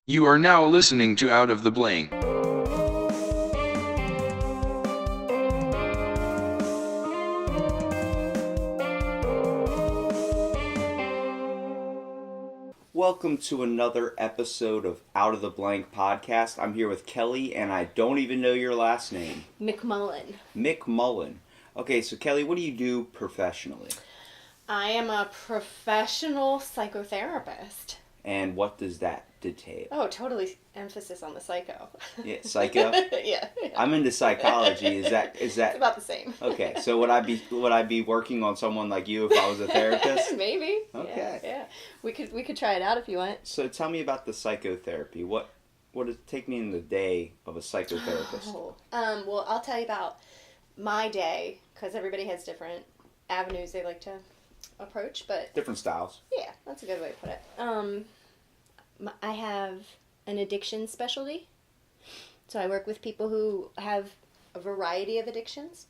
You are now listening to Out of the Blank. Welcome to another episode of Out of the Blank podcast. I'm here with Kelly, and I don't even know your last name. McMullen. McMullen. Okay, so Kelly, what do you do professionally? I am a professional psychotherapist. And what does that detail? Oh, totally emphasis on the psycho. Yeah, psycho? yeah. I'm into psychology. Is that It's about the same. Okay, so would I be working on someone like you if I was a therapist? Maybe. Okay. Yeah. We could try it out if you want. So tell me about the psychotherapy. What does it take me in the day of a psychotherapist? Well, I'll tell you about my day, because everybody has different avenues they like to approach, but Different styles. yeah, that's a good way to put it. I have an addiction specialty, so I work with people who have a variety of addictions,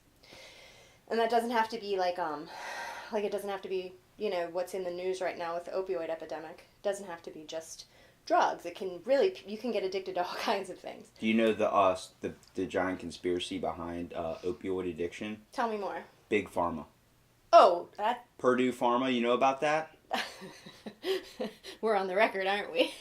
and that doesn't have to be like it doesn't have to be, what's in the news right now with the opioid epidemic. It doesn't have to be just drugs. It can really, you can get addicted to all kinds of things. Do you know the giant conspiracy behind opioid addiction? Tell me more. Big Pharma. Oh, that... Purdue Pharma, you know about that? We're on the record, aren't we?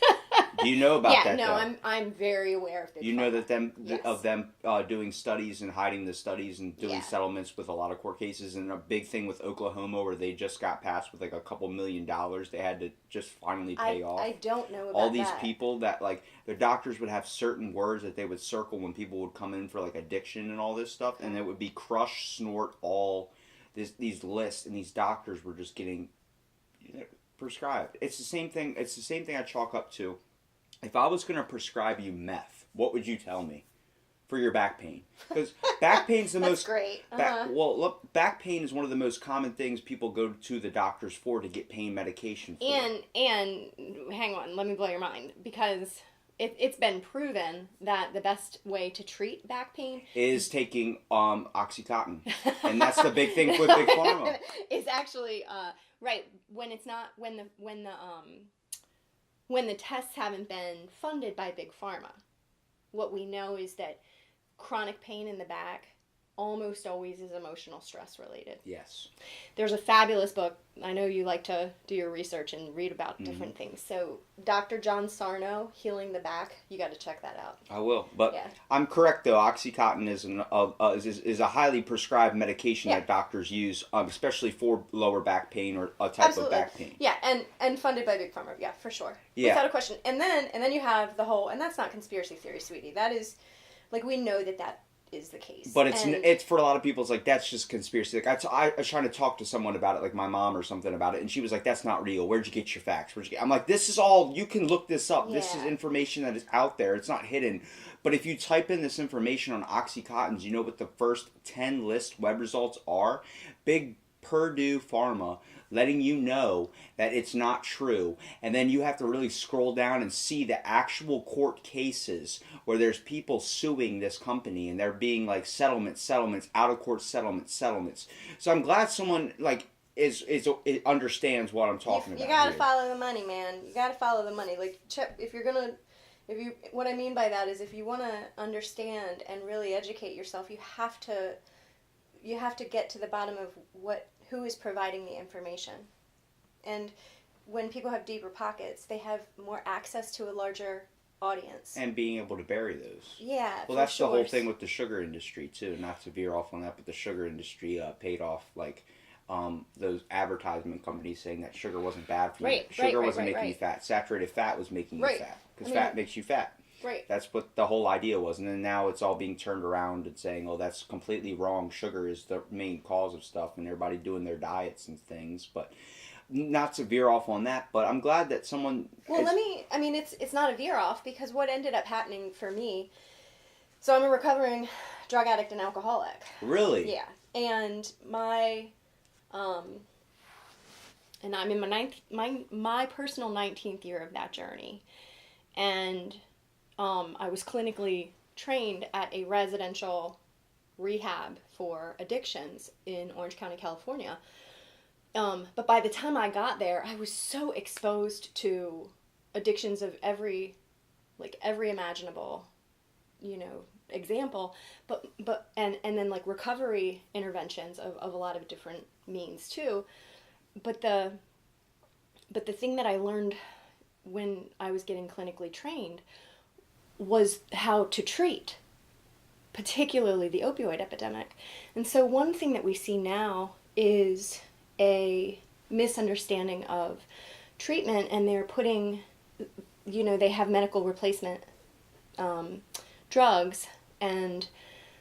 Do you know about that? Yeah, no, though? I'm very aware of Big You know Pharma. that Yes. them doing studies and hiding the studies and doing settlements with a lot of court cases, and a big thing with Oklahoma where they just got passed with like a couple $1 million they had to just finally pay off. I don't know about all these that. people that like their doctors would have certain words that they would circle when people would come in for like addiction and all this stuff, and it would be crush, snort, all these lists, and these doctors were just getting prescribed. It's the same thing. It's the same thing I chalk up to. If I was going to prescribe you meth, what would you tell me for your back pain? Because back pain's the That's most great. look, back pain is one of the most common things people go to the doctors for to get pain medication for. And hang on, let me blow your mind, because it's been proven that the best way to treat back pain is taking Oxycontin, and that's the big thing with Big Pharma. is actually right when it's not when the tests haven't been funded by Big Pharma. What we know is that chronic pain in the back almost always is emotional stress related. Yes. There's a fabulous book. I know you like to do your research and read about different things. So Dr. John Sarno, Healing the Back, you got to check that out. I will. But I'm correct, though. Oxycontin is a highly prescribed medication that doctors use, especially for lower back pain or a type of back pain. Yeah, and funded by Big Pharma. Yeah, for sure. Yeah. Without a question. And then you have the whole, and that's not conspiracy theory, sweetie. That is, like, we know that is the case. But it's for a lot of people, it's like, that's just conspiracy. Like I was trying to talk to someone about it, like my mom or something about it, and she was like, that's not real. Where'd you get your facts? I'm like, this is all, you can look this up. Yeah. This is information that is out there. It's not hidden. But if you type in this information on Oxycontins, you know what the first 10 list web results are? Big Purdue Pharma letting you know that it's not true, and then you have to really scroll down and see the actual court cases where there's people suing this company and they're being like settlements, out of court settlements. So I'm glad someone like it understands what I'm talking about. You gotta follow the money, man. You gotta follow the money. Like, what I mean by that is, if you want to understand and really educate yourself, you have to get to the bottom of who is providing the information. And when people have deeper pockets, they have more access to a larger audience. And being able to bury those. Yeah, well, that's the whole thing with the sugar industry, too. Not to veer off on that, but the sugar industry paid off, like, those advertisement companies saying that sugar wasn't bad for you. Sugar wasn't making you fat. Saturated fat was making you fat. Because fat makes you fat. Right. That's what the whole idea was. And then now it's all being turned around and saying, oh, that's completely wrong. Sugar is the main cause of stuff, and everybody doing their diets and things. But not to veer off on that, but I'm glad that someone... Well, it's not a veer off, because what ended up happening for me... So I'm a recovering drug addict and alcoholic. Really? Yeah. And and I'm in my personal 19th year of that journey. And I was clinically trained at a residential rehab for addictions in Orange County, California. But by the time I got there, I was so exposed to addictions of every like every imaginable, example, and then like recovery interventions of a lot of different means too. But the thing that I learned when I was getting clinically trained was how to treat, particularly the opioid epidemic. And so one thing that we see now is a misunderstanding of treatment, and they're putting, they have medical replacement drugs, and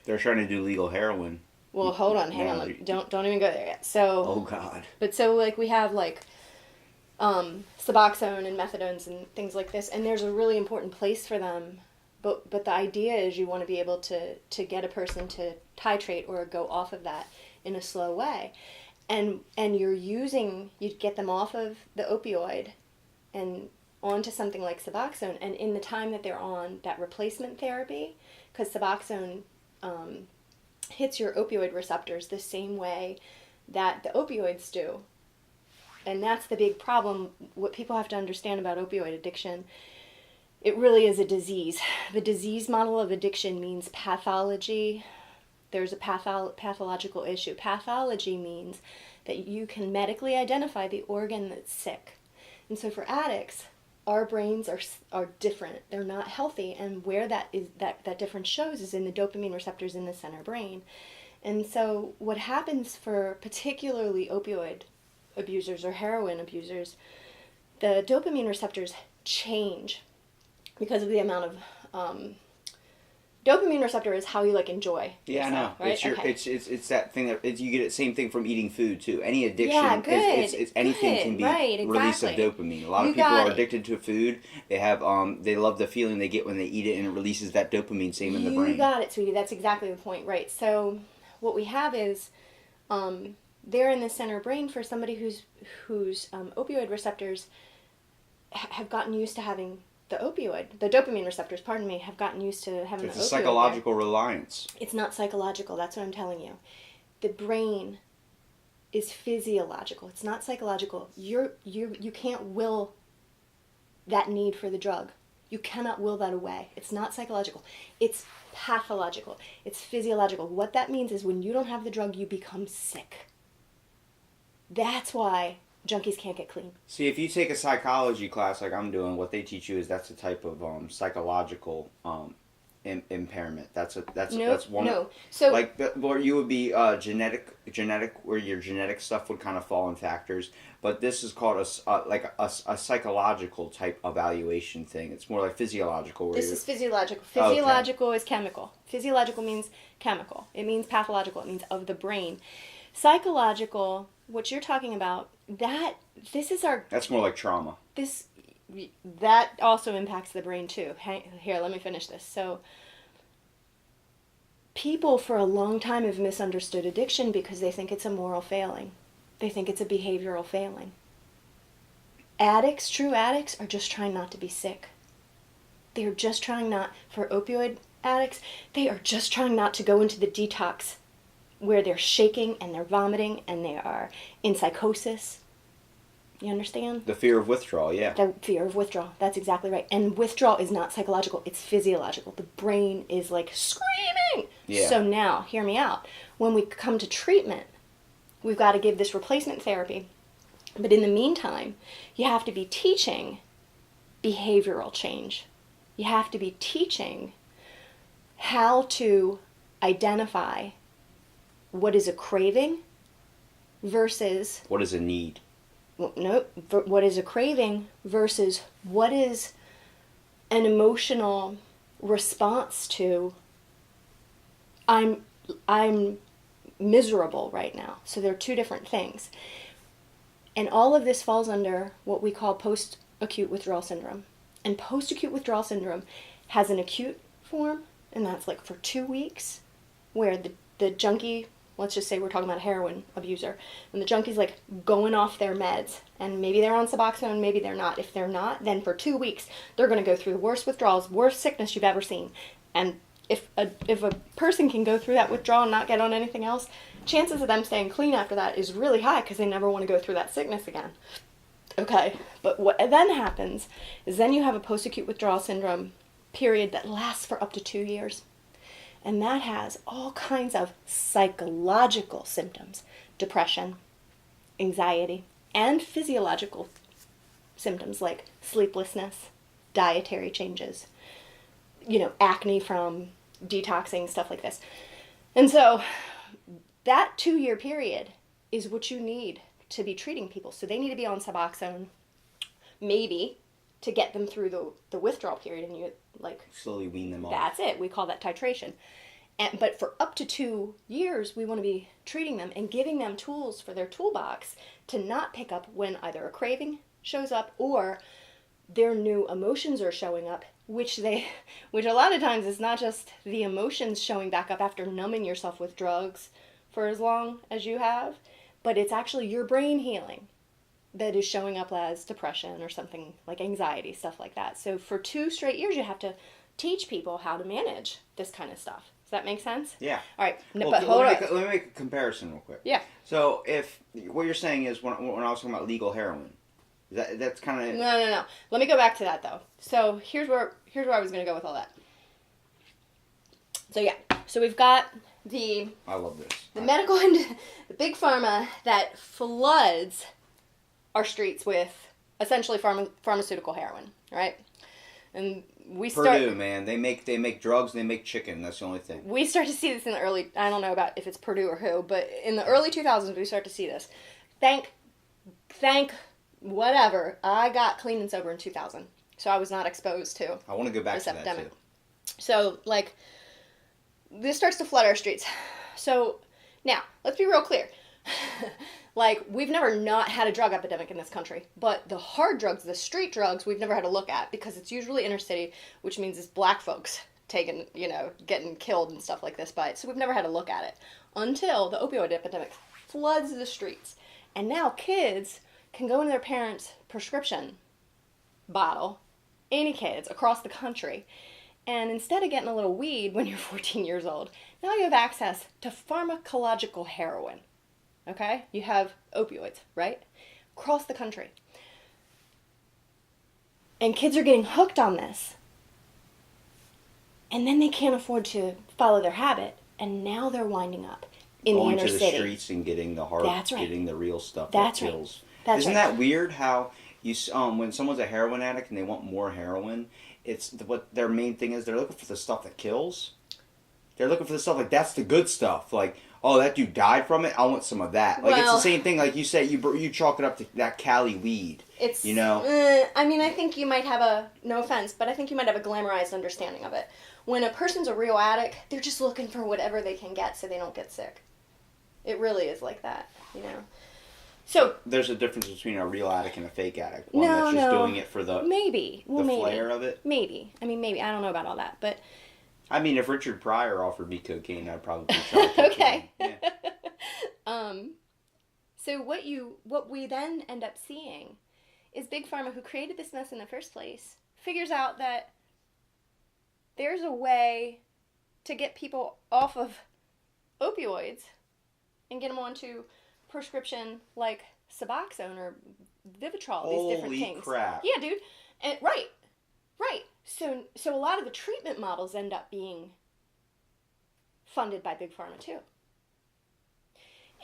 they're trying to do legal heroin. Well, hold on, hang on, don't even go there yet. So, oh God. But so like we have like Suboxone and methadones and things like this, and there's a really important place for them. But the idea is you want to be able to get a person to titrate or go off of that in a slow way, and you get them off of the opioid and onto something like Suboxone, and in the time that they're on that replacement therapy, because Suboxone hits your opioid receptors the same way that the opioids do. And that's the big problem. What people have to understand about opioid addiction, it really is a disease. The disease model of addiction means pathology. There's a pathological issue. Pathology means that you can medically identify the organ that's sick. And so for addicts, our brains are different. They're not healthy, and where that difference shows is in the dopamine receptors in the center brain. And so what happens for particularly opioid abusers or heroin abusers, the dopamine receptors change because of the amount of dopamine receptor is how you like enjoy. Yeah, yourself, I know. Right? It's that thing that you get the same thing from eating food too. Any addiction, it's anything can be release of dopamine. A lot of people are addicted to food. They have they love the feeling they get when they eat it, and it releases that dopamine. Same in the brain. You got it, sweetie. That's exactly the point, right? So what we have is there in the center brain for somebody whose opioid receptors have gotten used to having the dopamine receptors, have gotten used to having the opioid. It's a psychological reliance. It's not psychological, that's what I'm telling you. The brain is physiological. It's not psychological. You can't will that need for the drug. You cannot will that away. It's not psychological. It's pathological. It's physiological. What that means is when you don't have the drug, you become sick. That's why junkies can't get clean. See, if you take a psychology class like I'm doing, what they teach you is that's a type of psychological impairment. That's one. No. So like where you would be genetic, where your genetic stuff would kind of fall in factors. But this is called a psychological type evaluation thing. It's more like physiological. This is physiological. Physiological is chemical. Physiological means chemical. It means pathological. It means of the brain. Psychological, what you're talking about, that's more like trauma. That also impacts the brain too. Here, let me finish this. So people for a long time have misunderstood addiction because they think it's a moral failing. They think it's a behavioral failing. True addicts are just trying not to be sick. They're just trying not, for opioid addicts, they are just trying not to go into the detox where they're shaking and they're vomiting and they are in psychosis. You understand? The fear of withdrawal, yeah. The fear of withdrawal. That's exactly right. And withdrawal is not psychological. It's physiological. The brain is like screaming. Yeah. So now, hear me out. When we come to treatment, we've got to give this replacement therapy. But in the meantime, you have to be teaching behavioral change. You have to be teaching how to identify what is a craving versus... what is a need? What is a craving versus what is an emotional response to I'm miserable right now. So they're two different things. And all of this falls under what we call post-acute withdrawal syndrome. And post-acute withdrawal syndrome has an acute form, and that's like for 2 weeks, where the junkie, let's just say we're talking about a heroin abuser, and the junkie's like going off their meds, and maybe they're on Suboxone, maybe they're not. If they're not, then for 2 weeks, they're going to go through the worst withdrawals, worst sickness you've ever seen. And if a person can go through that withdrawal and not get on anything else, chances of them staying clean after that is really high because they never want to go through that sickness again. Okay, but what then happens is then you have a post-acute withdrawal syndrome period that lasts for up to 2 years. And that has all kinds of psychological symptoms: depression, anxiety, and physiological symptoms like sleeplessness, dietary changes, acne from detoxing, stuff like this. And so that 2-year period is what you need to be treating people. So they need to be on Suboxone, maybe, to get them through the withdrawal period, and you slowly wean them off. That's it. We call that titration. But for up to 2 years, we want to be treating them and giving them tools for their toolbox to not pick up when either a craving shows up or their new emotions are showing up, which a lot of times is not just the emotions showing back up after numbing yourself with drugs for as long as you have, but it's actually your brain healing that is showing up as depression or something like anxiety, stuff like that. So for 2 straight years, you have to teach people how to manage this kind of stuff. Does that make sense? Yeah. All right. Well, but hold on. let me make a comparison real quick. Yeah. So if what you're saying is when I was talking about legal heroin, that's kind of... No. Let me go back to that though. So here's where I was going to go with all that. So yeah. So we've got I love this. The medical and the big pharma that floods our streets with essentially pharmaceutical heroin, right? And Purdue, man, they make drugs and they make chicken. That's the only thing. We start to see this in the early. I don't know about if it's Purdue or who, but in the early 2000s we start to see this. Thank whatever. I got clean and sober in 2000, so I was not exposed to. I want to go back this to epidemic. That too. So this starts to flood our streets. So now let's be real clear. We've never not had a drug epidemic in this country, but the hard drugs, the street drugs, we've never had to look at because it's usually inner city, which means it's black folks getting killed and stuff like this by it. So we've never had to look at it until the opioid epidemic floods the streets. And now kids can go into their parents' prescription bottle, any kids across the country, and instead of getting a little weed when you're 14 years old, now you have access to pharmacological heroin. Okay? You have opioids, right? Across the country. And kids are getting hooked on this. And then they can't afford to follow their habit. And now they're winding up in the inner city. Going to the streets and getting the hard, That's right. getting the real stuff That's that right. kills. That's Isn't right. that weird how you when someone's a heroin addict and they want more heroin, what their main thing is they're looking for the stuff that kills. They're looking for the stuff that's the good stuff. Oh, that dude died from it. I want some of that. It's the same thing. Like you said, you chalk it up to that Cali weed. It's I think you might have no offense, but I think you might have a glamorized understanding of it. When a person's a real addict, they're just looking for whatever they can get so they don't get sick. It really is like that, So there's a difference between a real addict and a fake addict. One that's just doing it for the flair of it. Maybe. Maybe. I don't know about all that, but. If Richard Pryor offered me cocaine, I'd probably try to okay. Yeah. So what we then end up seeing is Big Pharma, who created this mess in the first place, figures out that there's a way to get people off of opioids and get them onto prescription like Suboxone or Vivitrol, these different things. Holy crap. Yeah, dude. And right. So a lot of the treatment models end up being funded by Big Pharma too.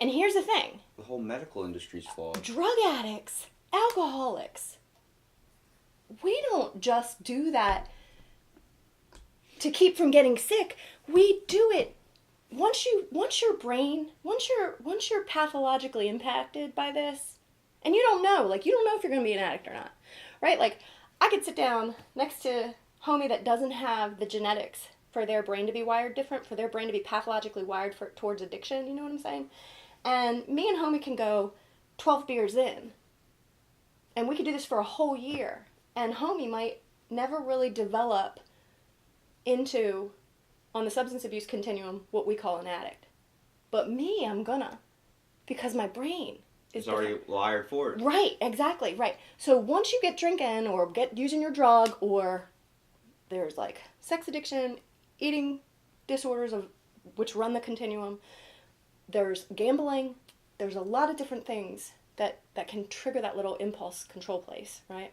And here's the thing. The whole medical industry's flawed. Drug addicts, alcoholics, we don't just do that to keep from getting sick. We do it once you're pathologically impacted by this, and you don't know if you're going to be an addict or not, right? I could sit down next to homie that doesn't have the genetics for their brain to be wired different, for their brain to be pathologically wired towards addiction, you know what I'm saying? And me and homie can go 12 beers in, and we could do this for a whole year, and homie might never really develop into, on the substance abuse continuum, what we call an addict. But me, I'm gonna, because my brain is already wired for it. Right, exactly, right. So once you get drinking or get using your drug, or there's sex addiction, eating disorders of which run the continuum, there's gambling, there's a lot of different things that can trigger that little impulse control place, right?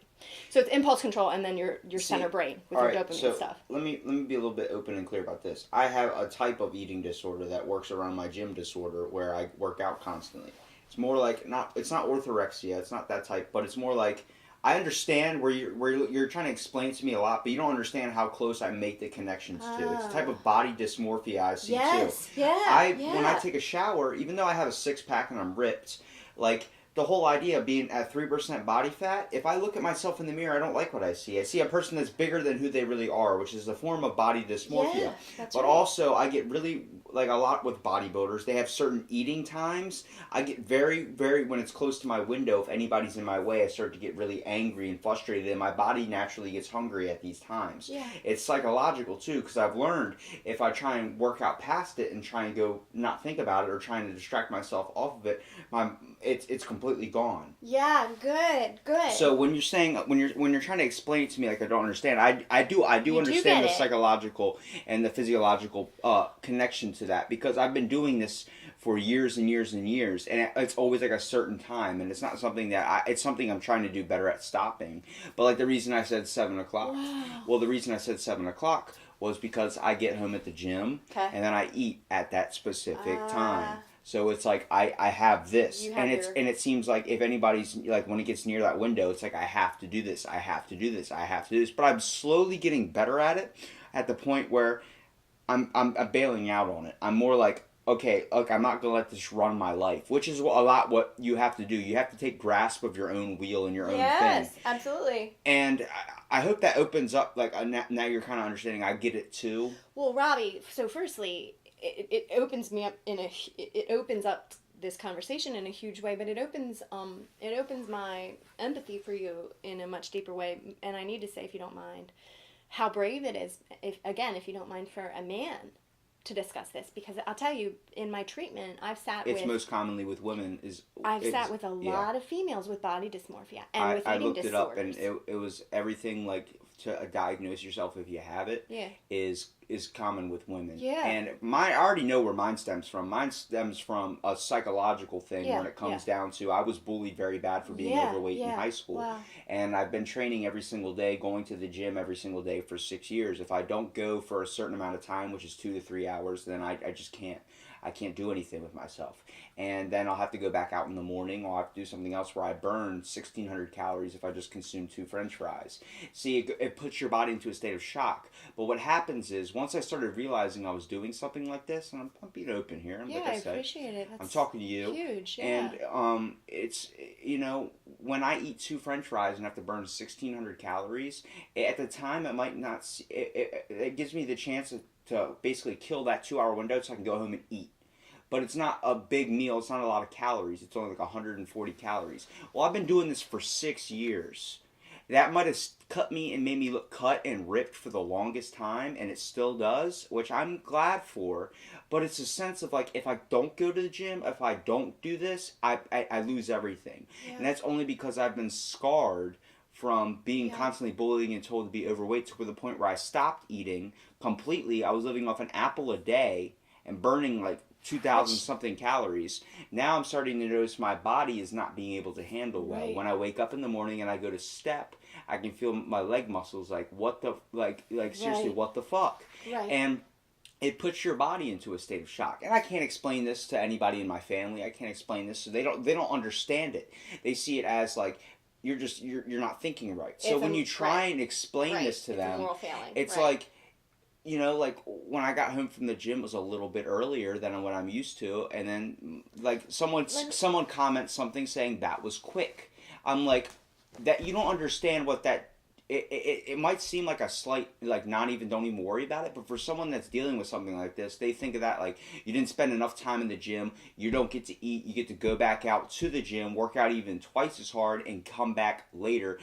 So it's impulse control, and then your center brain with your dopamine so stuff. Let me be a little bit open and clear about this. I have a type of eating disorder that works around my gym disorder, where I work out constantly. It's more like it's not orthorexia. It's not that type, but it's more like I understand where you're trying to explain to me a lot, but you don't understand how close I make the connections to. It's a type of body dysmorphia I see too. When I take a shower, even though I have a 6-pack and I'm ripped, like the whole idea of being at 3% body fat, if I look at myself in the mirror, I don't like what I see. I see a person that's bigger than who they really are, which is a form of body dysmorphia. Yeah, that's but right. also, I get really, like a lot with bodybuilders, they have certain eating times. I get very, very, when it's close to my window, if anybody's in my way, I start to get really angry and frustrated, and my body naturally gets hungry at these times. Yeah. It's psychological too, because I've learned if I try and work out past it and try and go not think about it or trying to distract myself off of it, it's completely gone. Yeah, good. So when you're saying when you're trying to explain it to me like I don't understand, I do understand the psychological and the physiological connection to that, because I've been doing this for years and years and years, and it's always like a certain time, and it's not something that it's something I'm trying to do better at stopping. But like the reason I said 7:00. Wow. Well, the reason I said 7:00 was because I get home at the gym, and then I eat at that specific time. So it's like I have this, and it seems like if anybody's like when it gets near that window, it's like I have to do this, I have to do this, I have to do this. But I'm slowly getting better at it, at the point where I'm bailing out on it. I'm more like, okay, look, I'm not gonna let this run my life, which is a lot what you have to do. You have to take grasp of your own wheel and your own thing. Yes, absolutely. And I hope that opens up. Like now you're kind of understanding. I get it too. Well, Robbie. So firstly, it opens me up it opens up this conversation in a huge way, but it opens my empathy for you in a much deeper way. And I need to say, if you don't mind, how brave it is, if you don't mind, for a man to discuss this, because I'll tell you, in my treatment, it's most commonly with women. I've sat with a lot of females with body dysmorphia and with eating disorders. I looked it up, and it was everything like to diagnose yourself if you have it. Yeah. is common with women. Yeah. And I already know where mine stems from. Mine stems from a psychological thing when it comes down to I was bullied very bad for being overweight in high school. Wow. And I've been training every single day, going to the gym every single day for 6 years. If I don't go for a certain amount of time, which is 2 to 3 hours, then I just can't. I can't do anything with myself. And then I'll have to go back out in the morning, or I'll have to do something else where I burn 1,600 calories if I just consume 2 French fries. See, it puts your body into a state of shock. But what happens is, once I started realizing I was doing something like this, and I'm being open here, like I appreciate it. I'm talking to you. Huge, And it's, when I eat 2 French fries and have to burn 1,600 calories, at the time it might not, it gives me the chance to basically kill that 2-hour window so I can go home and eat. But it's not a big meal. It's not a lot of calories. It's only like 140 calories. Well, I've been doing this for 6 years. That might have cut me and made me look cut and ripped for the longest time, and it still does, which I'm glad for. But it's a sense of like, if I don't go to the gym, if I don't do this, I lose everything. Yeah. And that's only because I've been scarred from being constantly bullied and told to be overweight, to the point where I stopped eating completely. I was living off an apple a day and burning like 2,000 something calories. Now I'm starting to notice my body is not being able to handle well. Right. When I wake up in the morning and I go to step, I can feel my leg muscles like seriously, what the fuck? Right. And it puts your body into a state of shock. And I can't explain this to anybody in my family. I can't explain this, so they don't understand it. They see it as like, you're not thinking right. So when you try and explain this to them, a moral failing. It's like, like when I got home from the gym, it was a little bit earlier than what I'm used to, and then like someone comments something saying that was quick. I'm like, that you don't understand what that. It might seem like a slight, like don't even worry about it, but for someone that's dealing with something like this, they think of that like, you didn't spend enough time in the gym, you don't get to eat, you get to go back out to the gym, work out even twice as hard, and come back later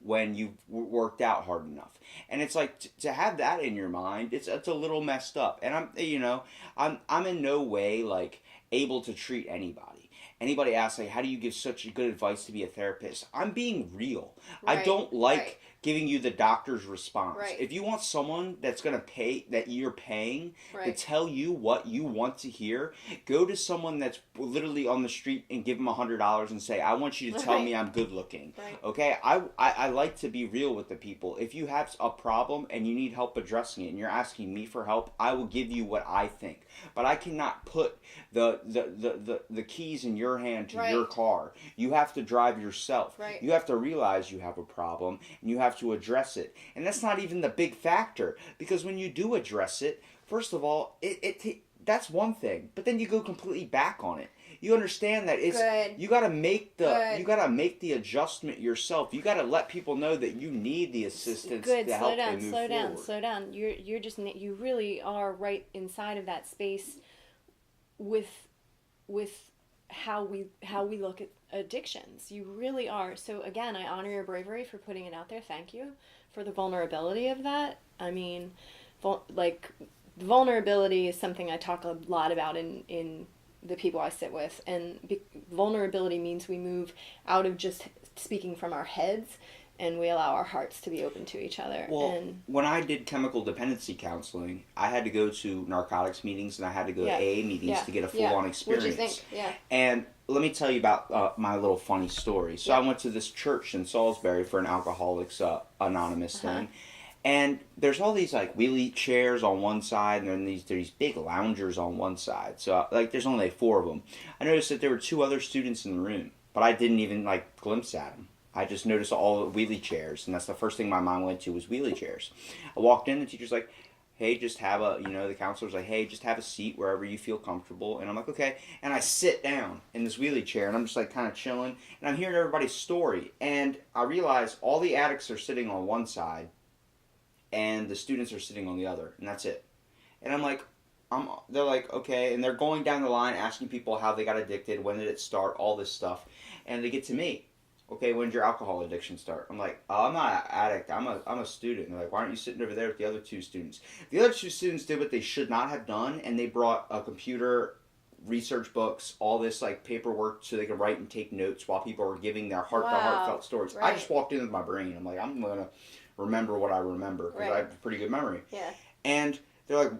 when you've worked out hard enough. And it's like, to have that in your mind, it's a little messed up. And I'm in no way like able to treat anybody. Anybody asks, like, how do you give such good advice to be a therapist? I'm being real. Right, I don't like giving you the doctor's response. Right. If you want someone that's going to pay, that you're paying to Right. tell you what you want to hear, go to someone that's literally on the street and give them $100 and say, I want you to tell me I'm good looking. Right. Okay? I like to be real with the people. If you have a problem and you need help addressing it and you're asking me for help, I will give you what I think. But I cannot put the keys in your hand to your car. You have to drive yourself. Right. You have to realize you have a problem and you have to address it. And that's not even the big factor, because when you do address it, first of all, that's one thing, but then you go completely back on it. You understand that it's Good. you got to make Good. you got to make the adjustment yourself. You got to let people know that you need the assistance Good. to Slow help down. them move Slow down. forward. Slow down. You're just you really are right inside of that space with how we look at addictions. You really are. So again, I honor your bravery for putting it out there. Thank you for the vulnerability of that. I mean, vulnerability is something I talk a lot about in the people I sit with, and vulnerability means we move out of just speaking from our heads and we allow our hearts to be open to each other. Well, when I did chemical dependency counseling, I had to go to narcotics meetings and I had to go to AA meetings to get a full-on experience. What'd you think? Yeah. And let me tell you about my little funny story. So I went to this church in Salisbury for an Alcoholics Anonymous thing. And there's all these like wheelie chairs on one side, and then these big loungers on one side. So like there's only 4 of them. I noticed that there were 2 other students in the room, but I didn't even like glimpse at them. I just noticed all the wheelie chairs, and that's the first thing my mind went to was wheelie chairs. I walked in, the teacher's like, hey, just have the counselor's like, hey, just have a seat wherever you feel comfortable. And I'm like, okay. And I sit down in this wheelie chair, and I'm just like kind of chilling, and I'm hearing everybody's story. And I realize all the addicts are sitting on one side, and the students are sitting on the other, and that's it. And I'm like, they're like, okay, and they're going down the line asking people how they got addicted, when did it start, all this stuff. And they get to me. Okay, when did your alcohol addiction start? I'm like, oh, I'm not an addict. I'm a student. And they're like, why aren't you sitting over there with the other 2 students? The other 2 students did what they should not have done, and they brought a computer, research books, all this like paperwork so they could write and take notes while people were giving their heartfelt stories. Right. I just walked in with my brain. I'm like, I'm going to remember what I remember because I have a pretty good memory. Yeah. And they're like,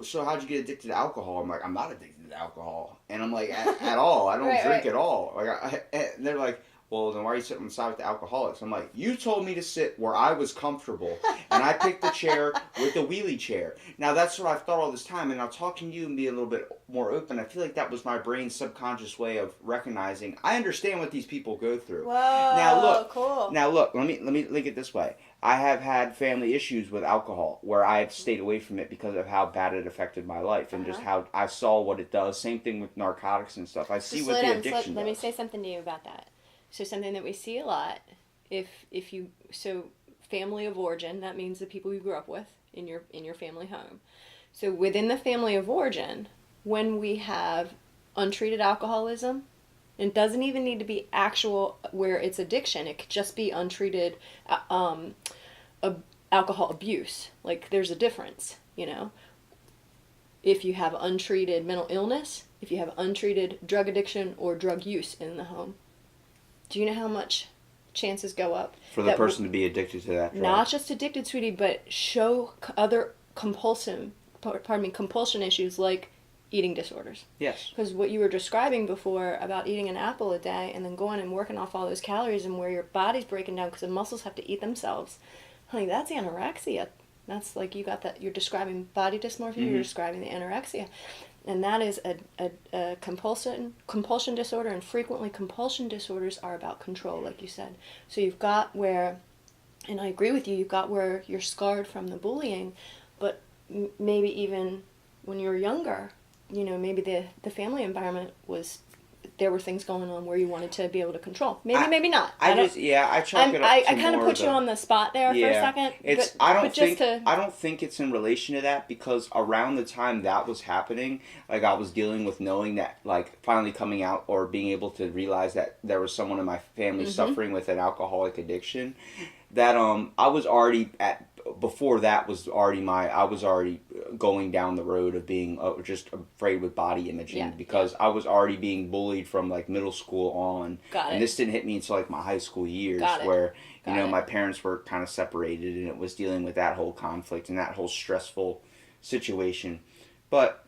so how'd you get addicted to alcohol? I'm like, I'm not addicted to alcohol. And I'm like, at all. I don't drink at all. Like, and they're like, well, then why are you sitting on the side with the alcoholics? I'm like, you told me to sit where I was comfortable, and I picked the chair with the wheelie chair. Now, that's what I've thought all this time, and now talking to you and being a little bit more open, I feel like that was my brain's subconscious way of recognizing, I understand what these people go through. Whoa, cool. Now, look, let me link it this way. I have had family issues with alcohol where I've stayed away from it because of how bad it affected my life and just how I saw what it does. Same thing with narcotics and stuff. I see what the addiction does. Let me say something to you about that. So something that we see a lot, family of origin, that means the people you grew up with in your family home. So within the family of origin, when we have untreated alcoholism, it doesn't even need to be actual where it's addiction. It could just be untreated alcohol abuse. Like there's a difference, you know. If you have untreated mental illness, if you have untreated drug addiction or drug use in the home, do you know how much chances go up for the person to be addicted to that drug? Not just addicted, sweetie, but show other compulsion issues like eating disorders. Yes. Because what you were describing before about eating an apple a day and then going and working off all those calories and where your body's breaking down because the muscles have to eat themselves, honey, that's anorexia. That's like you're describing body dysmorphia, you're describing the anorexia. And that is a compulsion disorder, and frequently compulsion disorders are about control, like you said. So you've got where, and I agree with you, you've got where you're scarred from the bullying, but maybe even when you were younger, you know, maybe the family environment there were things going on where you wanted to be able to control. Maybe not. I kind of put you on the spot there for a second. I don't think it's in relation to that, because around the time that was happening, like I was dealing with knowing that, like finally coming out or being able to realize that there was someone in my family suffering with an alcoholic addiction, that I was already before that was already I was already going down the road of being just afraid with body imaging Yeah, because I was already being bullied from like middle school on. Got And it. this didn't hit me until like my high school years Got it. where, Got it. my parents were kind of separated and it was dealing with that whole conflict and that whole stressful situation. But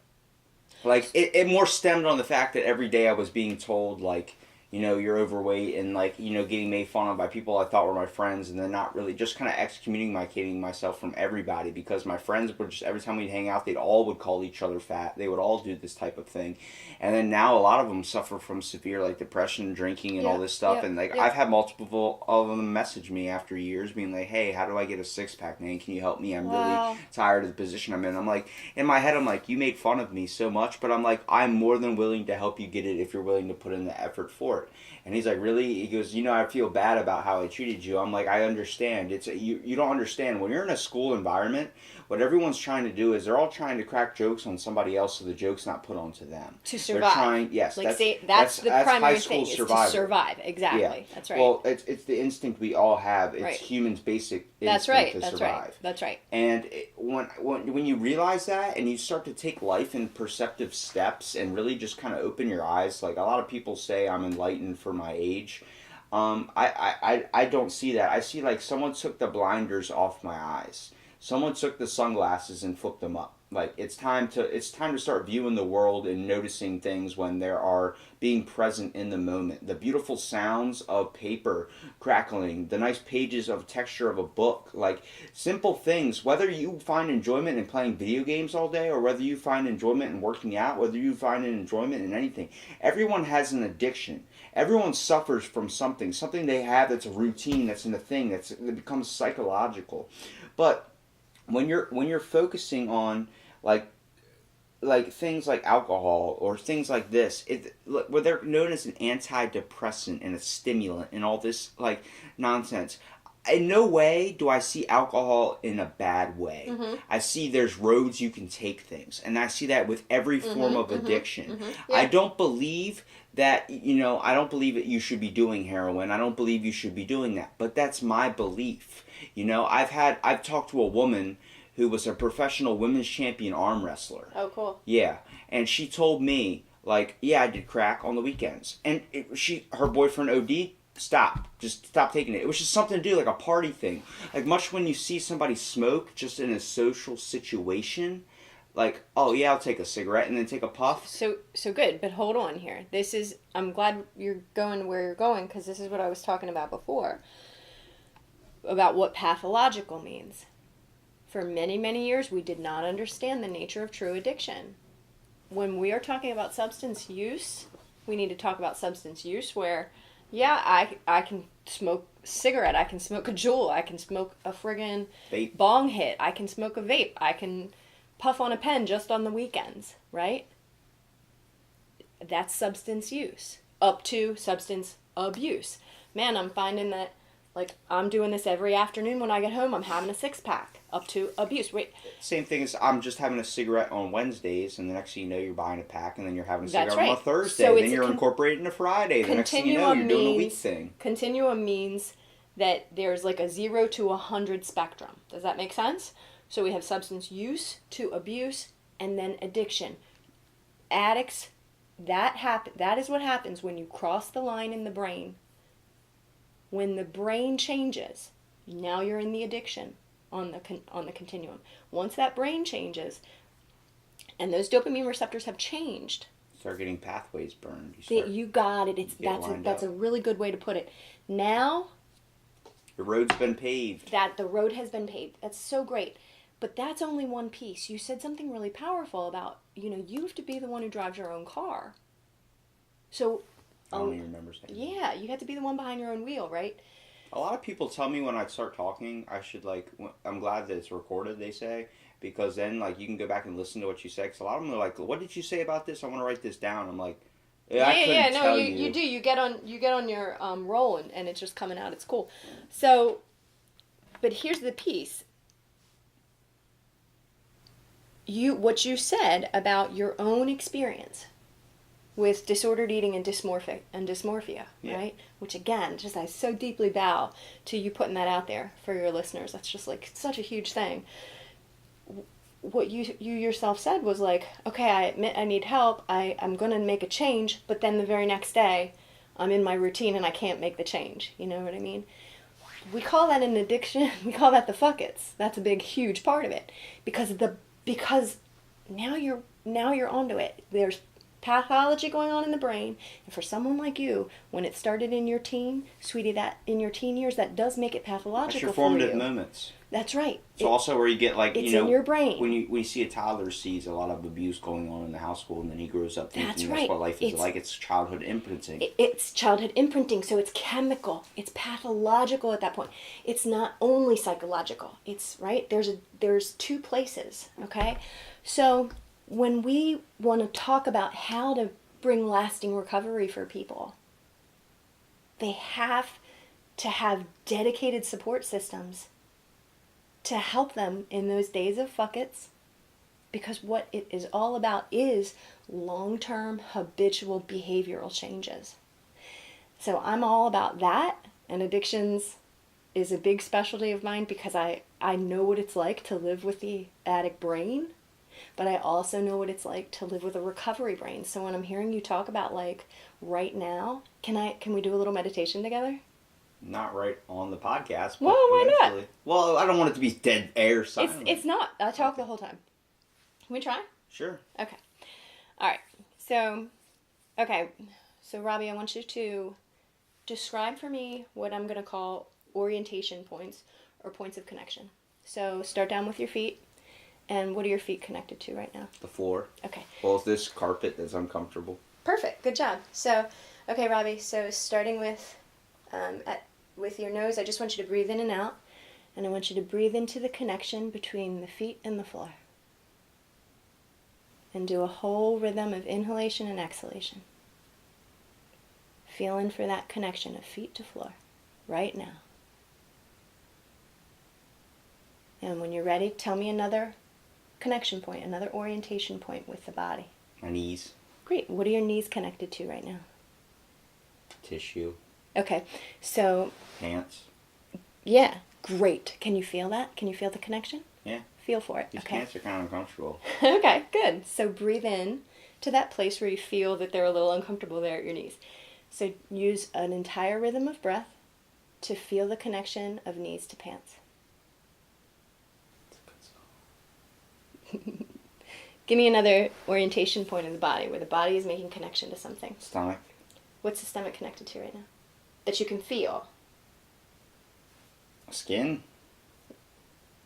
like it more stemmed on the fact that every day I was being told like, you're overweight and like, getting made fun of by people I thought were my friends and then not really just kind of excommunicating myself from everybody because my friends were just, every time we'd hang out, they'd all would call each other fat. They would all do this type of thing. And then now a lot of them suffer from severe like depression, drinking and all this stuff. And like I've had multiple of them message me after years being like, hey, how do I get a six pack, man? Can you help me? I'm really tired of the position I'm in. I'm like, in my head, I'm like, you made fun of me so much, but I'm like, I'm more than willing to help you get it if you're willing to put in the effort for it. And he's like, really? He goes, I feel bad about how I treated you. I'm like, I understand. You don't understand. When you're in a school environment, what everyone's trying to do is they're all trying to crack jokes on somebody else so the joke's not put onto them. To survive. They're trying, yes. Like that's the primary thing is survival. to survive. Exactly. Yeah. That's right. Well, it's the instinct we all have. It's humans' basic instinct to survive. That's right. And when you realize that and you start to take life in perceptive steps and really just kind of open your eyes, like a lot of people say I'm enlightened for my age. I don't see that. I see like someone took the blinders off my eyes. Someone took the sunglasses and flipped them up. Like it's time to start viewing the world and noticing things when there are being present in the moment. The beautiful sounds of paper crackling, the nice pages of texture of a book, like simple things. Whether you find enjoyment in playing video games all day or whether you find enjoyment in working out, whether you find an enjoyment in anything. Everyone has an addiction. Everyone suffers from something they have that's a routine, that's in a thing, that becomes psychological. But when you're focusing on like things like alcohol or things like this, where they're known as an antidepressant and a stimulant and all this like nonsense. In no way do I see alcohol in a bad way. Mm-hmm. I see there's roads you can take things, and I see that with every form of addiction. Mm-hmm. Yeah. I don't believe that, I don't believe that you should be doing heroin. I don't believe you should be doing that, but that's my belief. I've talked to a woman who was a professional women's champion arm wrestler. Oh, cool. Yeah, and she told me, like, yeah, I did crack on the weekends. And her boyfriend OD, just stop taking it. It was just something to do, like a party thing. Like, much when you see somebody smoke just in a social situation, like, oh, yeah, I'll take a cigarette and then take a puff. So good, but hold on here. I'm glad you're going where you're going, because this is what I was talking about before, about what pathological means. For many, many years, we did not understand the nature of true addiction. When we are talking about substance use, we need to talk about substance use where, yeah, I can smoke a cigarette, I can smoke a Juul, I can smoke a friggin' vape. Bong hit, I can smoke a vape, I can puff on a pen just on the weekends, right? That's substance use. Up to substance abuse. Man, I'm finding that, like, I'm doing this every afternoon when I get home, I'm having a six-pack. Up to abuse. Wait. Same thing as I'm just having a cigarette on Wednesdays, and the next thing you know, you're buying a pack, and then you're having a cigarette on a Thursday, so and then you're incorporating a Friday. The next thing you know, you're doing a week thing. Continuum means that there's like a 0 to 100 spectrum. Does that make sense? So we have substance use to abuse, and then addiction. Addicts, that is what happens when you cross the line in the brain. When the brain changes, now you're in the addiction. On the continuum. Once that brain changes, and those dopamine receptors have changed, start getting pathways burned. You got it. That's a really good way to put it. Now, the road's been paved. The road has been paved. That's so great, but that's only one piece. You said something really powerful about you have to be the one who drives your own car. So, I don't even remember saying. Yeah, you have to be the one behind your own wheel, right? A lot of people tell me when I start talking, I should I'm glad that it's recorded, they say, because then you can go back and listen to what you say. Because a lot of them are like, what did you say about this? I want to write this down. I'm like, you do. You get on your roll and it's just coming out. It's cool. So, but here's the piece. What you said about your own experience with disordered eating and dysmorphia, right? Which again, I so deeply bow to you putting that out there for your listeners. That's just such a huge thing. what you yourself said was like, okay, I admit I need help. I'm going to make a change, but then the very next day I'm in my routine and I can't make the change. You know what I mean? We call that an addiction. We call that the fuck-its. That's a big, huge part of it. Because now you're onto it. There's pathology going on in the brain, and for someone like you, when it started in your teen, sweetie, that in your teen years, that does make it pathological. That's your formative moments. That's right. It's also where you get like, it's in your brain. When you see a toddler sees a lot of abuse going on in the household, and then he grows up thinking that's what life is like. It's childhood imprinting. It's childhood imprinting, so it's chemical. It's pathological at that point. It's not only psychological. It's right. There's two places. Okay, so when we want to talk about how to bring lasting recovery for people, they have to have dedicated support systems to help them in those days of fuck-its, because what it is all about is long-term habitual behavioral changes. So I'm all about that, and addictions is a big specialty of mine because I know what it's like to live with the addict brain, but I also know what it's like to live with a recovery brain. So when I'm hearing you talk about like right now, can we do a little meditation together? Not right on the podcast. But well, why not? Well, I don't want it to be dead air silent. It's not. I talk the whole time. Can we try? Sure. Okay. All right. So Robbie, I want you to describe for me what I'm going to call orientation points or points of connection. So start down with your feet. And what are your feet connected to right now? The floor. Okay. Well, this carpet that's uncomfortable. Perfect. Good job. So, okay, Robbie. So starting with with your nose, I just want you to breathe in and out. And I want you to breathe into the connection between the feet and the floor. And do a whole rhythm of inhalation and exhalation. Feeling for that connection of feet to floor right now. And when you're ready, tell me another connection point, another orientation point with the body. My knees. Great. What are your knees connected to right now? Tissue. Okay. So. Pants. Yeah. Great. Can you feel that? Can you feel the connection? Yeah. Feel for it. These okay. pants are kind of uncomfortable. Okay. Good. So breathe in to that place where you feel that they're a little uncomfortable there at your knees. So use an entire rhythm of breath to feel the connection of knees to pants. Give me another orientation point of the body where the body is making connection to something. Stomach. What's the stomach connected to right now? That you can feel. Skin.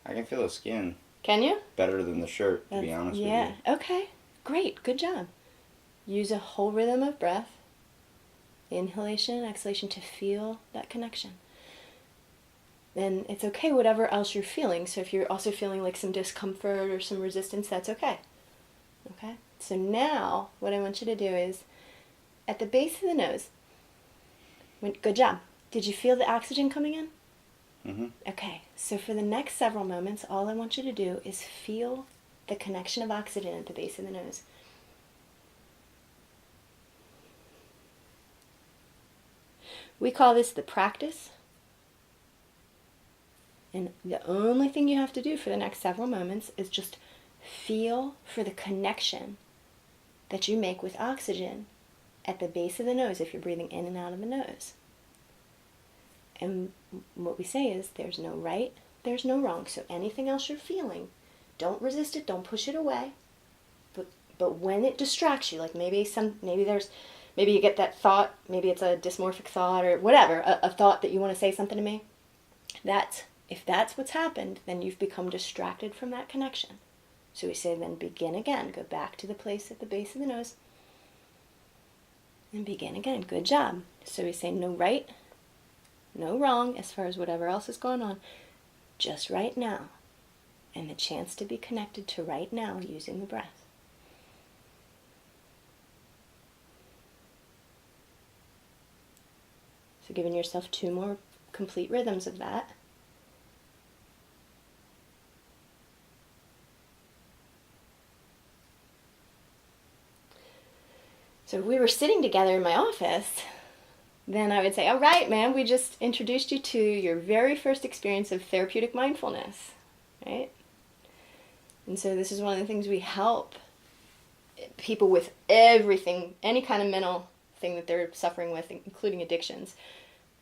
I can feel the skin. Can you? Better than the shirt, to be honest with you. Yeah. Okay. Great. Good job. Use a whole rhythm of breath. Inhalation and exhalation to feel that connection. And it's okay whatever else you're feeling. So if you're also feeling like some discomfort or some resistance, that's okay. Okay? So now what I want you to do is at the base of the nose. Good job. Did you feel the oxygen coming in? Mm-hmm. Okay. So for the next several moments, all I want you to do is feel the connection of oxygen at the base of the nose. We call this the practice. And the only thing you have to do for the next several moments is just feel for the connection that you make with oxygen at the base of the nose if you're breathing in and out of the nose. And what we say is there's no right, there's no wrong. So anything else you're feeling, don't resist it, don't push it away. But when it distracts you, like maybe you get that thought, maybe it's a dysmorphic thought or whatever, a thought that you want to say something to me, if that's what's happened, then you've become distracted from that connection. So we say then begin again. Go back to the place at the base of the nose. And begin again. Good job. So we say no right, no wrong as far as whatever else is going on. Just right now. And the chance to be connected to right now using the breath. So giving yourself 2 more complete rhythms of that. So if we were sitting together in my office, then I would say, all right, man, we just introduced you to your very first experience of therapeutic mindfulness, right? And so this is one of the things we help people with everything, any kind of mental thing that they're suffering with, including addictions.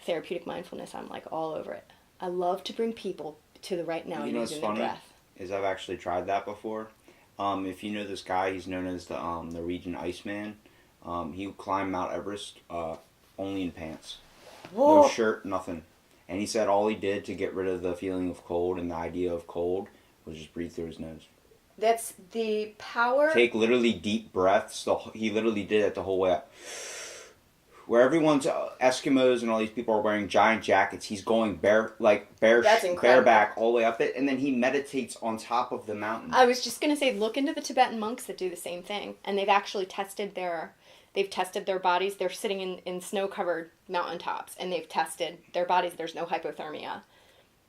Therapeutic mindfulness, I'm like all over it. I love to bring people to the right now using their breath. Is I've actually tried that before. If you know this guy, he's known as the Norwegian Iceman. He would climb Mount Everest only in pants. Whoa. No shirt, nothing. And he said all he did to get rid of the feeling of cold and the idea of cold was just breathe through his nose. That's the power. Take literally deep breaths. He literally did it the whole way up. Where everyone's Eskimos and all these people are wearing giant jackets, he's going bareback all the way up it, and then he meditates on top of the mountain. I was just gonna say, look into the Tibetan monks that do the same thing, and they've actually tested their bodies. They're sitting in snow-covered mountaintops, and they've tested their bodies. There's no hypothermia,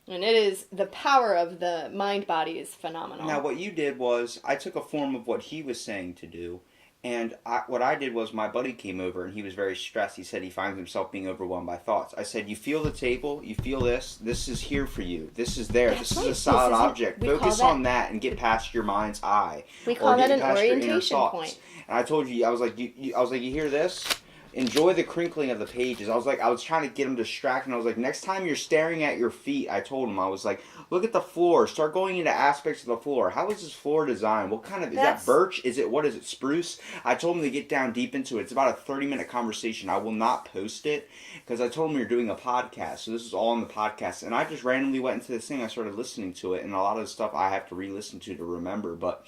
and it is the power of the mind-body is phenomenal. Now, what you did was I took a form of what he was saying to do. And what I did was my buddy came over and he was very stressed. He said he finds himself being overwhelmed by thoughts. I said, you feel the table? You feel this? This is here for you. This is there. This is a solid object. Focus on that and get past your mind's eye. We call that an orientation point. And I told you, I was like, you hear this? Enjoy the crinkling of the pages. I was trying to get him distracted. I was like, next time you're staring at your feet, I told him, I was like, look at the floor. Start going into aspects of the floor. How is this floor designed? What kind of, is that birch? Is it spruce? I told him to get down deep into it. It's about a 30-minute conversation. I will not post it because I told him we were doing a podcast. So this is all on the podcast. And I just randomly went into this thing. I started listening to it. And a lot of the stuff I have to re-listen to remember. But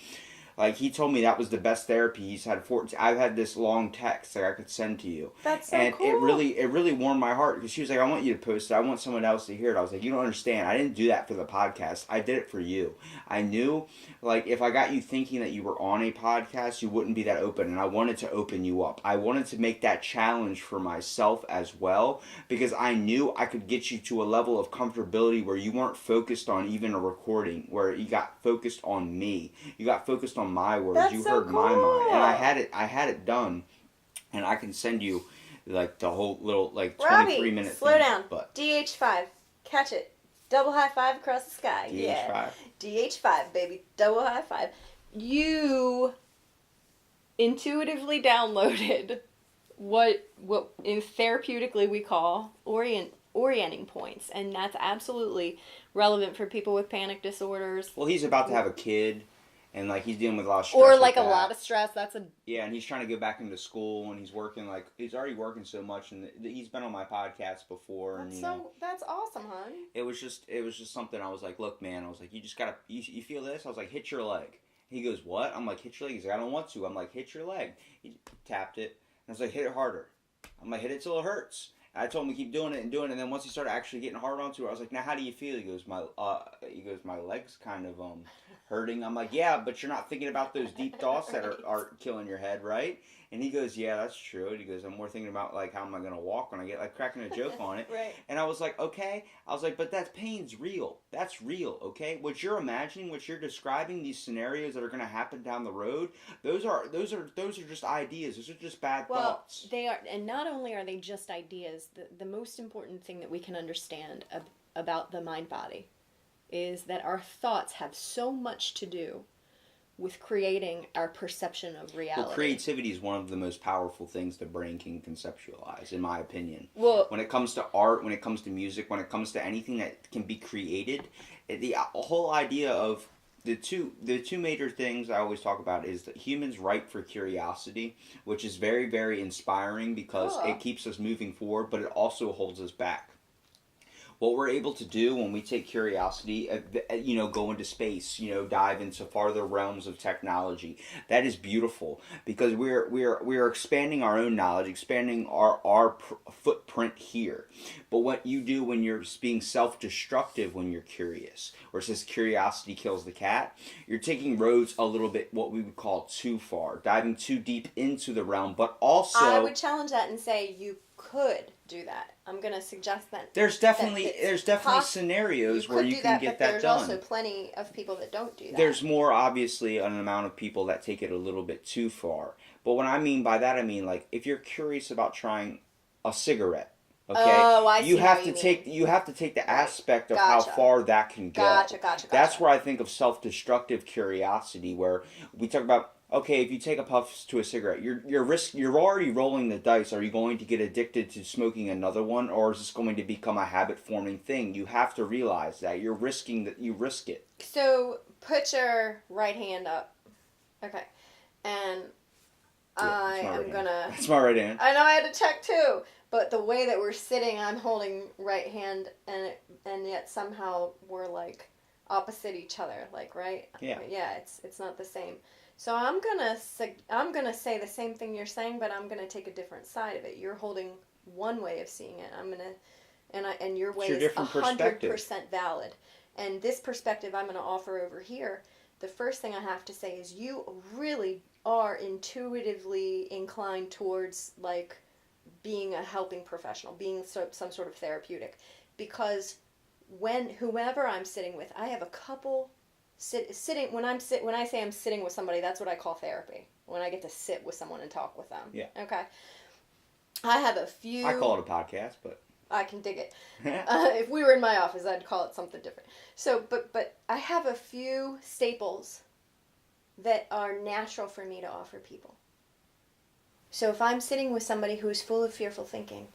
like, he told me that was the best therapy he's had. I've had this long text that I could send to you. That's so and cool. it really warmed my heart because she was like, I want you to post it. I want someone else to hear it. I was like, you don't understand. I didn't do that for the podcast. I did it for you. I knew, like, if I got you thinking that you were on a podcast, you wouldn't be that open. And I wanted to open you up. I wanted to make that challenge for myself as well because I knew I could get you to a level of comfortability where you weren't focused on even a recording, where you got focused on me. You got focused on my words. That's you so heard cool. my mind, and I had it done, and I can send you like the whole little like 23-minute. Slow down. But DH5, catch it. Double high five across the sky. DH5. Yeah. DH5, baby. Double high five. You intuitively downloaded what in therapeutically we call orienting points, and that's absolutely relevant for people with panic disorders. Well, he's about to have a kid. And, like, he's dealing with a lot of stress. Or, like, a lot of stress. Yeah, and he's trying to go back into school, and he's working, like, he's already working so much, and he's been on my podcast before. That's awesome, hon. It was just something I was like, look, man, I was like, you just gotta, you feel this? I was like, hit your leg. He goes, what? I'm like, hit your leg. He's like, I don't want to. I'm like, hit your leg. He tapped it, and I was like, hit it harder. I'm like, hit it till it hurts. I told him to keep doing it, and then once he started actually getting hard onto it, I was like, now how do you feel? He goes, my leg's kind of hurting. I'm like, yeah, but you're not thinking about those deep thoughts that are killing your head, right? And he goes, yeah, that's true. And he goes, I'm more thinking about, like, how am I going to walk when I get, like, cracking a joke on it. Right. And I was like, okay. I was like, but that pain's real. That's real, okay? What you're imagining, what you're describing, these scenarios that are going to happen down the road, those are just ideas. Those are just bad thoughts. They are, and not only are they just ideas, the most important thing that we can understand about the mind-body is that our thoughts have so much to do with creating our perception of reality. Well, creativity is one of the most powerful things the brain can conceptualize, in my opinion. Well, when it comes to art, when it comes to music, when it comes to anything that can be created, the whole idea of the two major things I always talk about is that humans ripe for curiosity, which is very, very inspiring because it keeps us moving forward, but it also holds us back. What we're able to do when we take curiosity, go into space, dive into farther realms of technology, that is beautiful because we're expanding our own knowledge, expanding our footprint here. But what you do when you're being self-destructive when you're curious, or it says curiosity kills the cat, you're taking roads a little bit what we would call too far, diving too deep into the realm, but also... I would challenge that and say you could do that. I'm going to suggest that. There's definitely scenarios where you can get that done. There's also plenty of people that don't do that. There's more, obviously, an amount of people that take it a little bit too far. But what I mean by that, like, if you're curious about trying a cigarette, Okay, Oh, I see you have what to you take mean. you have to take the aspect of Gotcha. how far that can go. Gotcha. That's where I think of self-destructive curiosity, where we talk about, okay, if you take a puff to a cigarette, you're already rolling the dice. Are you going to get addicted to smoking another one, or is this going to become a habit-forming thing? You have to realize that you risk it. So put your right hand up. Okay, and I am gonna. That's my right hand. I know I had to check too, but the way that we're sitting, I'm holding right hand, and yet somehow we're like opposite each other, like right. Yeah. Yeah, it's not the same. So I'm gonna say the same thing you're saying, but I'm gonna take a different side of it. You're holding one way of seeing it. And your way is 100% valid. And this perspective I'm gonna offer over here. The first thing I have to say is you really are intuitively inclined towards like being a helping professional, being some sort of therapeutic, because whoever I'm sitting with, I have a couple sitting when I say I'm sitting with somebody, that's what I call therapy. When I get to sit with someone and talk with them. Yeah. Okay. I have a few. I call it a podcast, but I can dig it. If we were in my office, I'd call it something different. So, but I have a few staples that are natural for me to offer people. So if I'm sitting with somebody who is full of fearful thinking,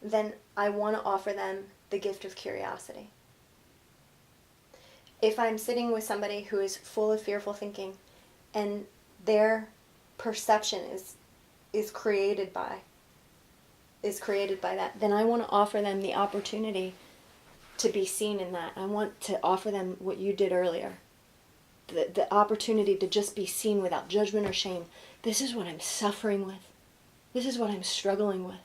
then I want to offer them the gift of curiosity. If I'm sitting with somebody who is full of fearful thinking and their perception is created by that, then I want to offer them the opportunity to be seen in that. I want to offer them what you did earlier. The opportunity to just be seen without judgment or shame. This is what I'm suffering with. This is what I'm struggling with.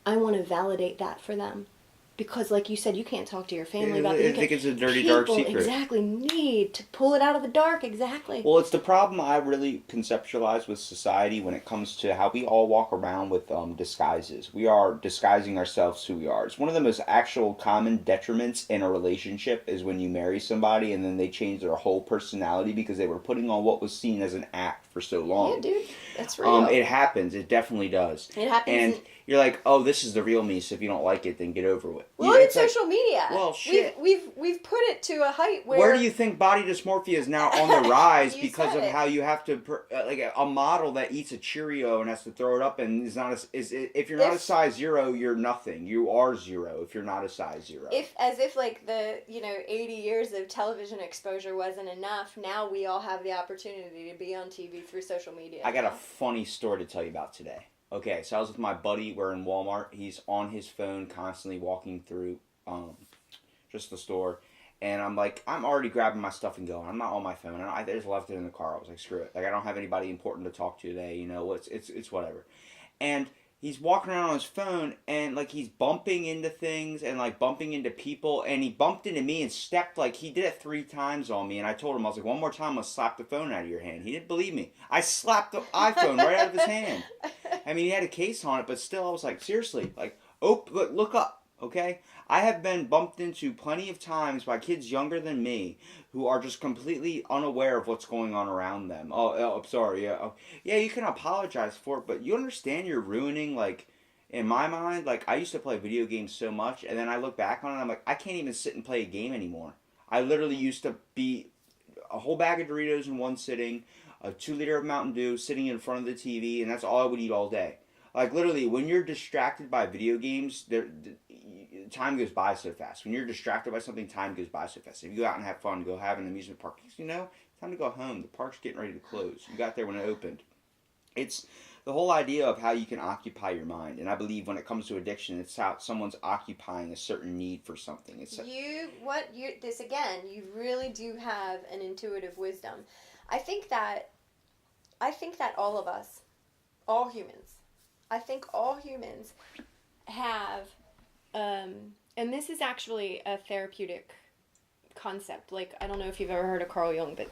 I want to validate that for them. Because like you said, you can't talk to your family about it. I think it's a dirty, dark secret. People exactly need to pull it out of the dark, exactly. Well, it's the problem I really conceptualize with society when it comes to how we all walk around with disguises. We are disguising ourselves who we are. It's one of the most actual common detriments in a relationship is when you marry somebody and then they change their whole personality because they were putting on what was seen as an act for so long. Yeah, dude. That's real. It happens. It definitely does. It happens. And you're like, oh, this is the real me, so if you don't like it, then get over it. Well, it's social media. Well, shit. We've put it to a height where... Where do you think body dysmorphia is now on the rise because of it. how you have to... like a model that eats a Cheerio and has to throw it up and is not... if you're not a size 0, you're nothing. You are 0 if you're not a size 0. As if like the 80 years of television exposure wasn't enough, now we all have the opportunity to be on TV through social media. I got a funny story to tell you about today. Okay, so I was with my buddy. We're in Walmart. He's on his phone constantly walking through just the store. And I'm like, I'm already grabbing my stuff and going. I'm not on my phone. I just left it in the car. I was like, screw it. Like, I don't have anybody important to talk to today. It's whatever. And he's walking around on his phone and, like, he's bumping into things and, like, bumping into people. And he bumped into me and stepped, like, he did it 3 times on me. And I told him, I was like, one more time, I'm going to slap the phone out of your hand. He didn't believe me. I slapped the iPhone right out of his hand. I mean, he had a case on it, but still, I was like, seriously, like, look up, okay? I have been bumped into plenty of times by kids younger than me who are just completely unaware of what's going on around them. I'm sorry, yeah. Oh, yeah, you can apologize for it, but you understand you're ruining, like, in my mind, like, I used to play video games so much, and then I look back on it, and I'm like, I can't even sit and play a game anymore. I literally used to be a whole bag of Doritos in one sitting, a 2-liter of Mountain Dew sitting in front of the TV, and that's all I would eat all day. Like, literally, when you're distracted by video games, time goes by so fast. When you're distracted by something, time goes by so fast. If you go out and have fun, go have an amusement park, time to go home. The park's getting ready to close. You got there when it opened. It's the whole idea of how you can occupy your mind. And I believe when it comes to addiction, it's how someone's occupying a certain need for something. You really do have an intuitive wisdom. I think that all of us, all humans have, and this is actually a therapeutic concept. Like, I don't know if you've ever heard of Carl Jung, but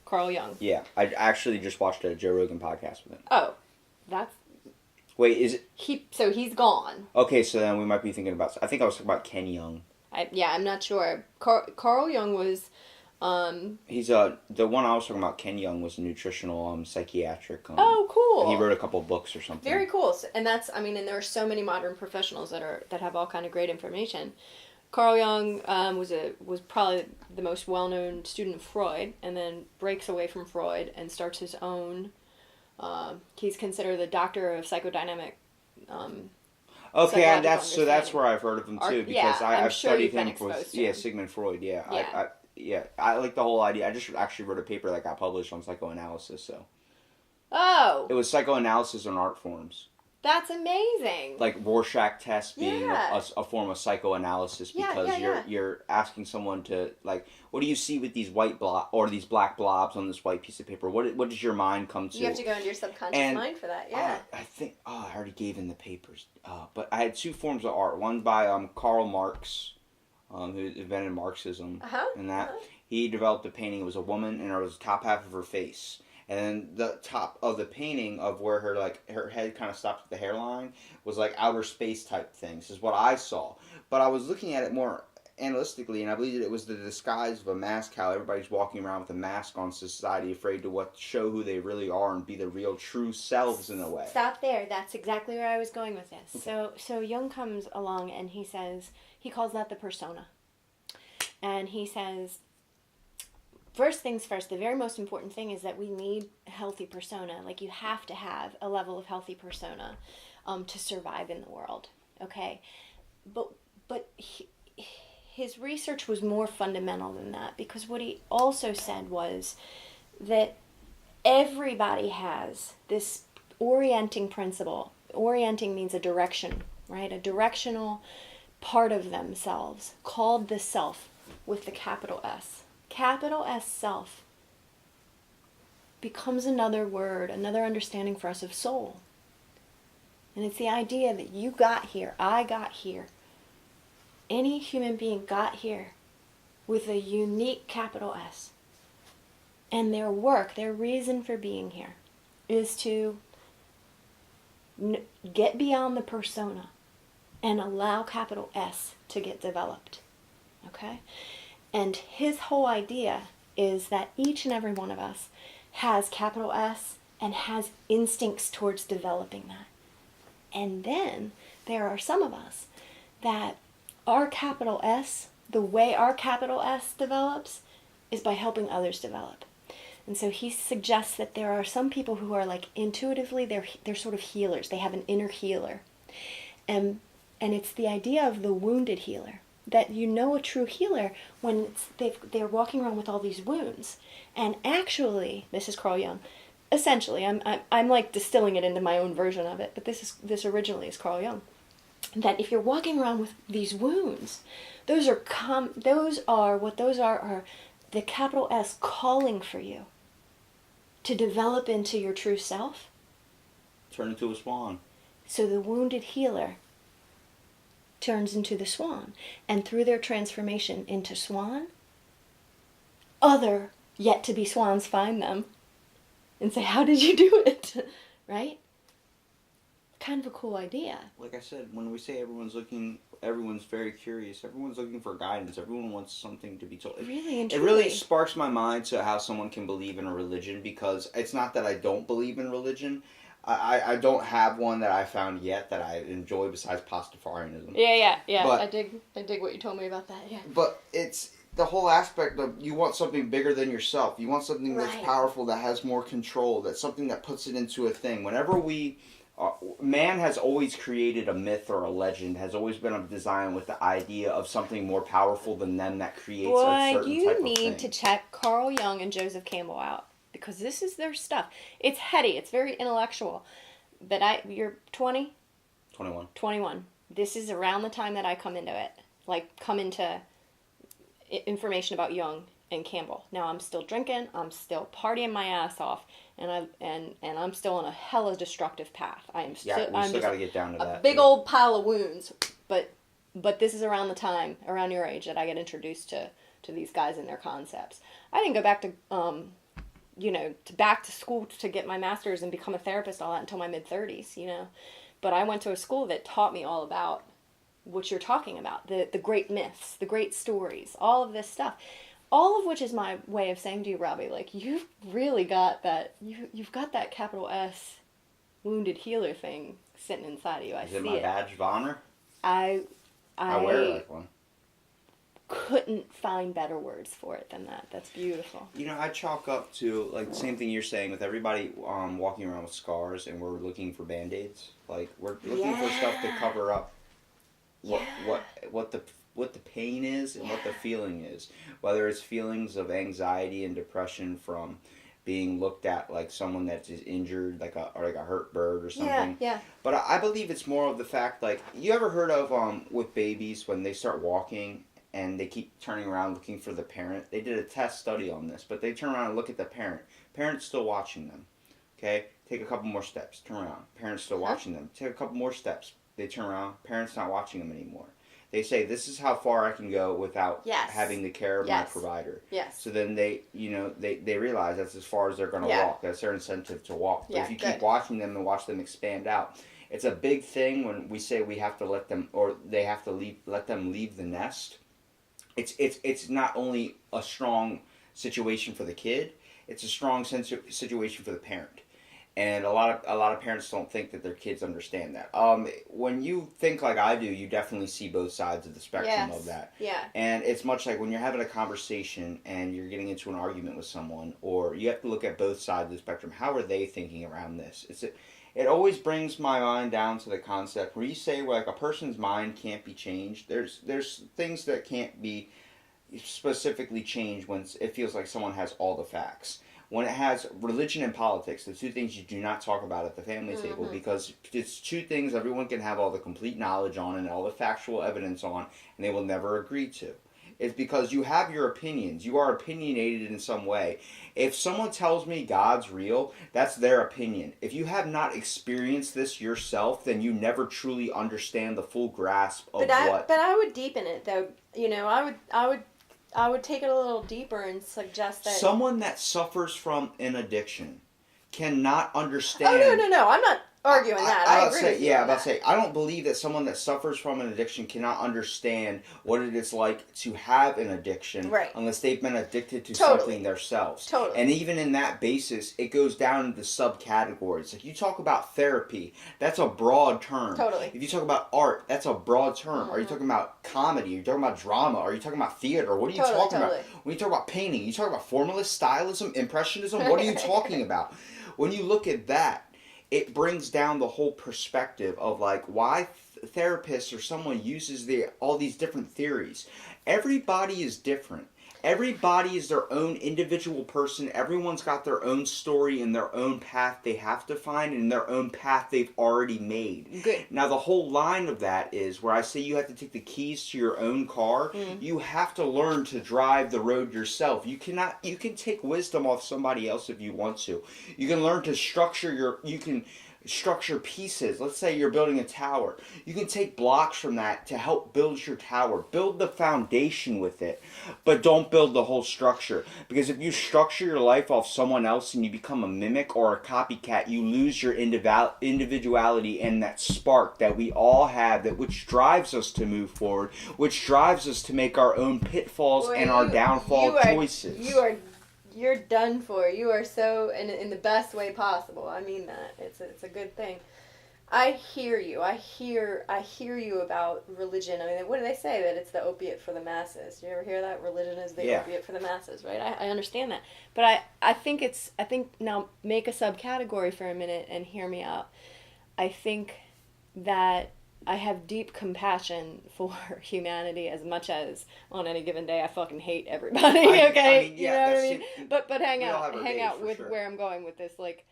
Carl Jung? Yeah, I actually just watched a Joe Rogan podcast with him. Oh, that's... Wait, is it... So he's gone. Okay, so then we might be thinking about... I think I was talking about Ken Jung. I'm not sure. Carl Jung was He's the one I was talking about. Ken Young was a nutritional psychiatric. Oh, cool. He wrote a couple books or something. Very cool. And that's, I mean, and there are so many modern professionals that have all kind of great information. Carl Jung was probably the most well-known student of Freud, and then breaks away from Freud and starts his own. He's considered the doctor of psychodynamic. Okay, and that's where I've heard of him too, because I've sure studied him for Sigmund Freud. I like the whole idea. I just actually wrote a paper that got published on psychoanalysis. So. Oh. It was psychoanalysis on art forms. That's amazing. Like Rorschach test being a form of psychoanalysis, because you're asking someone to, like, what do you see with these white or these black blobs on this white piece of paper? What does your mind come to? You have to go into your subconscious mind for that. Yeah. I think I already gave in the papers. But I had two forms of art. One by Karl Marx, who invented Marxism, and that he developed a painting. It was a woman, and it was the top half of her face. And the top of the painting of where her head kind of stopped at the hairline was like outer space type things, is what I saw. But I was looking at it more analytically, and I believe that it was the disguise of a mask, how everybody's walking around with a mask on, society afraid to show who they really are and be their real true selves in a way. Stop there. That's exactly where I was going with this. So Jung comes along and he calls that the persona. And he says, first things first, the very most important thing is that we need a healthy persona. Like, you have to have a level of healthy persona to survive in the world, okay? But his research was more fundamental than that, because what he also said was that everybody has this orienting principle. Orienting means a direction, right? A directional part of themselves called the self with the capital S. Capital S self becomes another word, another understanding for us of soul. And it's the idea that you got here, I got here. Any human being got here with a unique capital S. And their work, their reason for being here, is to get beyond the persona and allow capital S to get developed. Okay? And his whole idea is that each and every one of us has capital S and has instincts towards developing that. And then there are some of us that our capital S, the way our capital S develops, is by helping others develop. And so he suggests that there are some people who are like intuitively, they're sort of healers. They have an inner healer. And it's the idea of the wounded healer. That you know a true healer when they're walking around with all these wounds. And actually, this is Carl Jung. Essentially, I'm like distilling it into my own version of it, but this originally is Carl Jung. That if you're walking around with these wounds, those are the capital S calling for you to develop into your true self. Turn into a swan. So the wounded healer turns into the swan, and through their transformation into swan, other yet to be swans find them and say, how did you do it? Right? Kind of a cool idea. Like I said, when we say everyone's very curious, everyone's looking for guidance, everyone wants something to be told. Really and truly. It really sparks my mind to how someone can believe in a religion, because it's not that I don't believe in religion. I don't have one that I found yet that I enjoy besides Pastafarianism. Yeah. But, I dig what you told me about that, yeah. But it's the whole aspect of you want something bigger than yourself. You want something that's powerful, that has more control, that's something that puts it into a thing. Whenever man has always created a myth or a legend, has always been designed with the idea of something more powerful than them that creates a certain type of thing. You need to check Carl Jung and Joseph Campbell out, because this is their stuff. It's heady. It's very intellectual. But you're 20? 21. 21. This is around the time that I come into it. Come into information about Jung and Campbell. Now I'm still drinking. I'm still partying my ass off. And I'm still on a hella destructive path. We still got to get down to that. A big old pile of wounds. But this is around the time, around your age, that I get introduced to these guys and their concepts. I didn't go back to back to school to get my master's and become a therapist, all that, until my mid-30s, But I went to a school that taught me all about what you're talking about, the great myths, the great stories, all of this stuff. All of which is my way of saying to you, Robbie, like, you've really got that, you've got that capital S wounded healer thing sitting inside of you. I see it. Is it my badge of honor? I wear it like one. Couldn't find better words for it than that. That's beautiful. You know, I chalk up to, like, the same thing you're saying with everybody walking around with scars, and we're looking for Band-Aids. Like, we're looking for stuff to cover up what the pain is and what the feeling is. Whether it's feelings of anxiety and depression from being looked at like someone that's injured, like a hurt bird or something. Yeah. But I believe it's more of the fact, like, you ever heard of with babies when they start walking and they keep turning around looking for the parent? They did a test study on this, but they turn around and look at the parent. Parent's still watching them. Okay? Take a couple more steps. Turn around. Parent's still watching them. Take a couple more steps. They turn around. Parent's not watching them anymore. They say, this is how far I can go without having the care of my provider. Yes. So then they realize that's as far as they're going to walk. That's their incentive to walk. But if you keep watching them and watch them expand out, it's a big thing when we say we have to let them, or they have to let them leave the nest. It's not only a strong situation for the kid, it's a strong situation for the parent. And a lot of parents don't think that their kids understand that. When you think like I do, you definitely see both sides of the spectrum of that. Yeah. And it's much like when you're having a conversation and you're getting into an argument with someone, or you have to look at both sides of the spectrum. How are they thinking around this? It always brings my mind down to the concept where you say, well, like, a person's mind can't be changed. There's things that can't be specifically changed when it feels like someone has all the facts. When it has religion and politics, the two things you do not talk about at the family table, because it's two things everyone can have all the complete knowledge on and all the factual evidence on, and they will never agree to. It's because you have your opinions. You are opinionated in some way. If someone tells me God's real, that's their opinion. If you have not experienced this yourself, then you never truly understand the full grasp of what... But I would deepen it, though. You know, I would take it a little deeper and suggest that... Someone that suffers from an addiction cannot understand... Oh, no. I'm not arguing that. I agree with you. Yeah, I'm about to say, I don't believe that someone that suffers from an addiction cannot understand what it is like to have an addiction unless they've been addicted to something themselves. Totally. And even in that basis, it goes down into subcategories. Like, you talk about therapy, that's a broad term. Totally. If you talk about art, that's a broad term. Are you talking about comedy? Are you talking about drama? Are you talking about theater? What are you talking about? When you talk about painting, you talk about formalist stylism, impressionism? What are you talking about? When you look at that, it brings down the whole perspective of, like, why therapists or someone uses all these different theories. Everybody is different. Everybody is their own individual person. Everyone's got their own story and their own path they have to find and their own path they've already made. Good. Now, the whole line of that is where I say you have to take the keys to your own car. You have to learn to drive the road yourself. You can take wisdom off somebody else if you want to. You can learn to structure pieces. Let's say you're building a tower. You can take blocks from that to help build your tower. Build the foundation with it, but don't build the whole structure. Because if you structure your life off someone else and you become a mimic or a copycat, you lose your individuality and that spark that we all have, which drives us to move forward, which drives us to make our own pitfalls and our downfall choices. You're done for. You are so in the best way possible. I mean that. It's a good thing. I hear you. I hear you about religion. I mean, what do they say? That it's the opiate for the masses. You ever hear that? Religion is the opiate for the masses, right? I understand that. But I think now make a subcategory for a minute and hear me out. I think that I have deep compassion for humanity as much as on any given day I fucking hate everybody. Okay, you know what I mean? But hang out with where I'm going with this. Like,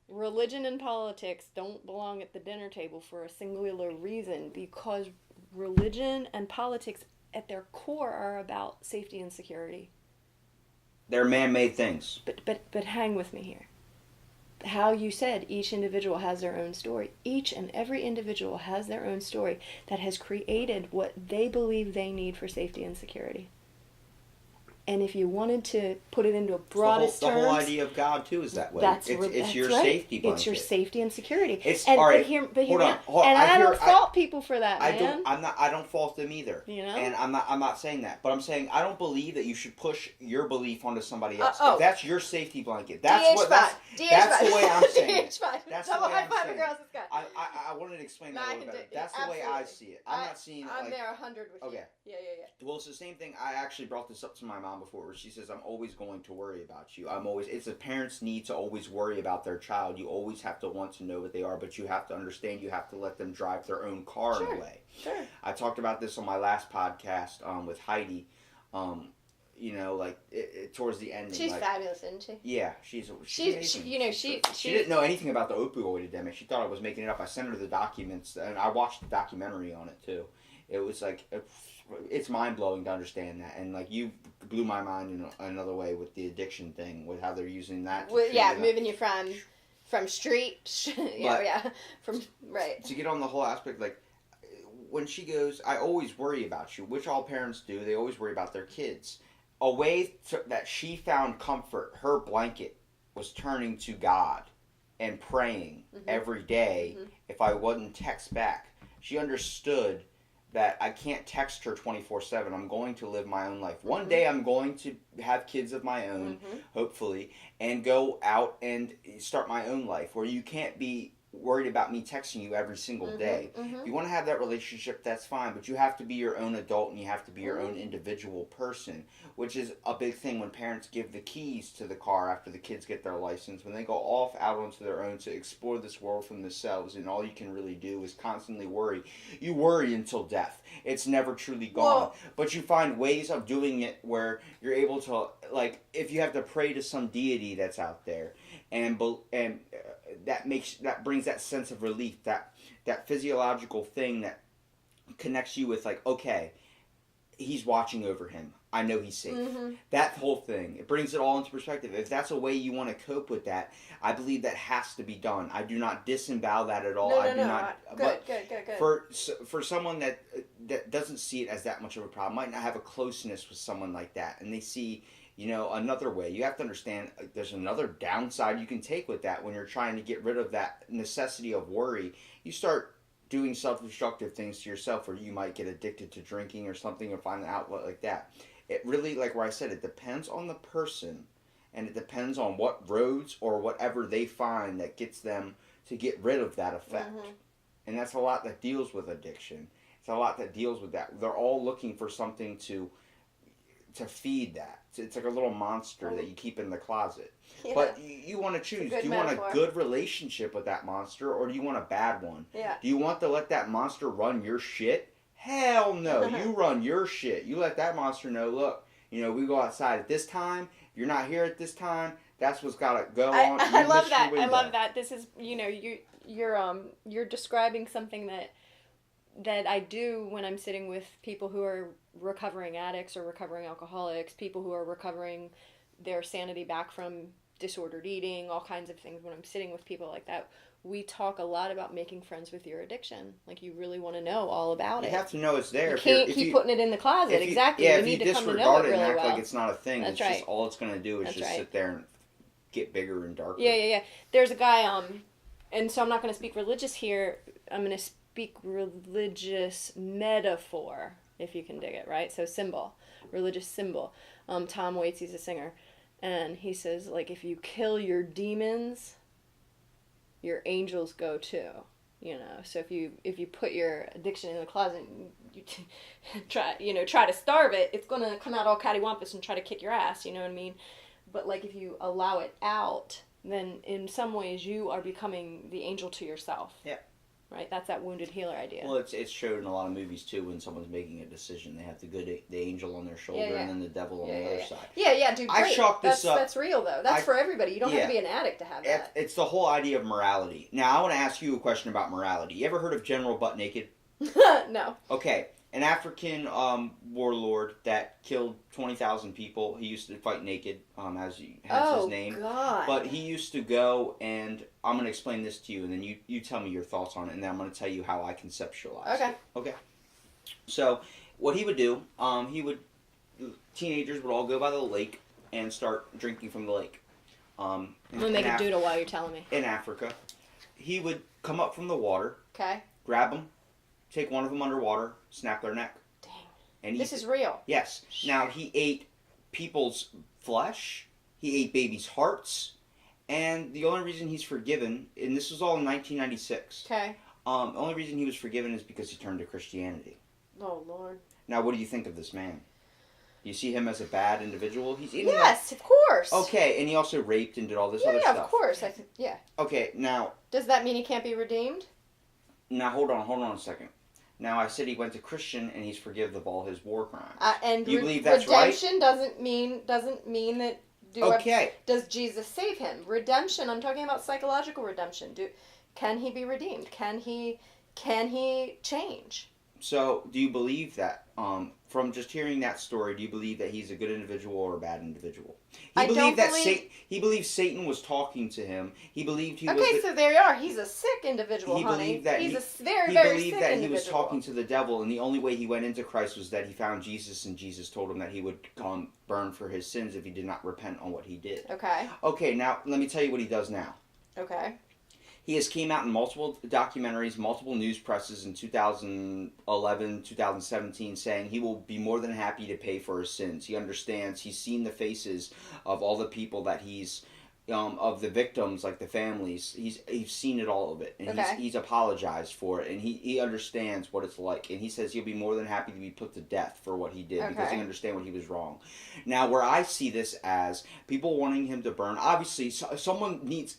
religion and politics don't belong at the dinner table for a singular reason, because religion and politics at their core are about safety and security. They're man-made things. But hang with me here. How you said each individual has their own story. Each and every individual has their own story that has created what they believe they need for safety and security. And if you wanted to put it into a broadest terms, the whole idea of God too is that way. That's it's your right. safety blanket. It's your safety and security. All right. But hear hold me on. out. Hold on. And I don't fault people for that, man. I don't fault them either. You know. And I'm not saying that, but I'm saying I don't believe that you should push your belief onto somebody else. Oh. If that's your safety blanket. That's the way I'm saying it. That's the way I'm saying it. I wanted to explain that a little better. That's the way I see it. I'm not seeing it I'm like, there 100 with you. Yeah. Well, it's the same thing. I actually brought this up to my mom before, where she says, "I'm always going to worry about you. It's a parent's need to always worry about their child. You always have to want to know what they are, but you have to understand. You have to let them drive their own car in a way." Sure. I talked about this on my last podcast with Heidi. Towards the end. She's fabulous, isn't she? Yeah, she's amazing. She didn't know anything about the opioid epidemic. She thought I was making it up. I sent her the documents, and I watched the documentary on it too. It was like, it's mind blowing to understand that, and like you blew my mind in another way with the addiction thing, with how they're using that. Moving you from street, right. To get on the whole aspect, like when she goes, I always worry about you, which all parents do. They always worry about their kids. A way that she found comfort, her blanket, was turning to God and praying every day. If I wouldn't text back, she understood that I can't text her 24/7. I'm going to live my own life. One day I'm going to have kids of my own, hopefully, and go out and start my own life, where you can't be worried about me texting you every single day. If you want to have that relationship, that's fine, but you have to be your own adult, and you have to be your own individual person, which is a big thing when parents give the keys to the car after the kids get their license, when they go off out onto their own to explore this world for themselves, and all you can really do is constantly worry. You worry until death. It's never truly gone. But you find ways of doing it where you're able to, like, if you have to pray to some deity that's out there, and that brings that sense of relief, that physiological thing that connects you with, like, okay, he's watching over him. I know he's safe. That whole thing, it brings it all into perspective. If that's a way you want to cope with that, I believe that has to be done. I do not disavow that at all. No. Good. For someone that doesn't see it as that much of a problem, might not have a closeness with someone like that, and they see, another way. You have to understand there's another downside you can take with that when you're trying to get rid of that necessity of worry. You start doing self-destructive things to yourself, or you might get addicted to drinking or something, or find an outlet like that. It really, like where I said, it depends on the person, and it depends on what roads or whatever they find that gets them to get rid of that effect. And that's a lot that deals with addiction. It's a lot that deals with that. They're all looking for something to feed that. It's like a little monster that you keep in the closet. Yeah. But you want to choose. Do you want a good relationship with that monster, or do you want a bad one? Yeah. Do you want to let that monster run your shit? Hell no. You run your shit. You let that monster know, look, we go outside at this time. If you're not here at this time, that's what's got to go on. I love that. I love that. This is, you're describing something that I do when I'm sitting with people who are recovering addicts or recovering alcoholics, people who are recovering their sanity back from disordered eating, all kinds of things. When I'm sitting with people like that, we talk a lot about making friends with your addiction. Like, you really want to know all about it. You have to know it's there. You can't keep putting it in the closet. Exactly. Yeah, you need to come to know it really disregard it and act well. like it's not a thing, That's it's right. just all it's going to do is sit there and get bigger and darker. Yeah. There's a guy, and so I'm not going to speak religious here. I'm going to speak religious metaphor, if you can dig it, right? So religious symbol. Tom Waits, he's a singer, and he says, like, if you kill your demons, your angels go too. So if you put your addiction in the closet and you try to starve it, it's gonna come out all cattywampus and try to kick your ass. You know what I mean? But like, if you allow it out, then in some ways you are becoming the angel to yourself. Yeah. Right? That's that wounded healer idea. Well, it's showed in a lot of movies too. When someone's making a decision, they have the angel on their shoulder and then the devil on the other side. Yeah, dude. Great. I chalk this up. That's real though. That's for everybody. You don't have to be an addict to have that. It's the whole idea of morality. Now, I want to ask you a question about morality. You ever heard of General Butt Naked? No. Okay. An African warlord that killed 20,000 people. He used to fight naked, as his name. Oh, God. But he used to go, and I'm going to explain this to you, and then you tell me your thoughts on it, and then I'm going to tell you how I conceptualize it. Okay. So, what he would do, he would teenagers would all go by the lake and start drinking from the lake. I'm gonna make a doodle while you're telling me. In Africa, he would come up from the water, Okay. grab them, take one of them underwater, snap their neck. Dang. And This is real. Yes. Now, he ate people's flesh, he ate babies' hearts, and the only reason he's forgiven, and this was all in 1996. Okay. The only reason he was forgiven is because he turned to Christianity. Oh, Lord. Now, what do you think of this man? Do you see him as a bad individual? He's eating. Yes, of course. Okay, and he also raped and did all this other stuff. Yeah, of course. Yeah. Okay, now. Does that mean he can't be redeemed? Now, hold on a second. Now, I said he went to Christian and he's forgiven of all his war crimes. And do you believe that's redemption right? doesn't mean that. Does Jesus save him? Redemption. I'm talking about psychological redemption. Can he be redeemed? Can he change? So, do you believe that? From just hearing that story, do you believe that he's a good individual or a bad individual? He believed Satan was talking to him. He believed he was. Okay, so there you are. He's a sick individual, honey. He's a very, very sick individual. He believed that he was talking to the devil, and the only way he went into Christ was that he found Jesus, and Jesus told him that he would burn for his sins if he did not repent on what he did. Okay. Okay, now let me tell you what he does now. Okay. He has came out in multiple documentaries, multiple news presses in 2011, 2017, saying he will be more than happy to pay for his sins. He understands. He's seen the faces of all the people that he's, of the victims, like the families. He's seen it, all of it, and he's apologized for it, and he understands what it's like, and he says he'll be more than happy to be put to death for what he did because he understands what he was wrong. Now, where I see this as people wanting him to burn, obviously,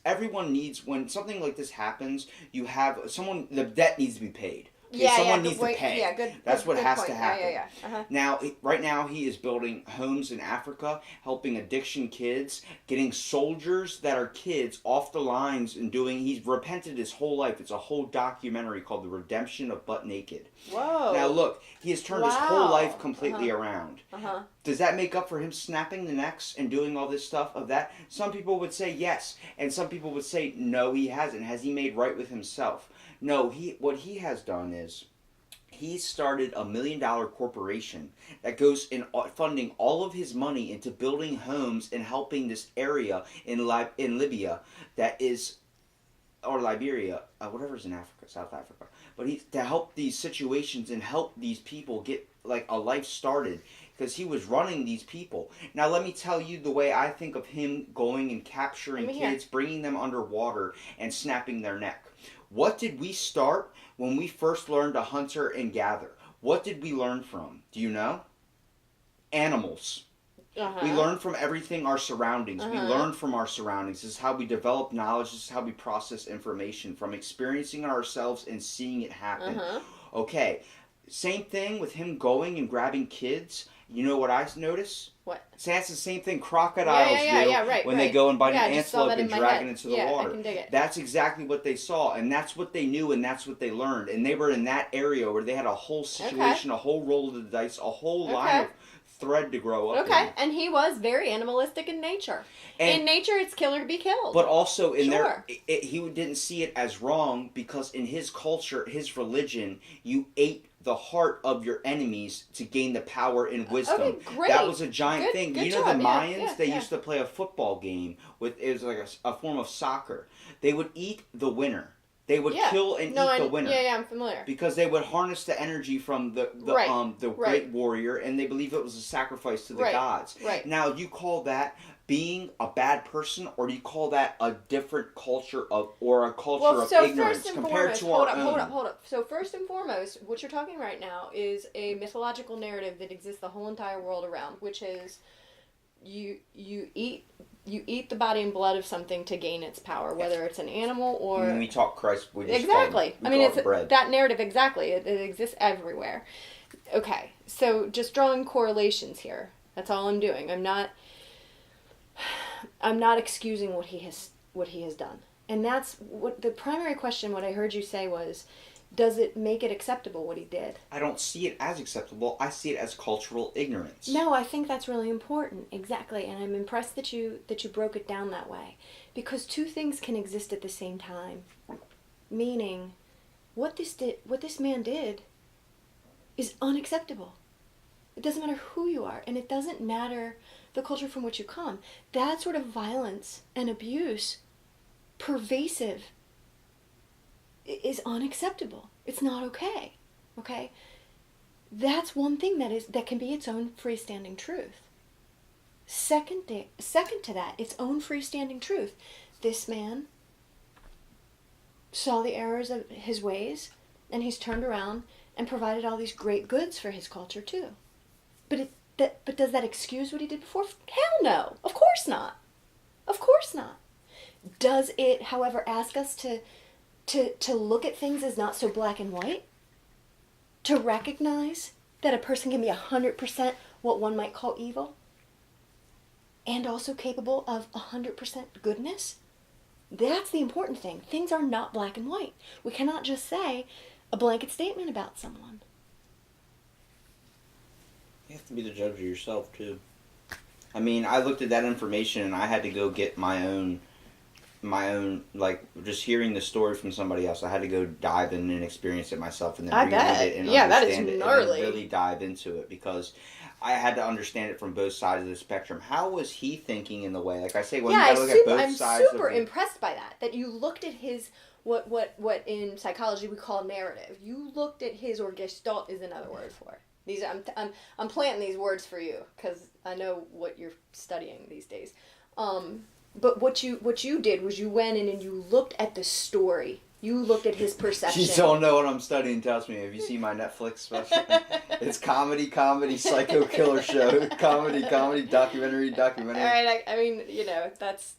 everyone needs, when something like this happens, the debt needs to be paid. Someone needs to pay. Yeah, That's what has to point. happen. Yeah. Uh-huh. Now, right now, he is building homes in Africa, helping addiction kids, getting soldiers that are kids off the lines, and he's repented his whole life. It's a whole documentary called The Redemption of Butt Naked. Whoa. Now, look, he has turned his whole life completely around. Uh-huh. Does that make up for him snapping the necks and doing all this stuff of that? Some people would say yes, and some people would say no, he hasn't. Has he made right with himself? No, what he has done is he started $1 million corporation that goes in funding all of his money into building homes and helping this area in Libya that is, or Liberia, whatever's in Africa, South Africa. But to help these situations and help these people get like a life started, because he was running these people. Now, let me tell you the way I think of him going and capturing kids, bringing them underwater, and snapping their neck. What did we start when we first learned to hunter and gather? What did we learn from? Do you know? Animals. Uh-huh. We learn from everything, our surroundings. We learn from our surroundings. This is how we develop knowledge. This is how we process information, from experiencing it ourselves and seeing it happen. Okay, same thing with him going and grabbing kids. You know what I notice? What? So that's the same thing crocodiles do when they go and bite an antelope and drag it into the water. I can dig it. That's exactly what they saw, and that's what they knew, and that's what they learned. And they were in that area where they had a whole situation, a whole roll of the dice, a whole line of thread to grow up in. And he was very animalistic in nature. And in nature, it's kill or be killed. But also in he didn't see it as wrong, because in his culture, his religion, you ate the heart of your enemies to gain the power and wisdom. Okay, great. That was a giant thing. Good You know job. the Mayans? They used to play a football game it was like a form of soccer. They would eat the winner. They would kill and eat the winner. Yeah, I'm familiar. Because they would harness the energy from the great warrior, and they believed it was a sacrifice to the gods. Right. Now, do you call that being a bad person, or do you call that a different culture of ignorance compared to our own? Hold up. So first and foremost, what you're talking right now is a mythological narrative that exists the whole entire world around, which is you eat the body and blood of something to gain its power, whether it's an animal or... When we talk Christ, we just exactly. it's bread. That narrative, exactly. It exists everywhere. Okay, so just drawing correlations here. That's all I'm doing. I'm not excusing what he has done. And that's what the primary question, what I heard you say was, does it make it acceptable what he did? I don't see it as acceptable. I see it as cultural ignorance. No, I think that's really important. Exactly. And I'm impressed that you broke it down that way. Because two things can exist at the same time. Meaning, what this man did is unacceptable. It doesn't matter who you are, and it doesn't matter the culture from which you come. That sort of violence and abuse, pervasive, is unacceptable. It's not okay. Okay? That's one thing that can be its own freestanding truth. Second to that, its own freestanding truth. This man saw the errors of his ways, and he's turned around and provided all these great goods for his culture too. But does that excuse what he did before? Hell no. Of course not. Of course not. Does it, however, ask us to look at things as not so black and white? To recognize that a person can be 100% what one might call evil? And also capable of 100% goodness? That's the important thing. Things are not black and white. We cannot just say a blanket statement about someone. You have to be the judge of yourself, too. I mean, I looked at that information and I had to go get my own, like, just hearing the story from somebody else, I had to go dive in and experience it myself and then reread it and understand it and then really dive into it, because I had to understand it from both sides of the spectrum. How was he thinking in the way? Like I say, when you gotta look at both sides of it. I'm super impressed by that you looked at his, what in psychology we call narrative. You looked at his, or gestalt is another word for it. These I'm planting these words for you because I know what you're studying these days. But what you did was you went in and you looked at the story. You looked at his perception. You don't know what I'm studying. Tells me. Have you seen my Netflix special? It's comedy, psycho killer show. Comedy, documentary. All right. I mean, that's.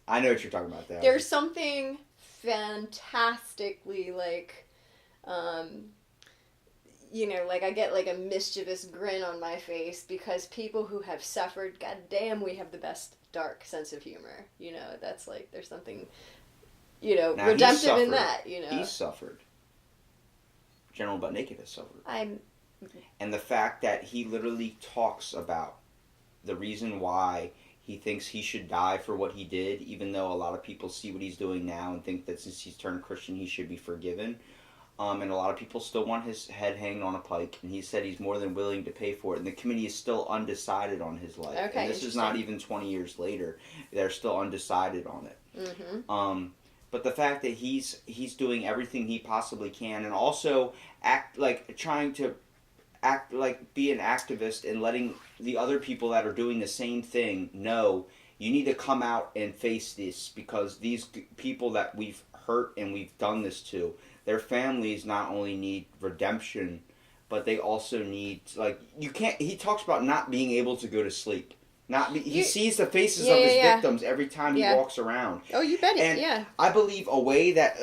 I know what you're talking about. There's something fantastically like. Like I get like a mischievous grin on my face because people who have suffered, goddamn, we have the best dark sense of humor. That's like, there's something, now, redemptive in that, He's suffered. General Butt Naked has suffered. And the fact that he literally talks about the reason why he thinks he should die for what he did, even though a lot of people see what he's doing now and think that since he's turned Christian, he should be forgiven. And a lot of people still want his head hanging on a pike, and he said he's more than willing to pay for it. And the committee is still undecided on his life. Okay, and this is not even 20 years later; they're still undecided on it. Mm-hmm. But the fact that he's doing everything he possibly can, and also trying to act like be an activist and letting the other people that are doing the same thing know you need to come out and face this, because these people that we've hurt and we've done this to. Their families not only need redemption, but they also need, you can't, he talks about not being able to go to sleep. He sees the faces of his victims every time he walks around. Oh, you bet it, and I believe a way that,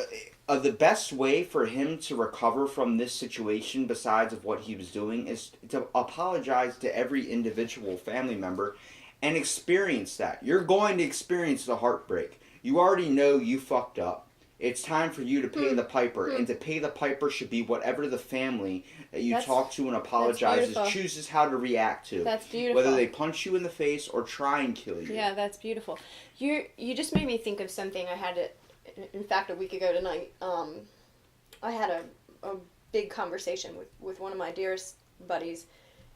the best way for him to recover from this situation, besides of what he was doing, is to apologize to every individual family member and experience that. You're going to experience the heartbreak. You already know you fucked up. It's time for you to pay the piper, and to pay the piper should be whatever the family that you talk to and apologizes chooses how to react to. That's beautiful. Whether they punch you in the face or try and kill you. Yeah, that's beautiful. You just made me think of something I had in fact, a week ago tonight. I had a big conversation with one of my dearest buddies.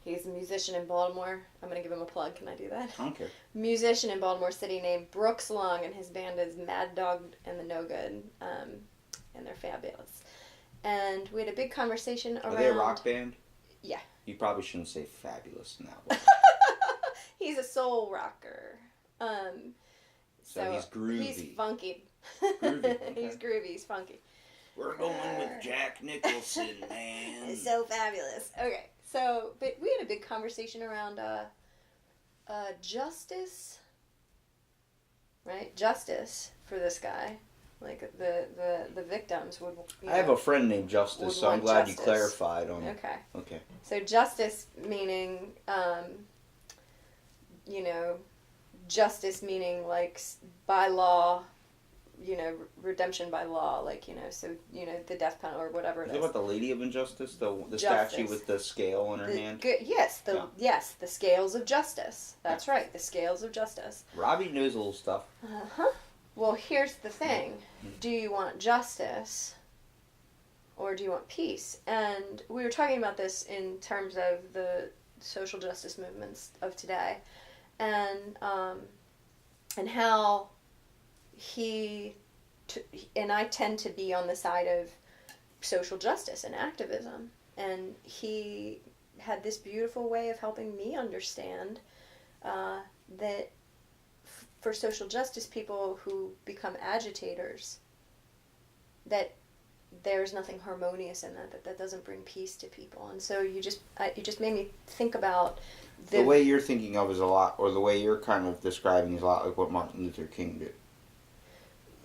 He's a musician in Baltimore. I'm going to give him a plug. Can I do that? I don't care. Musician in Baltimore City named Brooks Long, and his band is Mad Dog and the No Good, and they're fabulous. And we had a big conversation around... Are they a rock band? Yeah. You probably shouldn't say fabulous in that way. He's a soul rocker. So he's groovy. He's funky. Groovy. Okay. He's groovy. He's funky. We're going with Jack Nicholson, man. It's so fabulous. Okay. So, but we had a big conversation around justice, right? Justice for this guy. Like, the victims would... I have a friend named Justice, so I'm glad you clarified on it. Okay. So justice meaning, justice meaning, like, by law... redemption by law, so, the death penalty or whatever it is. Is it about the Lady of Injustice? The statue with the scale in her hand? Yes, the scales of justice. That's right, the scales of justice. Robbie knows a little stuff. Uh-huh. Well, here's the thing. Do you want justice? or do you want peace? And we were talking about this in terms of the social justice movements of today, and how and I tend to be on the side of social justice and activism, and he had this beautiful way of helping me understand that for social justice people who become agitators, that there's nothing harmonious in that doesn't bring peace to people. And so you just made me think about the way you're thinking of is a lot, or the way you're kind of describing is a lot like what Martin Luther King did.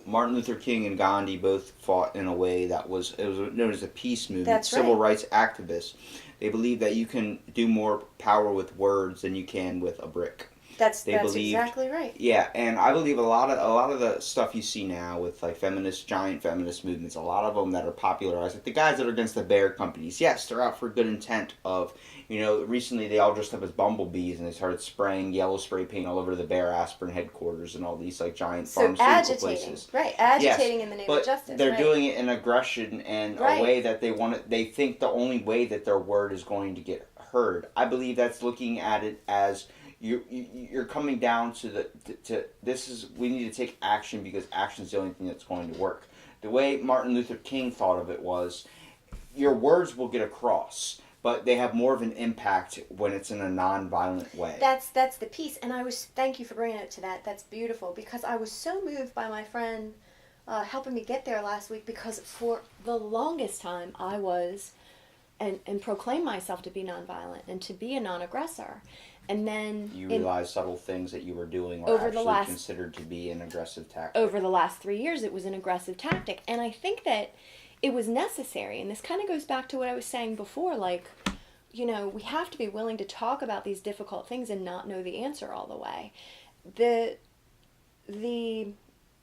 Martin Luther King and Gandhi both fought in a way that was known as a peace movement. That's civil right. rights activists. They believe that you can do more power with words than you can with a brick. That's exactly right. Yeah, and I believe a lot of the stuff you see now with like giant feminist movements, a lot of them that are popularized, like the guys that are against the bear companies. Yes, they're out for good intent of, recently they all dressed up as bumblebees and they started spraying yellow spray paint all over the Bear Aspirin headquarters and all these like giant pharmaceutical places. Right, agitating yes, in the name but of justice. They're doing it in aggression and right. a way that they think the only way that their word is going to get heard. I believe that's looking at it as you're coming down to we need to take action because action is the only thing that's going to work. The way Martin Luther King thought of it was, your words will get across, but they have more of an impact when it's in a non-violent way. That's the piece, and thank you for bringing it to that. That's beautiful, because I was so moved by my friend helping me get there last week, because for the longest time I was and proclaimed myself to be nonviolent and to be a non-aggressor. And then you realize subtle things that you were doing were actually considered to be an aggressive tactic. Over the last 3 years, it was an aggressive tactic. And I think that it was necessary. And this kind of goes back to what I was saying before. Like, we have to be willing to talk about these difficult things and not know the answer all the way.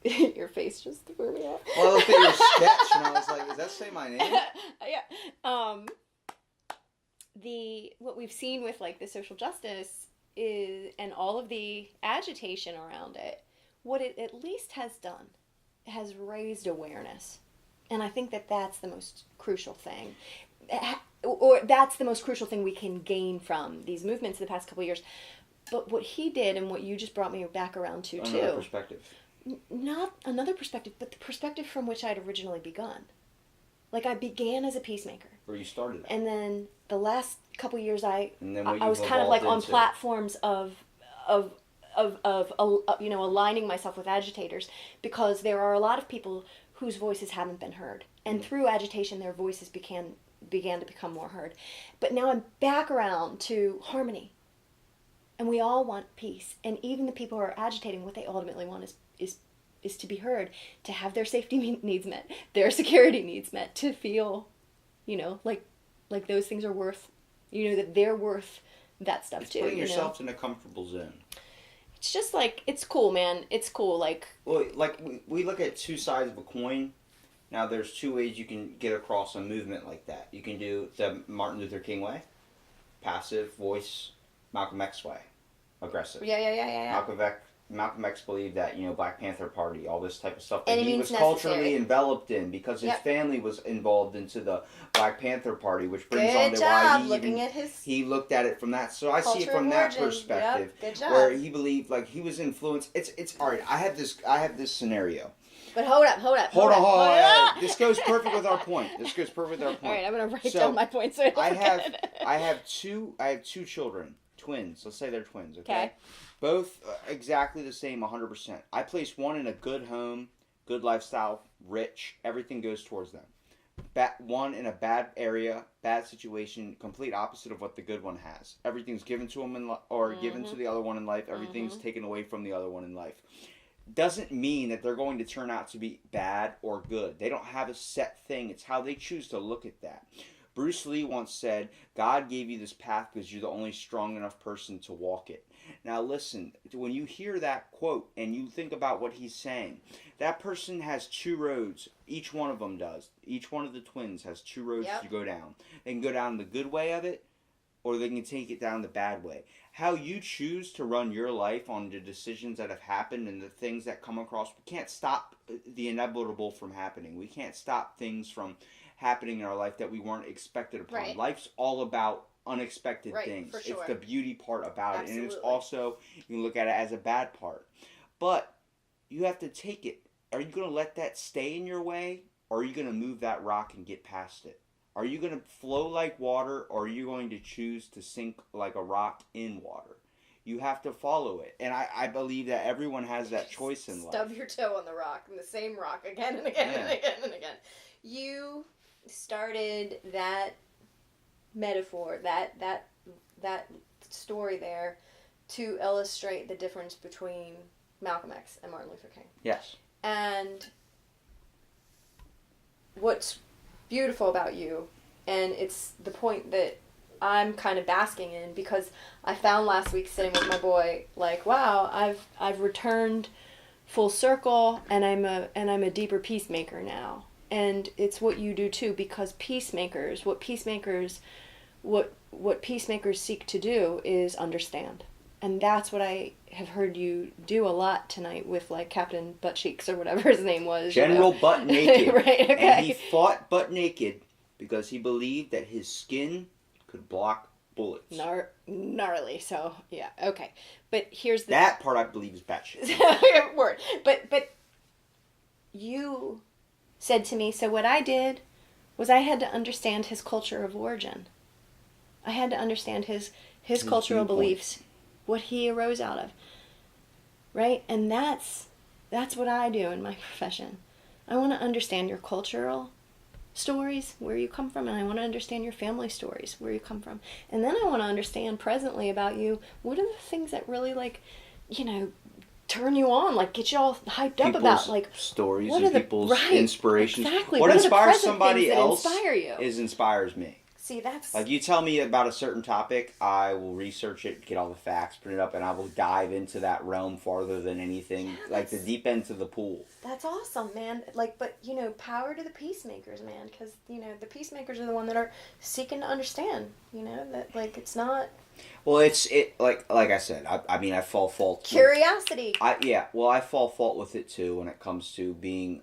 Your face just threw me off. Well, I looked at your sketch and I was like, does that say my name? Yeah. What we've seen with like the social justice is, and all of the agitation around it, what it at least has done has raised awareness. And I think that that's the most crucial thing, or that's the most crucial thing we can gain from these movements in the past couple of years. But what he did, and what you just brought me back around to too, another perspective. Not another perspective, but the perspective from which I'd originally begun. Like, I began as a peacemaker. Where you started at. And then the last couple years, I was kind of like on platforms of aligning myself with agitators, because there are a lot of people whose voices haven't been heard. And through agitation, their voices began to become more heard. But now I'm back around to harmony. And we all want peace. And even the people who are agitating, what they ultimately want is to be heard, to have their safety needs met, their security needs met, to feel, like those things are worth, that they're worth that stuff it's too. Putting yourself in a comfortable zone. It's just like, it's cool, man. It's cool. Like, well, like we look at two sides of a coin. Now, there's two ways you can get across a movement like that. You can do the Martin Luther King way, passive voice, Malcolm X way, aggressive. Yeah. Malcolm X believed that, Black Panther Party, all this type of stuff that Any he was means culturally necessary. Enveloped in, because his family was involved into the Black Panther Party, which brings Good on to job why he looked at it from that. So I see it from that perspective, Good job. where he believed, like, he was influenced. It's all right. I have this scenario. But hold up. Hold on. This goes perfect with our point. All right, I'm gonna write down my points. So I have two children, twins. Let's say they're twins. Okay. Both exactly the same, 100%. I place one in a good home, good lifestyle, rich. Everything goes towards them. One in a bad area, bad situation, complete opposite of what the good one has. Everything's given to them given to the other one in life. Everything's taken away from the other one in life. Doesn't mean that they're going to turn out to be bad or good. They don't have a set thing. It's how they choose to look at that. Bruce Lee once said, God gave you this path because you're the only strong enough person to walk it. Now listen, when you hear that quote and you think about what he's saying, that person has two roads. Each one of them does. Each one of the twins has two roads to go down. They can go down the good way of it, or they can take it down the bad way. How you choose to run your life on the decisions that have happened and the things that come across, we can't stop the inevitable from happening. We can't stop things from happening in our life that we weren't expected upon. Right. Life's all about unexpected Right, things. for sure. It's the beauty part about it. And it's Absolutely. also, you can look at it as a bad part. But you have to take it. Are you going to let that stay in your way? Or are you going to move that rock and get past it? Are you going to flow like water, or are you going to choose to sink like a rock in water? You have to follow it. And I believe that everyone has that choice in life. Stub your toe on the rock, and the same rock again and again and again and again. You started that metaphor, that story there, to illustrate the difference between Malcolm X and Martin Luther King. Yes. And what's beautiful about you, and it's the point that I'm kind of basking in, because I found last week sitting with my boy, like, wow, I've returned full circle, and I'm a deeper peacemaker now. And it's what you do too, because what peacemakers seek to do is understand. And that's what I have heard you do a lot tonight with, like, Captain Butt Cheeks or whatever his name was. General Butt Naked. Right, okay. And he fought butt naked because he believed that his skin could block bullets. Gnarly. So, yeah, okay. But here's the... That part I believe is batshit. Word. But you said to me, so what I did was I had to understand his culture of origin. I had to understand his cultural beliefs, what he arose out of, right? And that's what I do in my profession. I want to understand your cultural stories, where you come from, and I want to understand your family stories, where you come from. And then I want to understand presently about you, what are the things that really, like, you know, turn you on, like, get you all hyped up about, like, stories what and are people's right, inspirations. Exactly. What are the inspires present somebody things that else inspire you? inspires me. See, that's... Like, you tell me about a certain topic, I will research it, get all the facts, print it up, and I will dive into that realm farther than anything, like the deep end to the pool. That's awesome, man. Like, but, you know, power to the peacemakers, man, because, you know, the peacemakers are the one that are seeking to understand, you know, that, like, it's not... Well, like I said, I mean, I fall fault. Curiosity. I fall fault with it too when it comes to being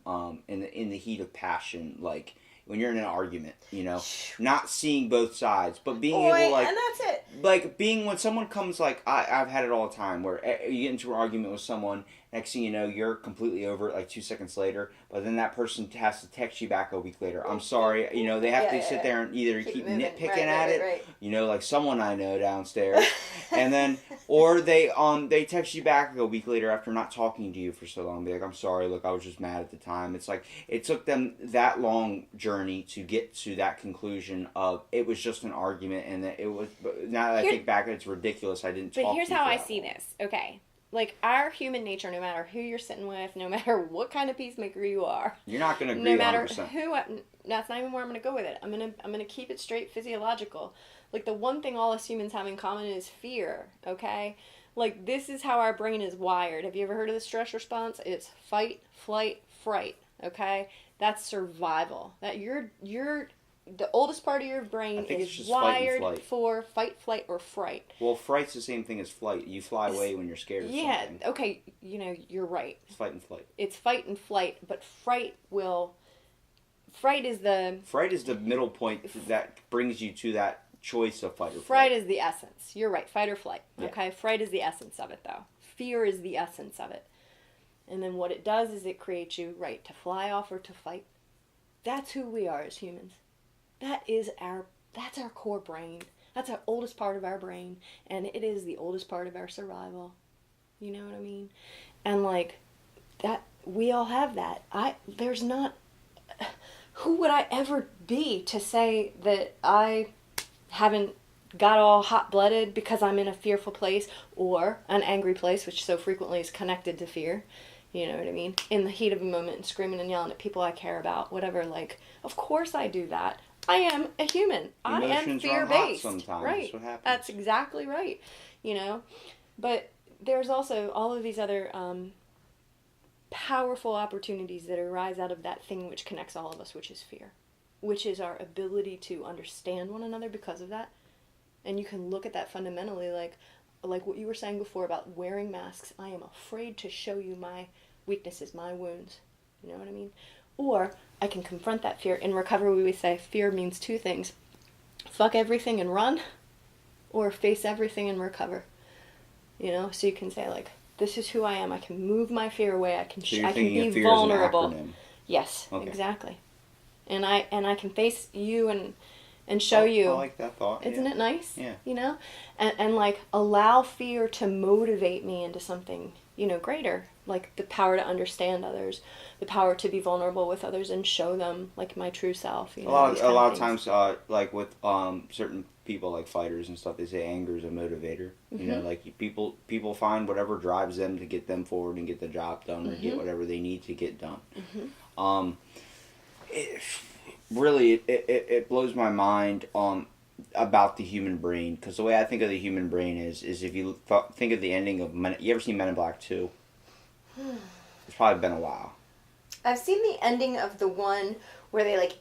in the heat of passion, like when you're in an argument, you know, not seeing both sides, but being able, like, and that's it. Like being when someone comes, like I've had it all the time where you get into an argument with someone. Next thing you know, you're completely over it like 2 seconds later, but then that person has to text you back a week later. I'm sorry, you know, they have to sit there and either keep nitpicking at it, you know, like someone I know downstairs, and then, or they text you back a week later after not talking to you for so long, be like, I'm sorry, look, I was just mad at the time. It's like, it took them that long journey to get to that conclusion of, it was just an argument, and that it was, now that I think back, it's ridiculous, I didn't talk to you. But here's how I see this, okay? Like, our human nature, no matter who you're sitting with, no matter what kind of peacemaker you are, you're not going to agree 100%. No matter who, that's not even where I'm going to go with it. I'm going to keep it straight physiological. Like, the one thing all us humans have in common is fear, okay? Like, this is how our brain is wired. Have you ever heard of the stress response? It's fight, flight, fright, okay? That's survival. That you're the oldest part of your brain is wired for fight, flight, or fright. Well, fright's the same thing as flight. You fly away when you're scared of something. Yeah, okay, you know, you're right. It's fight and flight. It's fight and flight, but fright is the middle point that brings you to that choice of fight or flight. Fright is the essence. You're right, fight or flight. Okay, yeah. Fright is the essence of it, though. Fear is the essence of it. And then what it does is it creates you, right, to fly off or to fight. That's who we are as humans. That's our core brain. That's our oldest part of our brain, and it is the oldest part of our survival. You know what I mean? And like that, we all have that. There's not. Who would I ever be to say that I haven't got all hot-blooded because I'm in a fearful place or an angry place, which so frequently is connected to fear. You know what I mean? In the heat of a moment and screaming and yelling at people I care about, whatever. Like, of course I do that. I am a human. Emotions I am fear-based. Sometimes. Right. That's what happens. That's exactly right. You know? But there's also all of these other powerful opportunities that arise out of that thing which connects all of us, which is fear. Which is our ability to understand one another because of that. And you can look at that fundamentally like what you were saying before about wearing masks. I am afraid to show you my weaknesses, my wounds. You know what I mean? Or I can confront that fear. In recovery, we say fear means two things: fuck everything and run, or face everything and recover. You know, so you can say like, this is who I am. I can move my fear away. I can So I can be fear vulnerable. As an acronym. Yes, Okay. Exactly. And I can face you and show you. I like that thought. Isn't it nice? Yeah. You know, and like allow fear to motivate me into something, you know, greater. Like the power to understand others, the power to be vulnerable with others and show them like my true self. You know, A lot of times, like with certain people like fighters and stuff, they say anger is a motivator. Mm-hmm. You know, like people find whatever drives them to get them forward and get the job done, or Mm-hmm. get whatever they need to get done. Mm-hmm. It blows my mind about the human brain, because the way I think of the human brain is if you think of the ending of you ever seen Men in Black 2? It's probably been a while. I've seen the ending of the one where they like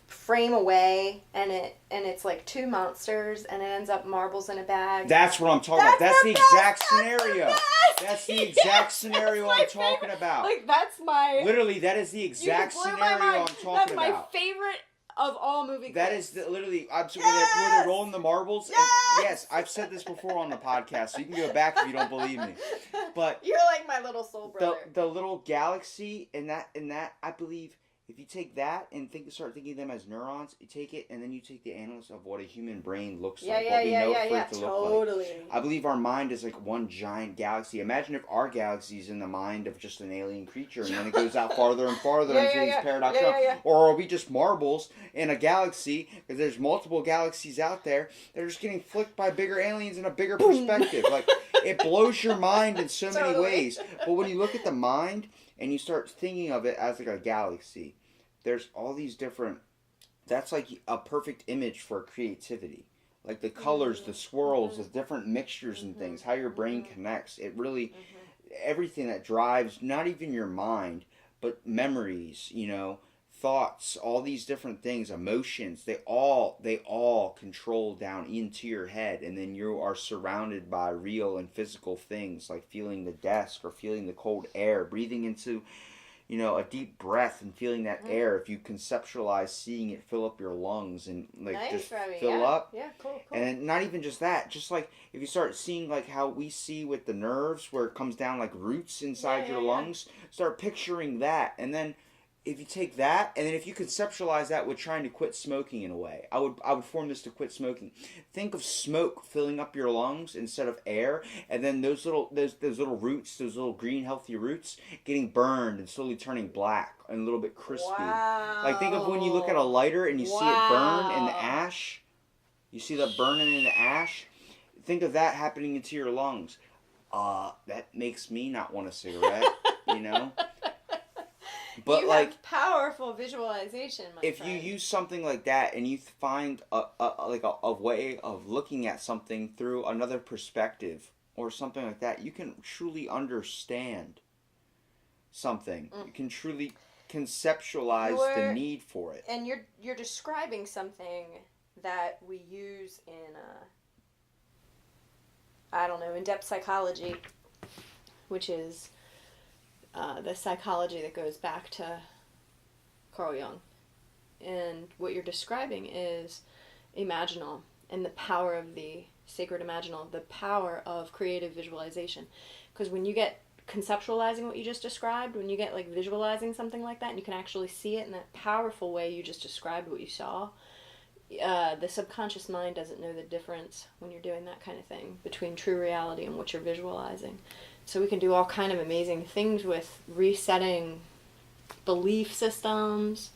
frame away and it's like two monsters and it ends up marbles in a bag. That's what I'm talking about. That's the exact scenario. best! That's the exact scenario That's my I'm talking favorite. about. Like that's my Literally, that is the exact you blew my scenario mind. I'm talking That's about. my favorite of all movie That clips. is literally, where Yes! they're rolling the marbles. Yes! And yes, I've said this before on the podcast, so you can go back if you don't believe me. But you're like my little soul brother. the little galaxy in that, I believe, if you take that and start thinking of them as neurons, you take it and then you take the analysis of what a human brain looks like, what we know for it to look like. Totally. I believe our mind is like one giant galaxy. Imagine if our galaxy is in the mind of just an alien creature, and then it goes out farther and farther into these paradox realms. Or are we just marbles in a galaxy? Because there's multiple galaxies out there that are just getting flicked by bigger aliens in a bigger perspective. Like, it blows your mind in so many ways. But when you look at the mind and you start thinking of it as like a galaxy, there's all these different. That's like a perfect image for creativity. Like the colors, the swirls, the different mixtures and things, how your brain connects. It really, everything that drives, not even your mind, but memories, you know, thoughts, all these different things, emotions, they all control down into your head. And then you are surrounded by real and physical things, like feeling the desk or feeling the cold air, breathing into, you know, a deep breath and feeling that air. If you conceptualize seeing it fill up your lungs and like just fill up. Yeah, cool. And not even just that, just like if you start seeing like how we see with the nerves where it comes down like roots inside your lungs, start picturing that. And then if you take that and then if you conceptualize that with trying to quit smoking in a way, I would form this to quit smoking. Think of smoke filling up your lungs instead of air, and then those little roots, those little green healthy roots getting burned and slowly turning black and a little bit crispy. Wow. Like think of when you look at a lighter and you see it burn in the ash. You see that burning in the ash? Think of that happening into your lungs. That makes me not want a cigarette, you know? But you like have powerful visualization, my if friend. you use something like that and you find a way of looking at something through another perspective or something like that, you can truly understand something. You can truly conceptualize the need for it. And you're describing something that we use in in-depth psychology, which is the psychology that goes back to Carl Jung. And what you're describing is imaginal and the power of the sacred imaginal, the power of creative visualization. Because when you get conceptualizing what you just described, when you get like visualizing something like that and you can actually see it in that powerful way you just described what you saw, the subconscious mind doesn't know the difference when you're doing that kind of thing between true reality and what you're visualizing. So we can do all kind of amazing things with resetting belief systems,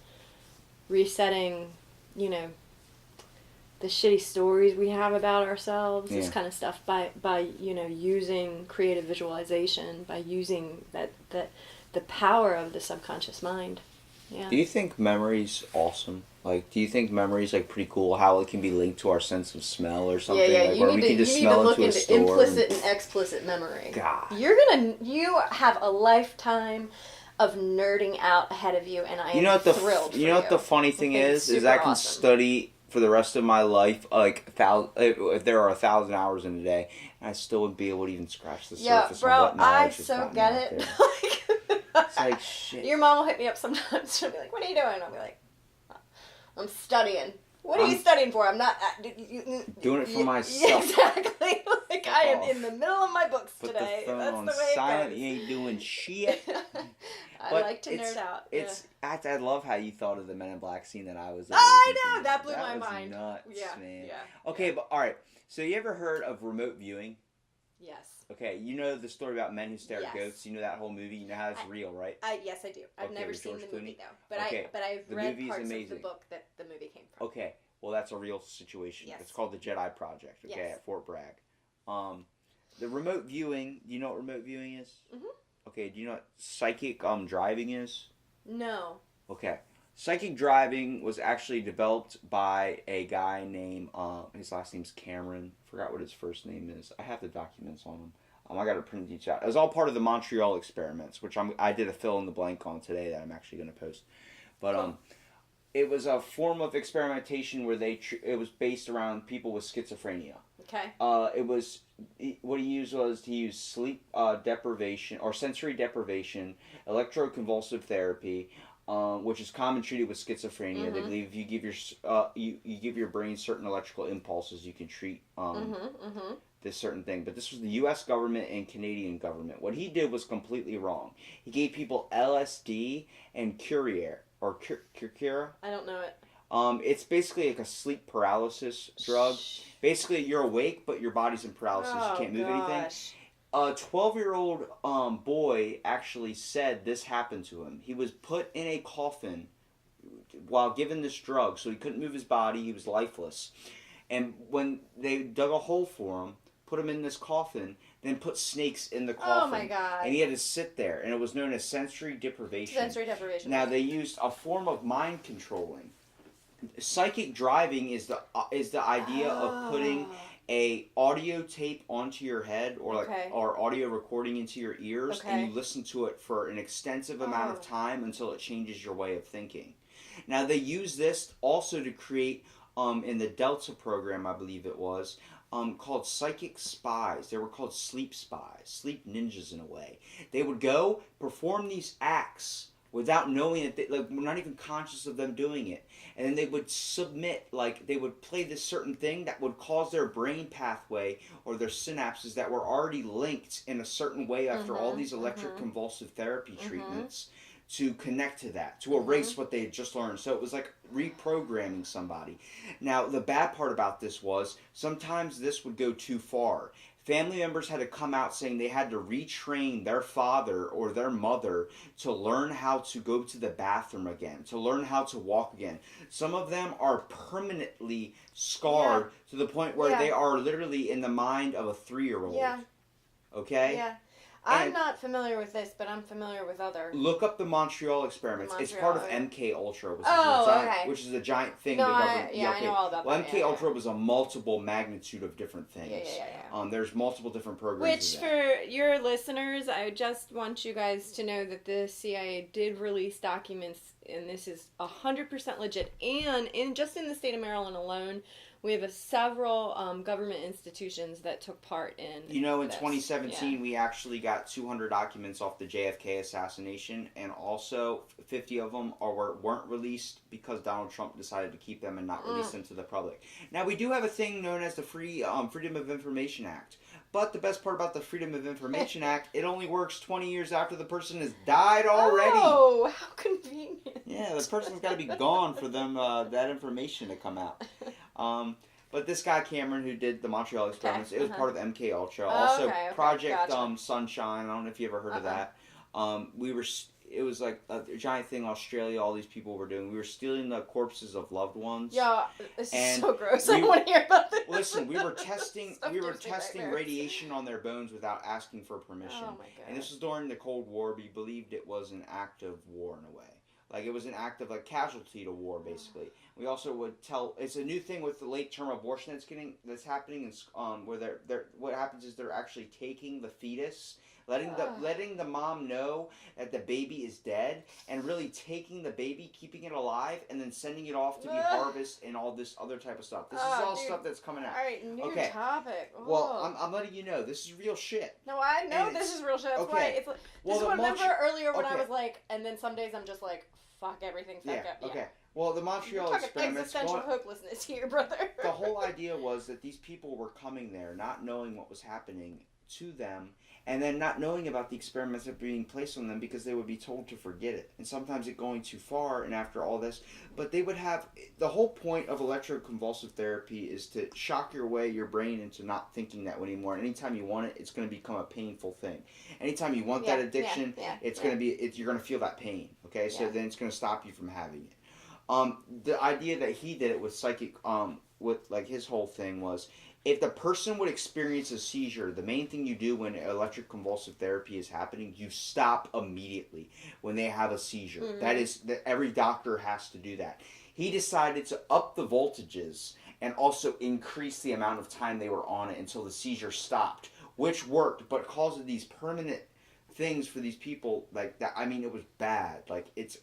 resetting, you know, the shitty stories we have about ourselves, this kind of stuff by you know, using creative visualization, by using that the power of the subconscious mind. Yeah. Do you think memory's awesome? Like, do you think memory's like pretty cool? How it can be linked to our sense of smell or something? Yeah, like, you where need we can to just smell look into a into store. implicit and explicit memory. God. You have a lifetime of nerding out ahead of you, and I am thrilled. You know what the funny thing is super I can awesome. study for the rest of my life, like if there are 1,000 hours in a day, and I still wouldn't be able to even scratch the surface bro, of what knowledge I is so gotten get out it. there. It's like, shit. Your mom will hit me up sometimes. She'll be like, "What are you doing?" I'll be like, "I'm studying." What are you studying for? I'm not doing it for Yeah, myself. exactly. Like I am in the middle of my books Put today. the phone That's on the way silent. it goes. You ain't doing shit. I like to nerd out. I love how you thought of the Men in Black scene that I was. I know, that blew my mind. Nuts, Yeah, man. yeah. Okay, but all right. So you ever heard of remote viewing? Yes. Okay, you know the story about men who stare at Yes. goats. You know that whole movie. You know how it's real, right? Yes, I do. I've Okay, never with seen George the movie Clooney? though, but Okay, I've the read movie's parts of the amazing. book that the movie came from. Okay, well that's a real situation. Yes. It's called the Jedi Project. Okay, Yes. at Fort Bragg. The remote viewing. Do you know what remote viewing is? Mhm. Okay. Do you know what psychic driving is? No. Okay. Psychic driving was actually developed by a guy named, his last name's Cameron. Forgot what his first name is. I have the documents on him. I got to print each out. It was all part of the Montreal experiments, which I did a fill in the blank on today that I'm actually going to post. But it was a form of experimentation where it was based around people with schizophrenia. Okay. What he used was to use sleep deprivation or sensory deprivation, electroconvulsive therapy, which is common treated with schizophrenia. Mm-hmm. They believe if you give you give your brain certain electrical impulses, you can treat this certain thing. But this was the U.S. government and Canadian government. What he did was completely wrong. He gave people LSD and Curier or Cura. I don't know it. It's basically like a sleep paralysis drug. Basically, you're awake, but your body's in paralysis. You can't move anything. A 12-year-old boy actually said this happened to him. He was put in a coffin while given this drug, so he couldn't move his body. He was lifeless. And when they dug a hole for him, put him in this coffin, then put snakes in the coffin. Oh my God. And he had to sit there, and it was known as sensory deprivation. Sensory deprivation. Now, they used a form of mind controlling. Psychic driving is the idea of putting a audio tape onto your head or audio recording into your ears, and you listen to it for an extensive amount of time until it changes your way of thinking. Now they use this also to create in the Delta program, I believe it was, called psychic spies. They were called sleep spies, sleep ninjas in a way. They would go perform these acts without knowing that we're not even conscious of them doing it. And then they would submit, they would play this certain thing that would cause their brain pathway or their synapses that were already linked in a certain way after all these electric convulsive therapy treatments to connect to that, to erase what they had just learned. So it was like reprogramming somebody. Now, the bad part about this was sometimes this would go too far. Family members had to come out saying they had to retrain their father or their mother to learn how to go to the bathroom again, to learn how to walk again. Some of them are permanently scarred to the point where they are literally in the mind of a 3-year-old. Yeah. Okay? Yeah. I'm not familiar with this, but I'm familiar with other. Look up the Montreal experiments. It's part of MK Ultra, which is a giant thing. No, I know all about that. MK Ultra was a multiple magnitude of different things. Yeah. There's multiple different programs. Which, for your listeners, I just want you guys to know that the CIA did release documents, and this is 100% legit. And just in the state of Maryland alone, we have several government institutions that took part in in 2017, we actually got 200 documents off the JFK assassination, and also 50 of them weren't released because Donald Trump decided to keep them and not release them to the public. Now, we do have a thing known as the Freedom of Information Act. But the best part about the Freedom of Information Act, it only works 20 years after the person has died already. Oh, how convenient. Yeah, the person's got to be gone for them that information to come out. But this guy Cameron, who did the Montreal experiments, it was part of MK Ultra. Also, Project Sunshine. I don't know if you ever heard of that. It was like a giant thing in Australia. All these people were doing. We were stealing the corpses of loved ones. Yeah, this is so gross. I don't want to hear about this. Listen, we were testing radiation on their bones without asking for permission. Oh my God. And this was during the Cold War. We believed it was an act of war in a way. Like, it was an act of casualty to war, basically. We also would tell. It's a new thing with the late term abortion that's happening. Where what happens is they're actually taking the fetus, letting the mom know that the baby is dead, and really taking the baby, keeping it alive, and then sending it off to be harvested and all this other type of stuff. This is all stuff that's coming out. All right, new topic. Oh. Well, I'm letting you know this is real shit. No, I know this is real shit. That's why it's like. This is what I remember earlier when I was like, and then some days I'm just like, fuck everything, fuck up. Yeah. Okay. Well, the Montreal experiments. Existential hopelessness here, brother. The whole idea was that these people were coming there, not knowing what was happening to them, and then not knowing about the experiments that were being placed on them because they would be told to forget it, and sometimes it going too far. And after all this, but they would have the whole point of electroconvulsive therapy is to shock your brain into not thinking that way anymore. And anytime you want it, it's going to become a painful thing. Anytime you want that addiction, it's going to be you're going to feel that pain. Okay, so then it's going to stop you from having it. The idea that he did it with psychic, with like his whole thing was, if the person would experience a seizure, the main thing you do when electroconvulsive therapy is happening, you stop immediately when they have a seizure. Mm-hmm. That every doctor has to do that. He decided to up the voltages and also increase the amount of time they were on it until the seizure stopped, which worked, but caused these permanent things for these people like that. I mean, it was bad. Like it's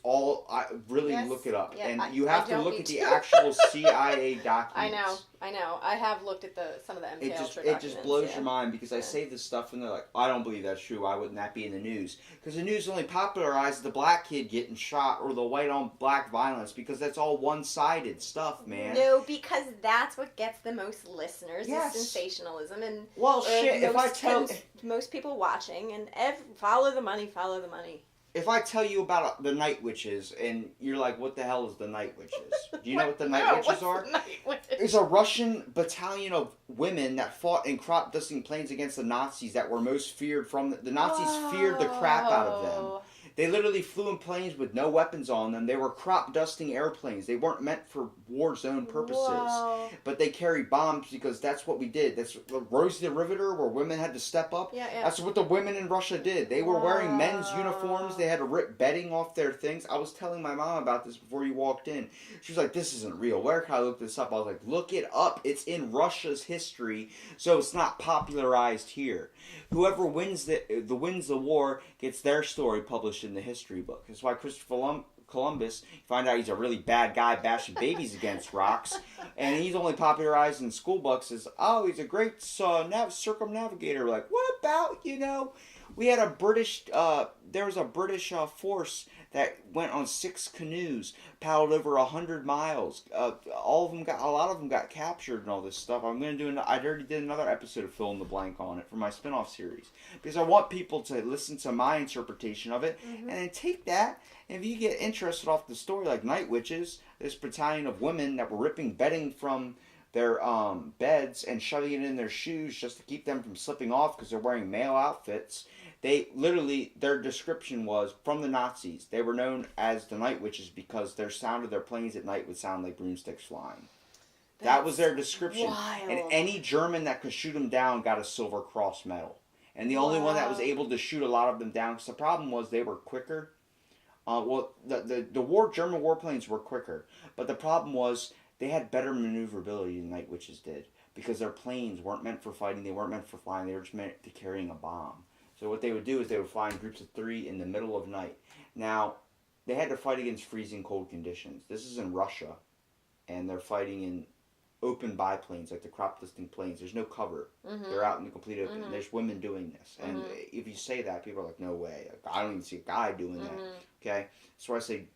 all. I really look it up, and you have to look at the actual CIA documents. I know. I have looked at some of the MK Ultra documents. It just blows your mind because I say this stuff and they're like, I don't believe that's true. Why wouldn't that be in the news? Because the news only popularized the black kid getting shot or the white on black violence because that's all one-sided stuff, man. No, because that's what gets the most listeners is sensationalism and if I tell most people watching and follow the money. If I tell you about the night witches and you're like, what the hell is the night witches? Do you know what the night witches are? It's a Russian battalion of women that fought in crop dusting planes against the Nazis that were most feared from the Nazis feared the crap out of them. They literally flew in planes with no weapons on them. They were crop dusting airplanes. They weren't meant for war zone purposes. But they carried bombs because that's what we did. That's Rosie the Riveter, where women had to step up. That's what the women in Russia did. They were wearing men's uniforms. They had to rip bedding off their things. I was telling my mom about this before you walked in. She was like, this isn't real. Where can I look this up? I was like, look it up. It's in Russia's history, so it's not popularized here. Whoever wins the war gets their story published in the history book. That's why Christopher Columbus, you find out he's a really bad guy bashing babies against rocks, and he's only popularized in school books as, he's a great circumnavigator. Like, what about, we had a British, there was a British force that went on 6 canoes, paddled over 100 miles. A lot of them got captured and all this stuff. I already did another episode of Fill in the Blank on it for my spinoff series because I want people to listen to my interpretation of it and then take that. And if you get interested off the story, like Night Witches, this battalion of women that were ripping bedding from their beds and shoving it in their shoes just to keep them from slipping off because they're wearing male outfits. Their description was from the Nazis. They were known as the Night Witches because their sound of their planes at night would sound like broomsticks flying. That was their description. Wild. And any German that could shoot them down got a Silver Cross medal. And the only one that was able to shoot a lot of them down, because the problem was they were quicker. The German warplanes were quicker, but the problem was they had better maneuverability than Night Witches did because their planes weren't meant for fighting. They weren't meant for flying. They were just meant to carrying a bomb. So what they would do is they would fly in groups of 3 in the middle of night. Now, they had to fight against freezing cold conditions. This is in Russia, and they're fighting in open biplanes, like the crop dusting planes. There's no cover. They're out in the complete open. There's women doing this. And if you say that, people are like, no way. I don't even see a guy doing that. Okay? So I say,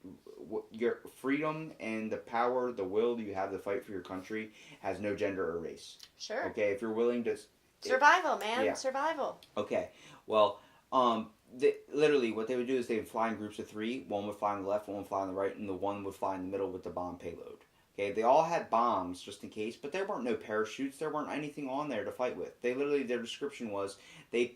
your freedom and the power, the will you have to fight for your country has no gender or race. Sure. Okay? If you're willing to... Survival, man. Yeah. Survival. Okay. Well, literally what they would do is they would fly in groups of 3. One would fly on the left, one would fly on the right, and the one would fly in the middle with the bomb payload. Okay, they all had bombs just in case, but there weren't no parachutes. There weren't anything on there to fight with. Their description was they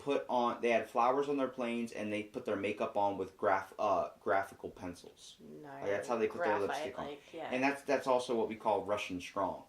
had flowers on their planes and they put their makeup on with graphical pencils. No, like, that's how they put their lipstick on. And that's also what we call Russian strong.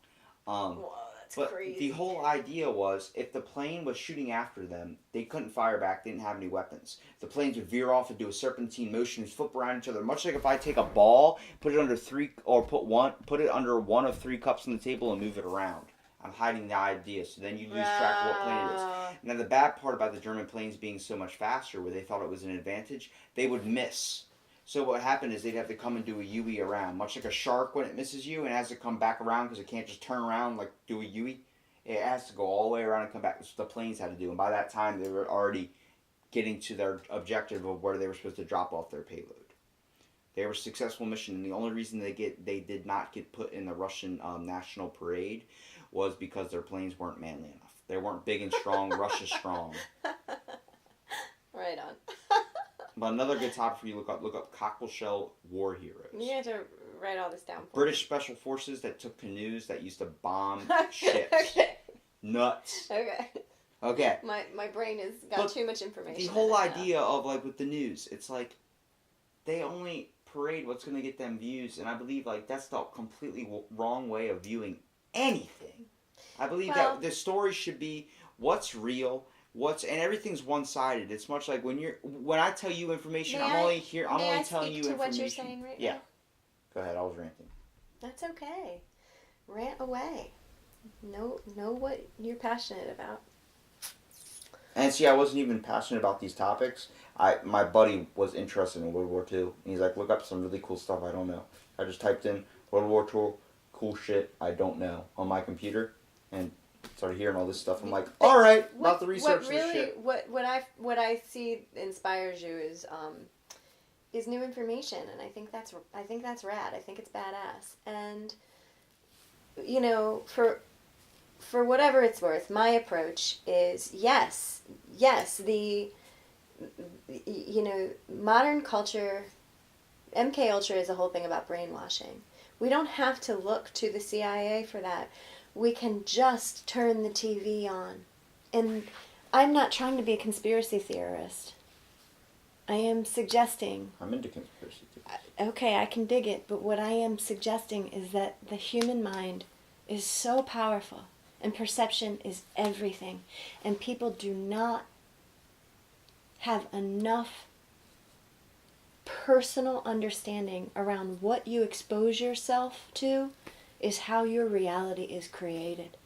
But crazy. The whole idea was if the plane was shooting after them, they couldn't fire back. They didn't have any weapons. The planes would veer off and do a serpentine motion and flip around each other. Much like if I take a ball, put it under 3 or put it under one of 3 cups on the table and move it around. I'm hiding the idea. So then you lose track of what plane it is. Now the bad part about the German planes being so much faster, where they thought it was an advantage, they would miss. So what happened is they'd have to come and do a U-E around, much like a shark when it misses you and has to come back around because it can't just turn around like do a U-E. It has to go all the way around and come back. That's what the planes had to do. And by that time, they were already getting to their objective of where they were supposed to drop off their payload. They were a successful mission, and the only reason they did not get put in the Russian national parade was because their planes weren't manly enough. They weren't big and strong. Russia's strong. Right on. But another good topic for you to look up Cockleshell war heroes. You have to write all this down for British special forces that took canoes that used to bomb ships. Okay. Nuts. Okay. Okay. My brain has got But too much information. The whole idea of like with the news, it's like they only parade what's going to get them views, and I believe like that's the completely wrong way of viewing anything. I believe that the story should be what's real, and everything's one-sided. It's much like when I tell you information, I'm only telling you information. What you're saying right now? Go ahead, I was ranting. That's okay. Rant away. Know what you're passionate about. And see, I wasn't even passionate about these topics. My buddy was interested in World War II, and he's like, look up some really cool stuff I don't know. I just typed in World War II, cool shit I don't know on my computer, and started hearing all this stuff. I'm like, all right, about the research this shit. What I see inspires you is new information, and I think that's rad. I think it's badass, and you know, for whatever it's worth, my approach is yes, the modern culture, MK Ultra is a whole thing about brainwashing. We don't have to look to the CIA for that. We can just turn the TV on. And I'm not trying to be a conspiracy theorist. I am suggesting... I'm into conspiracy theories. Okay, I can dig it, but what I am suggesting is that the human mind is so powerful, and perception is everything, and people do not have enough personal understanding around what you expose yourself to is how your reality is created.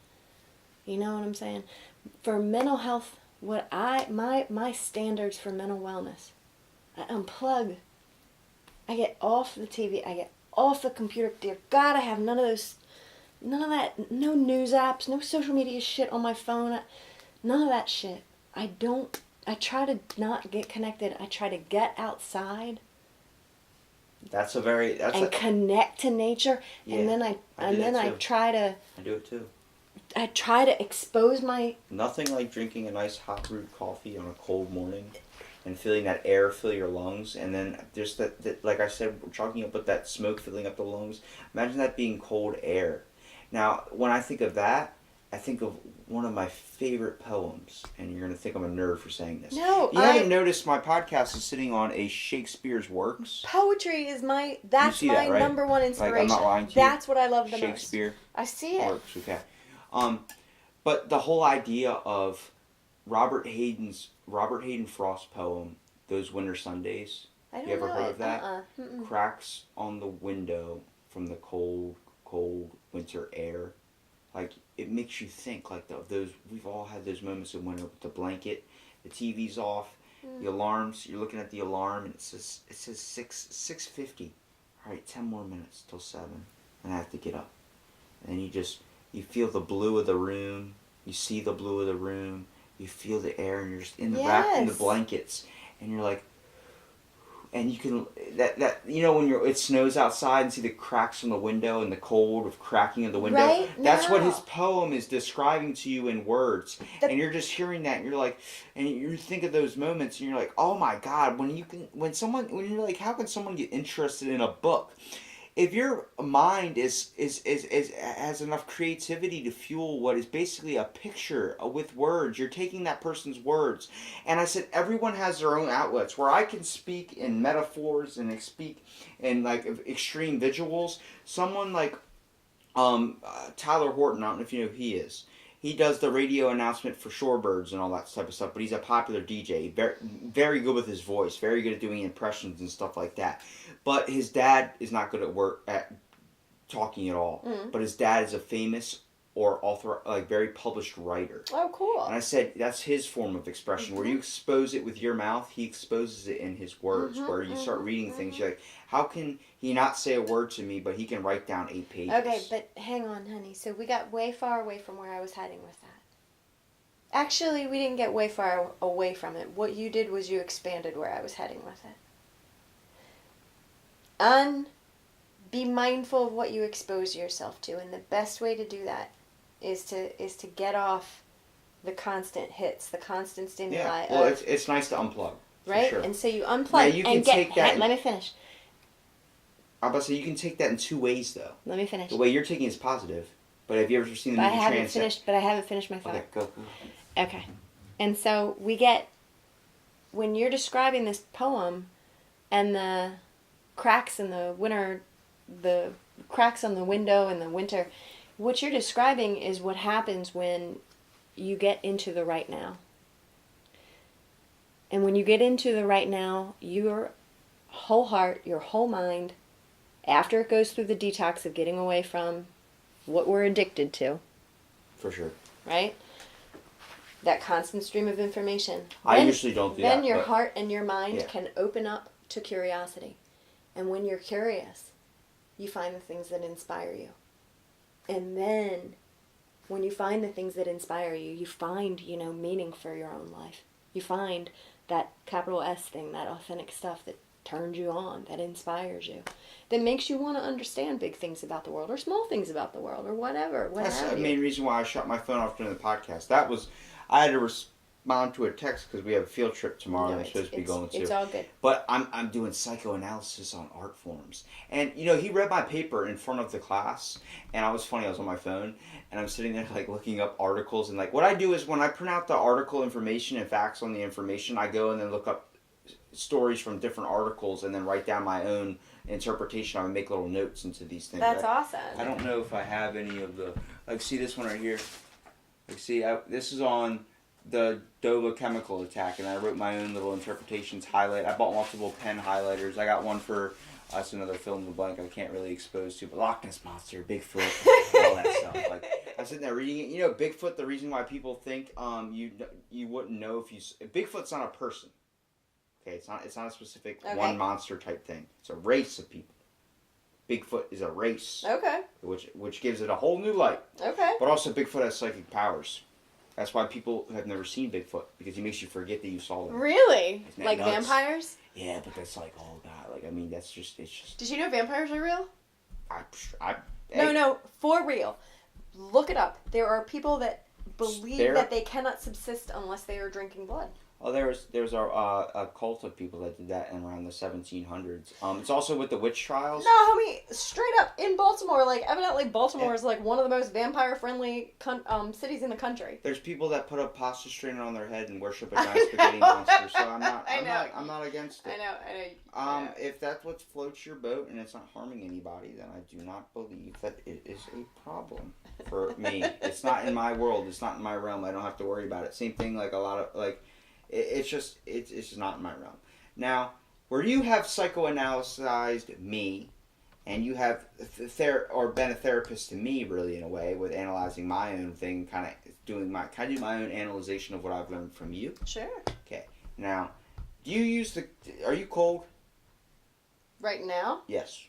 You know what I'm saying? For mental health, my standards for mental wellness, I unplug. I get off the TV. I get off the computer. Dear God, I have none of that, no news apps, no social media shit on my phone. None of that shit. I try to not get connected. I try to get outside. Connect to nature, yeah, and then I try to. I do it too. I try to expose my. Nothing like drinking a nice hot brewed coffee on a cold morning, and feeling that air fill your lungs, and then just that like I said, we're talking about that smoke filling up the lungs. Imagine that being cold air. Now, when I think of that, I think of one of my favorite poems, and you're going to think I'm a nerd for saying this. No, you haven't noticed my podcast is sitting on a Shakespeare's works. Poetry is my right? number one inspiration. Like, I'm not lying to you. That's what I love the Shakespeare most. I see it. Works, okay. But the whole idea of Robert Hayden Frost poem, Those Winter Sundays. I don't you ever know heard it. of that? Cracks on the window from the cold, cold winter air. Like, it makes you think, like, we've all had those moments in winter with the blanket, the TV's off, the alarms, you're looking at the alarm, and it says 6:50. All right, 10 more minutes till 7, and I have to get up. And you feel the blue of the room, you see the blue of the room, you feel the air, and you're just wrapped in the blankets, and you're like, and you can when it snows outside and see the cracks in the window and the cold of cracking of the window. Right? That's what his poem is describing to you in words. And you're just hearing that, and you're like, and you think of those moments, and you're like, oh my God, when you're like, how can someone get interested in a book? If your mind has enough creativity to fuel what is basically a picture with words, you're taking that person's words. And I said, everyone has their own outlets. Where I can speak in metaphors and speak in like extreme visuals. Someone like Tyler Horton, I don't know if you know who he is. He does the radio announcement for Shorebirds and all that type of stuff, but he's a popular DJ. Very, very good with his voice. Very good at doing impressions and stuff like that. But his dad is not good at talking at all. But his dad is a famous or author, like very published writer. Oh, cool. And I said, that's his form of expression. Where you expose it with your mouth, he exposes it in his words. Where you start reading things, you're like, how can he not say a word to me, but he can write down 8 pages? Okay, but hang on, honey. So we got way far away from where I was heading with that. Actually, we didn't get way far away from it. What you did was you expanded where I was heading with it. Be mindful of what you expose yourself to, and the best way to do that is to get off the constant hits, the constant stimuli. Yeah, well, it's nice to unplug, right? Sure. And so you unplug now you can and take that. Let me finish. I'm about to say you can take that in 2 ways, though. Let me finish. The way you're taking is positive, but have you ever seen the But movie I haven't finished my thought. Okay, go. Okay. And so we get, when you're describing this poem and the cracks in the cracks on the window in the winter, what you're describing is what happens when you get into the right now. And when you get into the right now, your whole heart, your whole mind, after it goes through the detox of getting away from what we're addicted to. For sure. Right? That constant stream of information. I usually don't do that. Then your heart and your mind can open up to curiosity. And when you're curious, you find the things that inspire you. And then, when you find the things that inspire you, you find, meaning for your own life. You find that capital S thing, that authentic stuff that turns you on, that inspires you, that makes you want to understand big things about the world, or small things about the world, or whatever. That's the main reason why I shut my phone off during the podcast. I had to respond to a text because we have a field trip tomorrow that I'm supposed to be going to. It's all good. But I'm doing psychoanalysis on art forms. And, he read my paper in front of the class, and I was on my phone, and I'm sitting there, looking up articles, and, what I do is when I print out the article information and facts on the information, I go and then look up stories from different articles and then write down my own interpretation. I would make little notes into these things. That's awesome. I don't know if I have any of the... see this one right here? This is on the Dova chemical attack, and I wrote my own little interpretations, I bought multiple pen highlighters. I got one for us, another fill in the blank I can't really expose to, but Loch Ness Monster, Bigfoot, all that stuff. I'm sitting there reading it. Bigfoot, the reason why people think you wouldn't know Bigfoot's not a person. Okay, it's not a specific one monster type thing. It's a race of people. Bigfoot is a race. Okay. Which gives it a whole new light. Okay. But also Bigfoot has psychic powers. That's why people have never seen Bigfoot, because he makes you forget that you saw them. Really? Like nuts? Vampires? Yeah, but that's all that. That's just, it's just... Did you know vampires are real? Hey. No, for real. Look it up. There are people that believe that they cannot subsist unless they are drinking blood. Oh, there's a cult of people that did that in around the 1700s. It's also with the witch trials. No, homie, straight up in Baltimore. Evidently Baltimore is one of the most vampire-friendly cities in the country. There's people that put a pasta strainer on their head and worship a giant spaghetti monster. So I'm not against it. I know. If that's what floats your boat and it's not harming anybody, then I do not believe that it is a problem for me. It's not in my world. It's not in my realm. I don't have to worry about it. Same thing. It's just not in my realm. Now, where you have psychoanalyzed me, and you have been a therapist to me, really, in a way, with analyzing my own thing, can I do my own analyzation of what I've learned from you? Sure. Okay. Now, are you cold? Right now? Yes.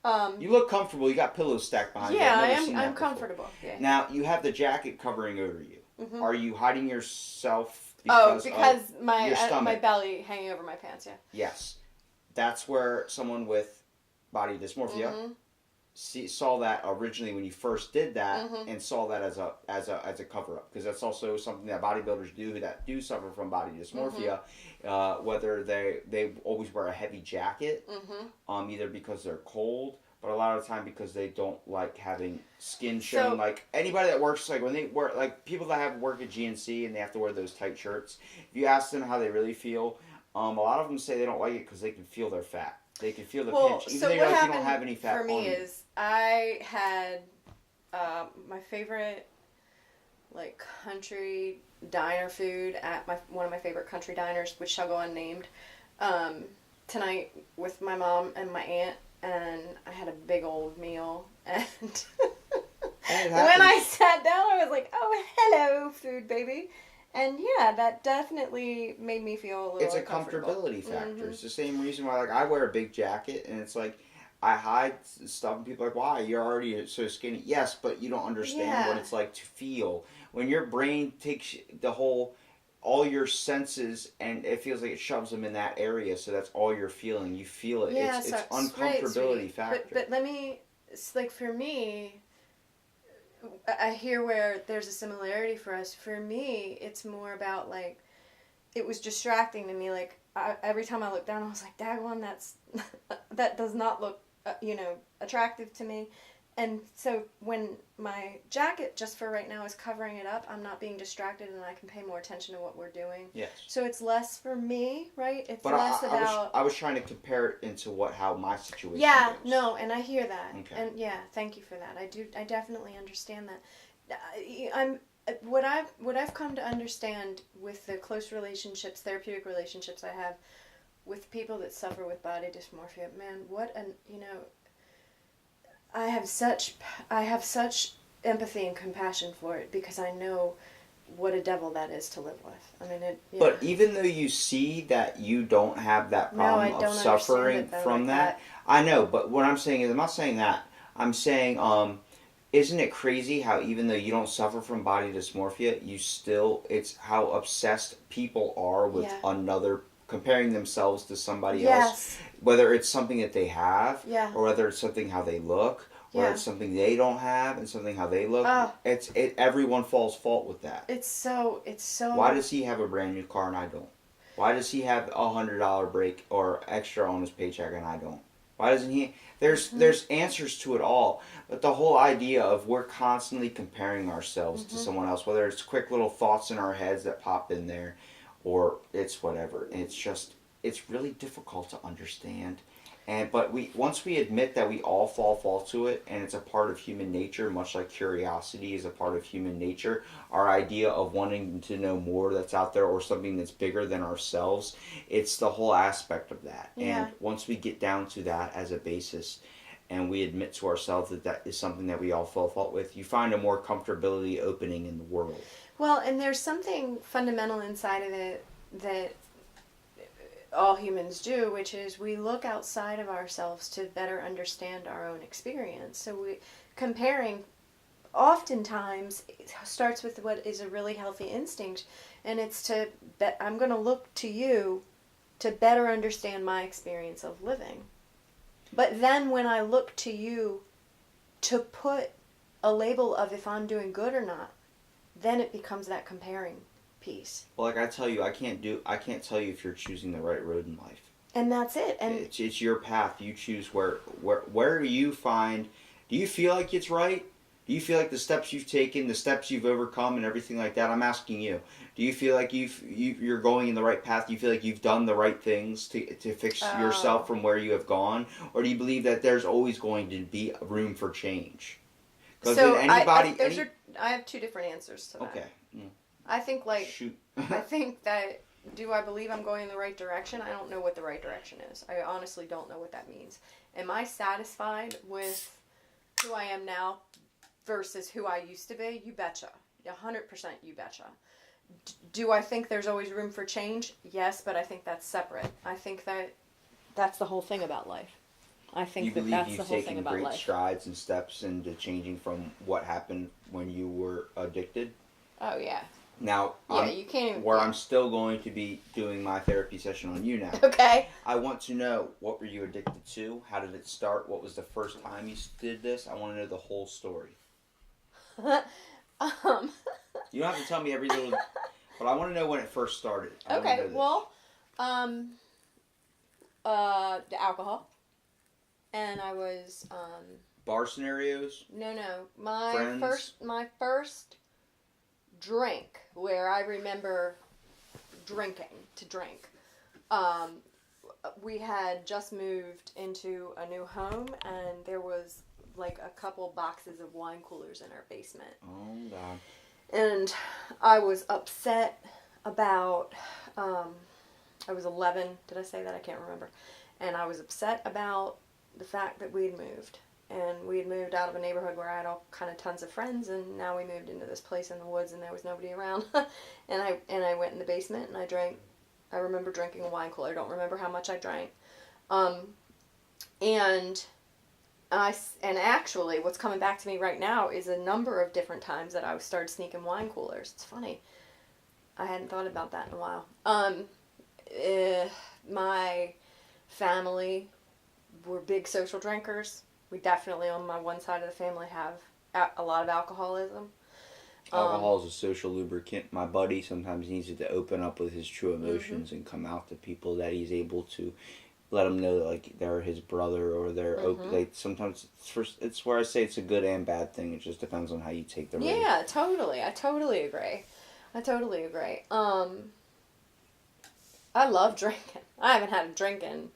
You look comfortable. You got pillows stacked behind you. Yeah, I'm comfortable. Yeah. Now, you have the jacket covering over you. Mm-hmm. Are you hiding yourself? Because my belly hanging over my pants, yeah. Yes. That's where someone with body dysmorphia saw that originally when you first did that, and saw that as a cover up, because that's also something that bodybuilders do that do suffer from body dysmorphia, whether they always wear a heavy jacket, either because they're cold, but a lot of the time because they don't like having skin shown. Anybody that works, when they work, people that work at GNC and they have to wear those tight shirts, if you ask them how they really feel, a lot of them say they don't like it because they can feel their fat. They can feel the pinch. Even though you don't have any fat for me is I had my favorite country diner food at one of my favorite country diners, which shall go unnamed, tonight with my mom and my aunt. And I had a big old meal, and When I sat down, I was like, oh, hello, food baby. And yeah, that definitely made me feel a little It's a uncomfortable. comfortability factor. It's the same reason why, like, I wear a big jacket, and it's like, I hide stuff, and people are like, why? You're already so skinny. Yes, but you don't understand what it's like to feel. When your brain takes all your senses, and it feels like it shoves them in that area, so that's all you're feeling. You feel it. Yeah, it's so, uncomfortability right, factor. But let me, it's like for me, I hear where there's a similarity for us. For me, it's more about like, it was distracting to me. Like every time I looked down, I was like, "Daggone, that does not look, attractive to me." And so when my jacket, just for right now, is covering it up, I'm not being distracted, and I can pay more attention to what we're doing. Yes. So it's less for me, right? It's but less about. I was trying to compare it into how my situation. Yeah, goes. no, and I hear that, Okay. and yeah, thank you for that. I definitely understand that. I'm what I've come to understand with the close relationships, therapeutic relationships I have with people that suffer with body dysmorphia. Man, I have such empathy and compassion for it, because I know what a devil that is to live with. I mean, But even though you see that you don't have that problem of suffering from that, I know. But what I'm saying is, I'm not saying that. I'm saying, isn't it crazy how even though you don't suffer from body dysmorphia, it's how obsessed people are with another, comparing themselves to somebody else, whether it's something that they have, or whether it's something how they look, or it's something they don't have and something how they look. Everyone falls fault with that. It's so. Why does he have a brand new car and I don't? Why does he have $100 break or extra on his paycheck and I don't? Why doesn't he? There's answers to it all, but the whole idea of we're constantly comparing ourselves to someone else, whether it's quick little thoughts in our heads that pop in there, or it's whatever. And it's really difficult to understand. But once we admit that we all fall to it, and it's a part of human nature, much like curiosity is a part of human nature, our idea of wanting to know more that's out there, or something that's bigger than ourselves, it's the whole aspect of that. Yeah. And once we get down to that as a basis, and we admit to ourselves that is something that we all fall fault with, you find a more comfortability opening in the world. Well, and there's something fundamental inside of it that all humans do, which is we look outside of ourselves to better understand our own experience. So comparing oftentimes starts with what is a really healthy instinct, and it's I'm going to look to you to better understand my experience of living. But then when I look to you to put a label of if I'm doing good or not, then it becomes that comparing piece. Well, like I tell you, I can't tell you if you're choosing the right road in life. And that's it. And it's your path. You choose where you find. Do you feel like it's right? Do you feel like the steps you've taken, the steps you've overcome, and everything like that? I'm asking you. Do you feel like you're going in the right path? Do you feel like you've done the right things to fix yourself from where you have gone? Or do you believe that there's always going to be room for change? So I have two different answers to that. Okay. I think Shoot. I think that, do I believe I'm going in the right direction? I don't know what the right direction is. I honestly don't know what that means. Am I satisfied with who I am now versus who I used to be? You betcha. 100% you betcha. Do I think there's always room for change? Yes, but I think that's separate. I think that's the whole thing about life. I think that's the whole thing about life. You believe you've taken great strides and steps into changing from what happened when you were addicted? Oh, yeah. Now, you can't. I'm still going to be doing my therapy session on you now. Okay. I want to know, what were you addicted to? How did it start? What was the first time you did this? I want to know the whole story. You don't have to tell me every little, but I want to know when it first started. Okay. Well, the alcohol, and I was bar scenarios. No. My first drink, where I remember drinking to drink. We had just moved into a new home, and there was like a couple boxes of wine coolers in our basement. Oh, God. And I was upset about, I was 11, did I say that? I can't remember. And I was upset about the fact that we had moved. and we had moved out of a neighborhood where I had all kind of tons of friends, and now we moved into this place in the woods, and there was nobody around. and I went in the basement and I drank. I remember drinking a wine cooler. I don't remember how much I drank. And actually, what's coming back to me right now is a number of different times that I started sneaking wine coolers. It's funny. I hadn't thought about that in a while. My family were big social drinkers. We definitely, on my one side of the family, have a lot of alcoholism. Alcohol is a social lubricant. My buddy sometimes needs it to open up with his true emotions and come out to people that he's able to let them know that, like, they're his brother or they're like, sometimes it's where I say it's a good and bad thing. It just depends on how you take the road. Yeah, totally. I totally agree. I love drinking. I haven't had a drink in,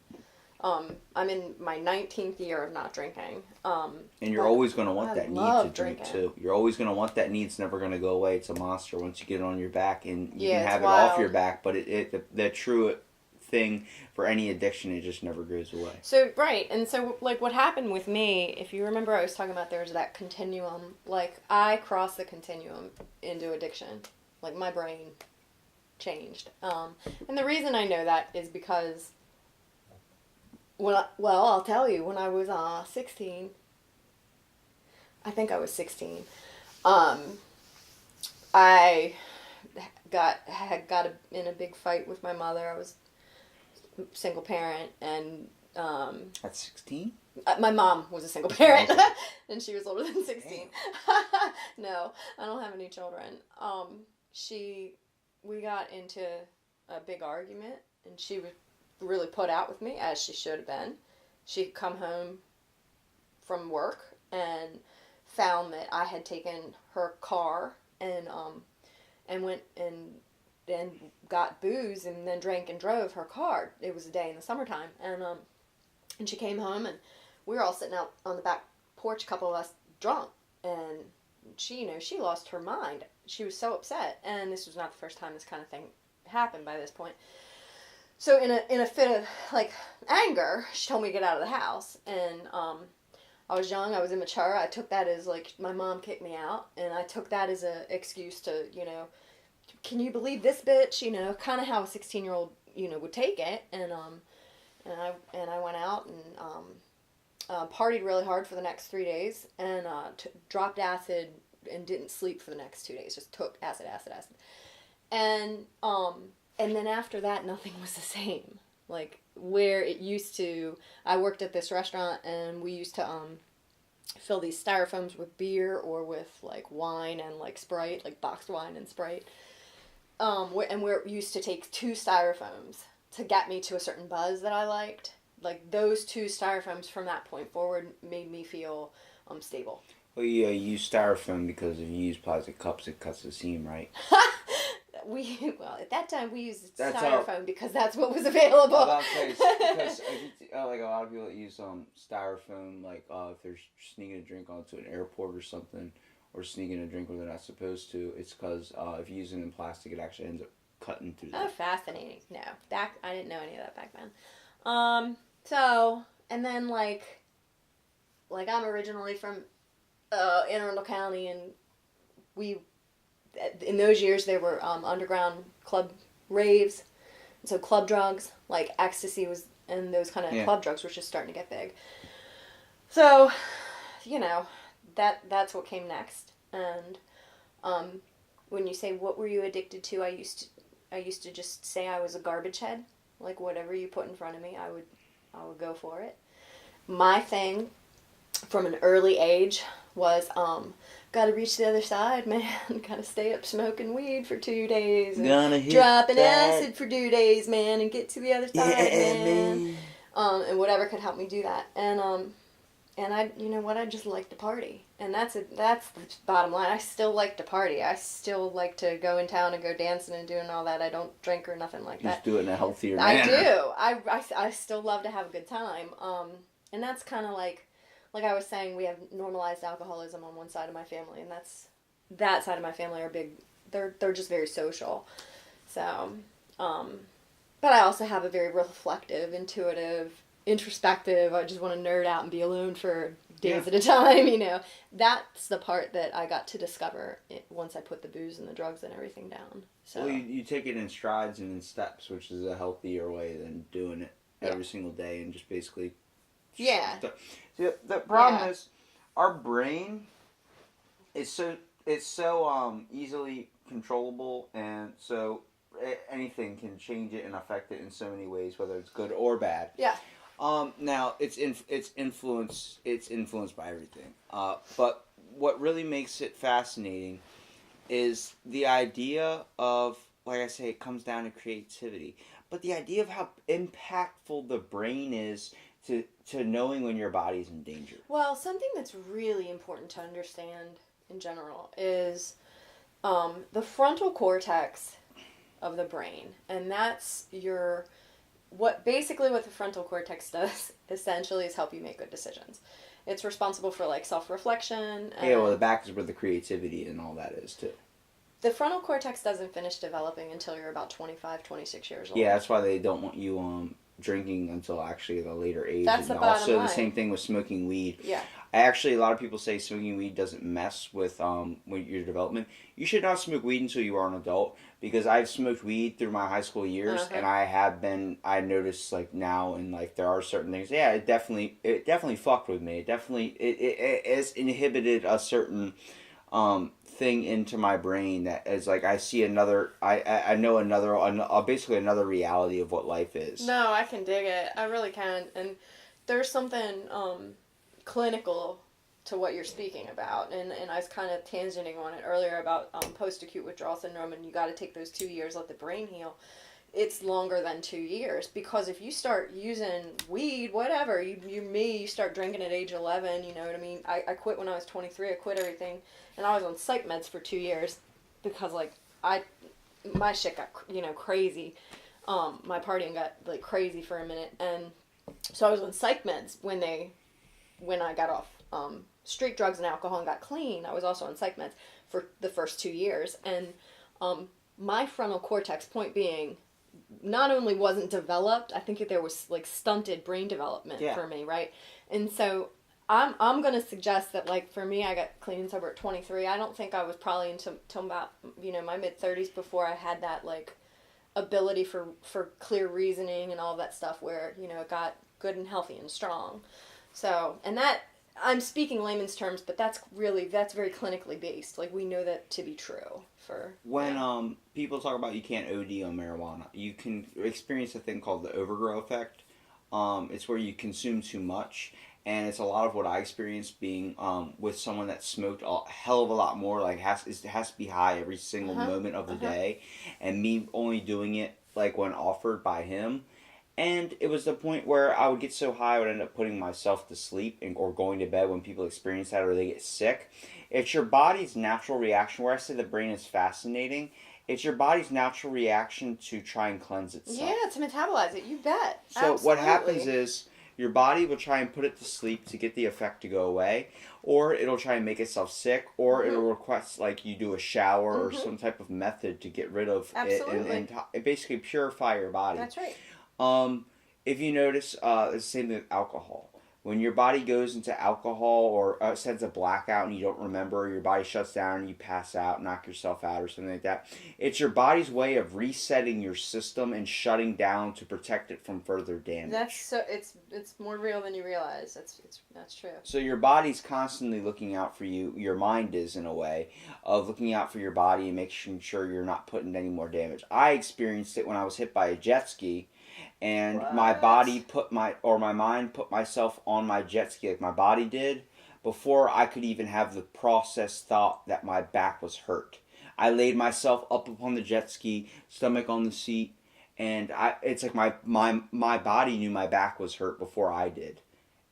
I'm in my 19th year of not drinking. And you're always going to want that need to drink too. You're always going to want that need. It's never going to go away. It's a monster once you get it on your back, and you can have it off your back, but the true thing for any addiction, it just never goes away. So, right. And so, like, what happened with me, if you remember, I was talking about there's that continuum. Like, I crossed the continuum into addiction. Like, my brain changed. And the reason I know that is because, I'll tell you, when I was 16, I think I was 16, I had got in a big fight with my mother. I was a single parent, and at 16? My mom was a single parent, and she was older than 16. No, I don't have any children. We got into a big argument, and she was really put out with me, as she should have been. She'd come home from work and found that I had taken her car and went and got booze and then drank and drove her car. It was a day in the summertime, and she came home, and we were all sitting out on the back porch, a couple of us drunk, and she lost her mind. She was so upset, and this was not the first time this kind of thing happened by this point. So in a fit of, like, anger, she told me to get out of the house, and I was young, I was immature. I took that as, like, my mom kicked me out, and I took that as an excuse to, can you believe this bitch? Kind of how a 16-year-old, would take it, and I went out and partied really hard for the next 3 days, and dropped acid and didn't sleep for the next 2 days. Just took acid. And then after that, nothing was the same. Like, where it used to, I worked at this restaurant, and we used to fill these styrofoams with beer or with, like, wine and, like, Sprite, like boxed wine and Sprite. And where it used to take 2 styrofoams to get me to a certain buzz that I liked. Like, those 2 styrofoams from that point forward made me feel stable. Well, you use styrofoam because if you use plastic cups, it cuts the seam, right? At that time we used styrofoam because that's what was available. Because like a lot of people that use styrofoam, like if they're sneaking a drink onto an airport or something, or sneaking a drink where they're not supposed to, it's because if you use it in plastic, it actually ends up cutting through. Oh, fascinating! No, I didn't know any of that back then. So, and then like I'm originally from Anne Arundel County, and in those years there were underground club raves, and so club drugs like ecstasy and those kind of club drugs were just starting to get big. So, that's what came next. And when you say what were you addicted to, I used to just say I was a garbage head. Like, whatever you put in front of me, I would go for it. My thing from an early age was gotta reach the other side, man. Gotta stay up smoking weed for 2 days and dropping acid for 2 days, man, and get to the other side, man. And whatever could help me do that. And I, I just like to party. And that's the bottom line. I still like to party. I still like to go in town and go dancing and doing all that. I don't drink or nothing like that. Just do it in a healthier manner. I do. I still love to have a good time. And that's kind of like I was saying, we have normalized alcoholism on one side of my family, and that side of my family are big. They're just very social. So, but I also have a very reflective, intuitive, introspective. I just want to nerd out and be alone for days at a time, you know. That's the part that I got to discover once I put the booze and the drugs and everything down. So well, you take it in strides and in steps, which is a healthier way than doing it every single day and just basically... Yeah. See, the problem is our brain is so easily controllable, and so anything can change it and affect it in so many ways, whether it's good or bad. Yeah. Now it's influenced by everything. But what really makes it fascinating is the idea of, like I say, it comes down to creativity. But the idea of how impactful the brain is to knowing when your body's in danger. Well, something that's really important to understand in general is the frontal cortex of the brain, and that's what the frontal cortex does essentially is help you make good decisions. It's responsible for like self-reflection. Yeah, well, the back is where the creativity and all that is too. The frontal cortex doesn't finish developing until you're about 25, 26 years old. Yeah, that's why they don't want you drinking until actually the later age. That's and the bottom also line. The same thing with smoking weed. Yeah. A lot of people say smoking weed doesn't mess with your development. You should not smoke weed until you are an adult, because I've smoked weed through my high school years, and I noticed like now, and like there are certain things. Yeah, it definitely fucked with me. It has inhibited a certain thing into my brain that is like I see another. I know basically another reality of what life is. No, I can dig it. I really can, and there's something clinical to what you're speaking about, and I was kind of tangenting on it earlier about post-acute withdrawal syndrome, and you got to take those 2 years, let the brain heal. It's longer than 2 years, because if you start using weed, whatever, you start drinking at age 11, you know what I mean? I quit when I was 23, I quit everything, and I was on psych meds for 2 years, because like my shit got, you know, crazy. My partying got like crazy for a minute, and so I was on psych meds when I got off street drugs and alcohol and got clean. I was also on psych meds for the first 2 years, and my frontal cortex, point being, not only wasn't developed, I think there was like stunted brain development for me, right? And so I'm going to suggest that, like, for me, I got clean and sober at 23. I don't think I was probably until about, you know, my mid-30s before I had that, like, ability for clear reasoning and all that stuff where, you know, it got good and healthy and strong. So, and that, I'm speaking layman's terms, but that's very clinically based. Like, we know that to be true. When people talk about you can't OD on marijuana, you can experience a thing called the overgrow effect. It's where you consume too much, and it's a lot of what I experienced being with someone that smoked a hell of a lot more. Like, it has to be high every single moment of the day, and me only doing it like when offered by him. And it was the point where I would get so high I would end up putting myself to sleep or going to bed when people experience that or they get sick. It's your body's natural reaction. Where I say the brain is fascinating, it's your body's natural reaction to try and cleanse itself. Yeah, to metabolize it. You bet. So what happens is your body will try and put it to sleep to get the effect to go away, or it'll try and make itself sick, or it'll request like you do a shower or some type of method to get rid of it and basically purify your body. That's right. If you notice, it's the same thing with alcohol. When your body goes into alcohol or sends a blackout and you don't remember, your body shuts down and you pass out, knock yourself out or something like that. It's your body's way of resetting your system and shutting down to protect it from further damage. It's more real than you realize. That's true. So your body's constantly looking out for you. Your mind is, in a way, of looking out for your body and making sure you're not putting any more damage. I experienced it when I was hit by a jet ski. And my mind put myself on my jet ski, like my body did, before I could even have the processed thought that my back was hurt. I laid myself up upon the jet ski, stomach on the seat, and it's like my body knew my back was hurt before I did.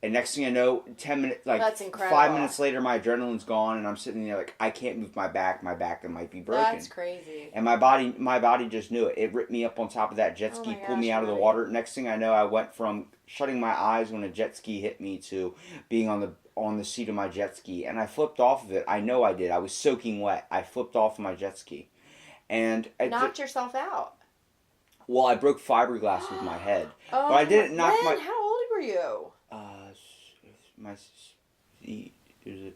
And next thing I know, 10 minutes, like 5 minutes later, my adrenaline's gone, and I'm sitting there like, I can't move my back might be broken. That's crazy. And my body just knew it. It ripped me up on top of that jet ski, pulled me out of the water. Next thing I know, I went from shutting my eyes when a jet ski hit me to being on the seat of my jet ski, and I flipped off of it. I know I did. I was soaking wet. I flipped off of my jet ski, and knocked yourself out. Well, I broke fiberglass with my head, Oh, but I didn't knock my. How old were were you? My it was a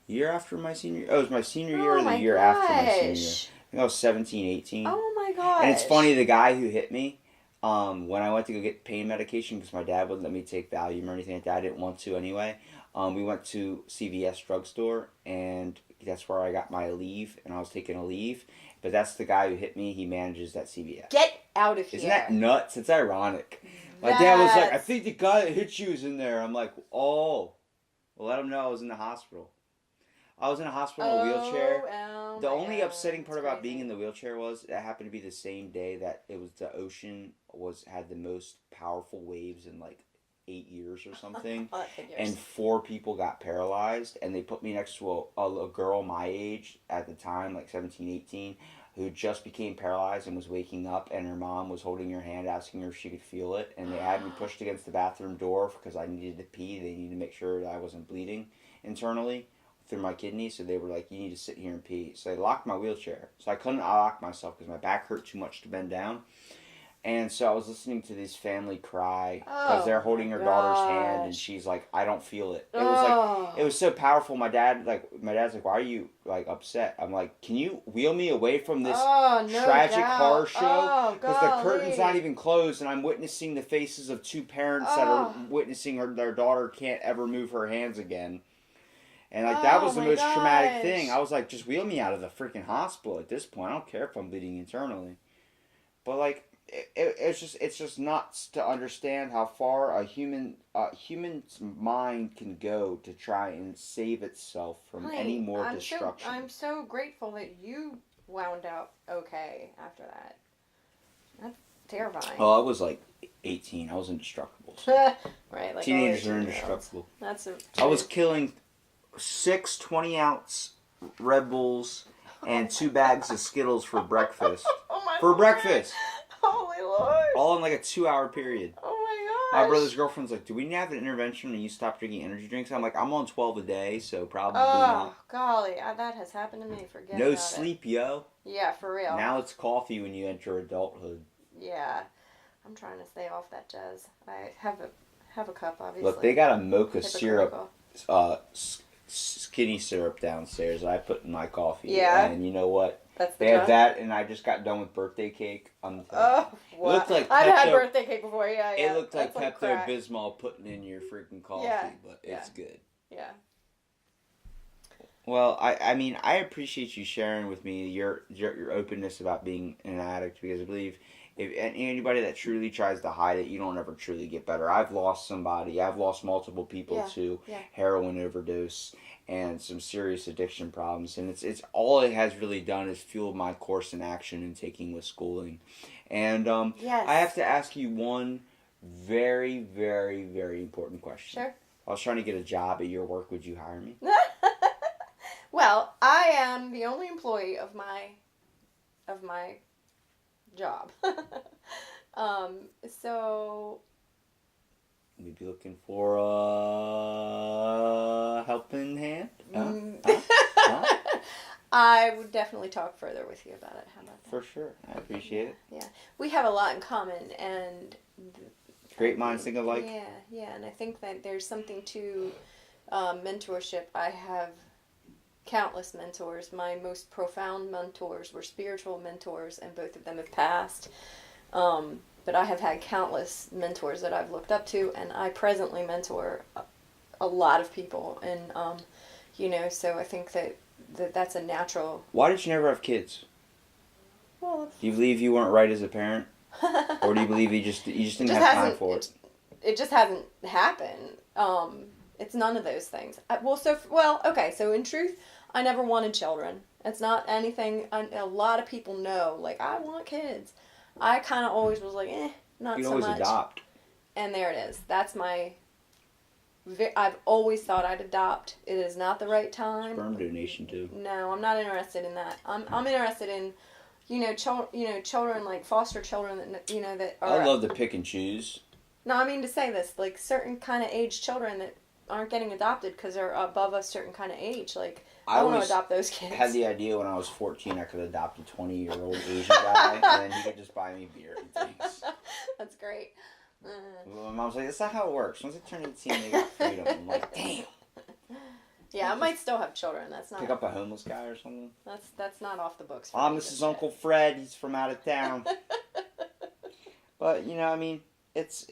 year after my senior year. Oh, it was my senior year or the my year after my senior year. gosh. I think I was 17, 18. Oh my gosh. And it's funny, the guy who hit me, when I went to go get pain medication, because my dad wouldn't let me take Valium or anything like that, I didn't want to anyway. We went to CVS drugstore, and that's where I got my Aleve, and I was taking Aleve. But that's the guy who hit me. He manages that CVS. Get out of here. Isn't that nuts? It's ironic. My dad was like, I think the guy that hit you is in there. I'm like, oh. Well, let him know I was in the hospital. I was in a hospital in a wheelchair. The only upsetting part about being in the wheelchair was it happened to be the same day that it was the ocean had the most powerful waves in like 8 years or something. And 4 people got paralyzed, and they put me next to a girl my age at the time, like 17, 18, who just became paralyzed and was waking up, and her mom was holding her hand asking her if she could feel it, and they had me pushed against the bathroom door because I needed to pee. They needed to make sure that I wasn't bleeding internally through my kidneys, so they were like, you need to sit here and pee. So they locked my wheelchair. So I couldn't lock myself because my back hurt too much to bend down. And so I was listening to this family cry because they're holding her daughter's hand, and she's like, I don't feel it. It was like, it was so powerful. My dad's like, why are you like upset? I'm like, can you wheel me away from this tragic horror show? Because the curtain's not even closed, and I'm witnessing the faces of 2 parents that are witnessing their daughter can't ever move her hands again. And like that was the most traumatic thing. I was like, just wheel me out of the freaking hospital at this point. I don't care if I'm bleeding internally. But like, it's just nuts to understand how far a human's mind can go to try and save itself from any more destruction. I'm so grateful that you wound up okay after that. That's terrifying. Oh, I was like 18. I was indestructible. Right, like teenagers are indestructible. I was killing 6 20-ounce Red Bulls and 2 bags of Skittles for breakfast. Breakfast. Holy Lord. All in like a 2-hour period. Oh my gosh. My brother's girlfriend's like, do we need to have an intervention and you stop drinking energy drinks? I'm like, I'm on 12 a day, so probably not. not. Golly, that has happened to me. Forget no about sleep, it. yo. Yeah, for real. Now it's coffee when you enter adulthood. Yeah. I'm trying to stay off that jazz. I have a cup, obviously. Look, they got a mocha syrup, skinny syrup downstairs I put in my coffee. Yeah. And you know what? They have that, and I just got done with birthday cake. Wow. It looked like I've had birthday cake before, yeah. It looked like Pepto-Bismol putting in your freaking coffee, but it's good. Yeah. Well, I mean, I appreciate you sharing with me your openness about being an addict, because I believe if anybody that truly tries to hide it, you don't ever truly get better. I've lost somebody. I've lost multiple people to heroin overdose and some serious addiction problems, and it's all it has really done is fueled my course in action and taking with schooling. And I have to ask you one very, very, very important question. Sure. I was trying to get a job at your work. Would you hire me? Well, I am the only employee of my job. So we'd be looking for a helping hand. I would definitely talk further with you about it. How about that? For sure. I appreciate it. Yeah. We have a lot in common, and great minds think alike. Yeah, and I think that there's something to mentorship. I have countless mentors. My most profound mentors were spiritual mentors, and both of them have passed. But I have had countless mentors that I've looked up to, and I presently mentor a lot of people. And, so I think that's a natural... Why did you never have kids? Well, do you believe you weren't right as a parent? Or do you believe you just didn't have time for it? It just hasn't happened. It's none of those things. So in truth, I never wanted children. It's not anything a lot of people know. Like, I want kids. I kind of always was like, not so much. You always adopt. And there it is. That's my... I've always thought I'd adopt. It is not the right time. Sperm donation too. No, I'm not interested in that. I'm interested in, children, like foster children that are... I love to pick and choose. No, I mean to say this, like certain kind of age children that aren't getting adopted because they're above a certain kind of age. Like, I want to adopt those kids. I had the idea when I was 14 I could adopt a 20-year-old Asian guy, and then he could just buy me beer and things. That's great. My mom's like, that's not how it works. Once they turn 18, they got freedom. I'm like, damn. Yeah, I might still have children. That's not. Pick up a homeless guy or something. That's not off the books. For Mom, me this is yet. Uncle Fred. He's from out of town. But, you know, I mean, it's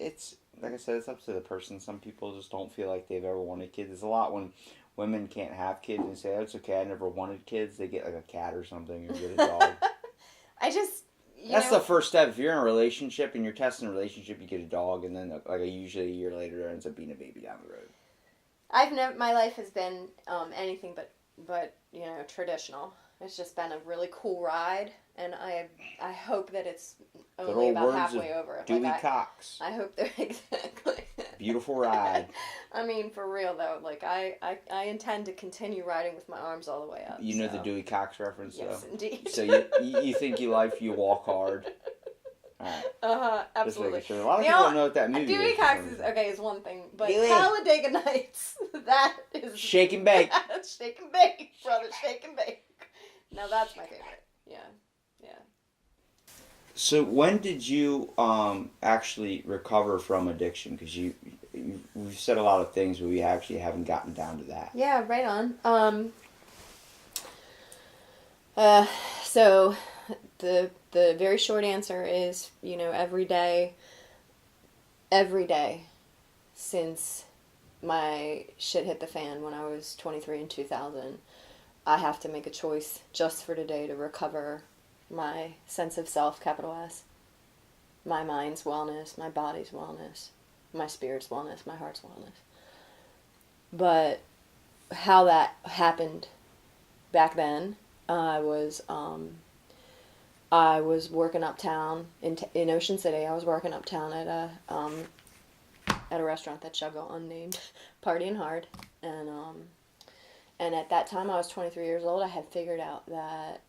like I said, it's up to the person. Some people just don't feel like they've ever wanted kids. There's a lot when women can't have kids and say, oh, it's okay, I never wanted kids. They get like a cat or something or get a dog. I just... That's the first step. If you're in a relationship and you're testing a relationship, you get a dog, and then like usually a year later, there ends up being a baby down the road. My life has been anything but traditional. It's just been a really cool ride, and I hope that it's only about halfway over. Dewey Cox. I hope they're exactly. Beautiful ride. I mean, for real though, like I intend to continue riding with my arms all the way up. You know the Dewey Cox reference, yes, though? indeed. So you think you life, you walk hard. Alright. Absolutely. Sure. A lot of people don't know what that movie Dewey is. Cox is one thing, but Talladega Nights, that is... Shake and bake. Shake and bake, brother, shake and bake. Now that's my favorite. Yeah. So when did you actually recover from addiction? Because we've said a lot of things, but we actually haven't gotten down to that. Yeah, right on. So the very short answer is, every day since my shit hit the fan when I was 23 in 2000, I have to make a choice just for today to recover my sense of self, capital S, my mind's wellness, my body's wellness, my spirit's wellness, my heart's wellness. But how that happened back then, I was working uptown in Ocean City. I was working uptown at a restaurant that shall go unnamed, partying hard, and at that time I was 23 years old. I had figured out that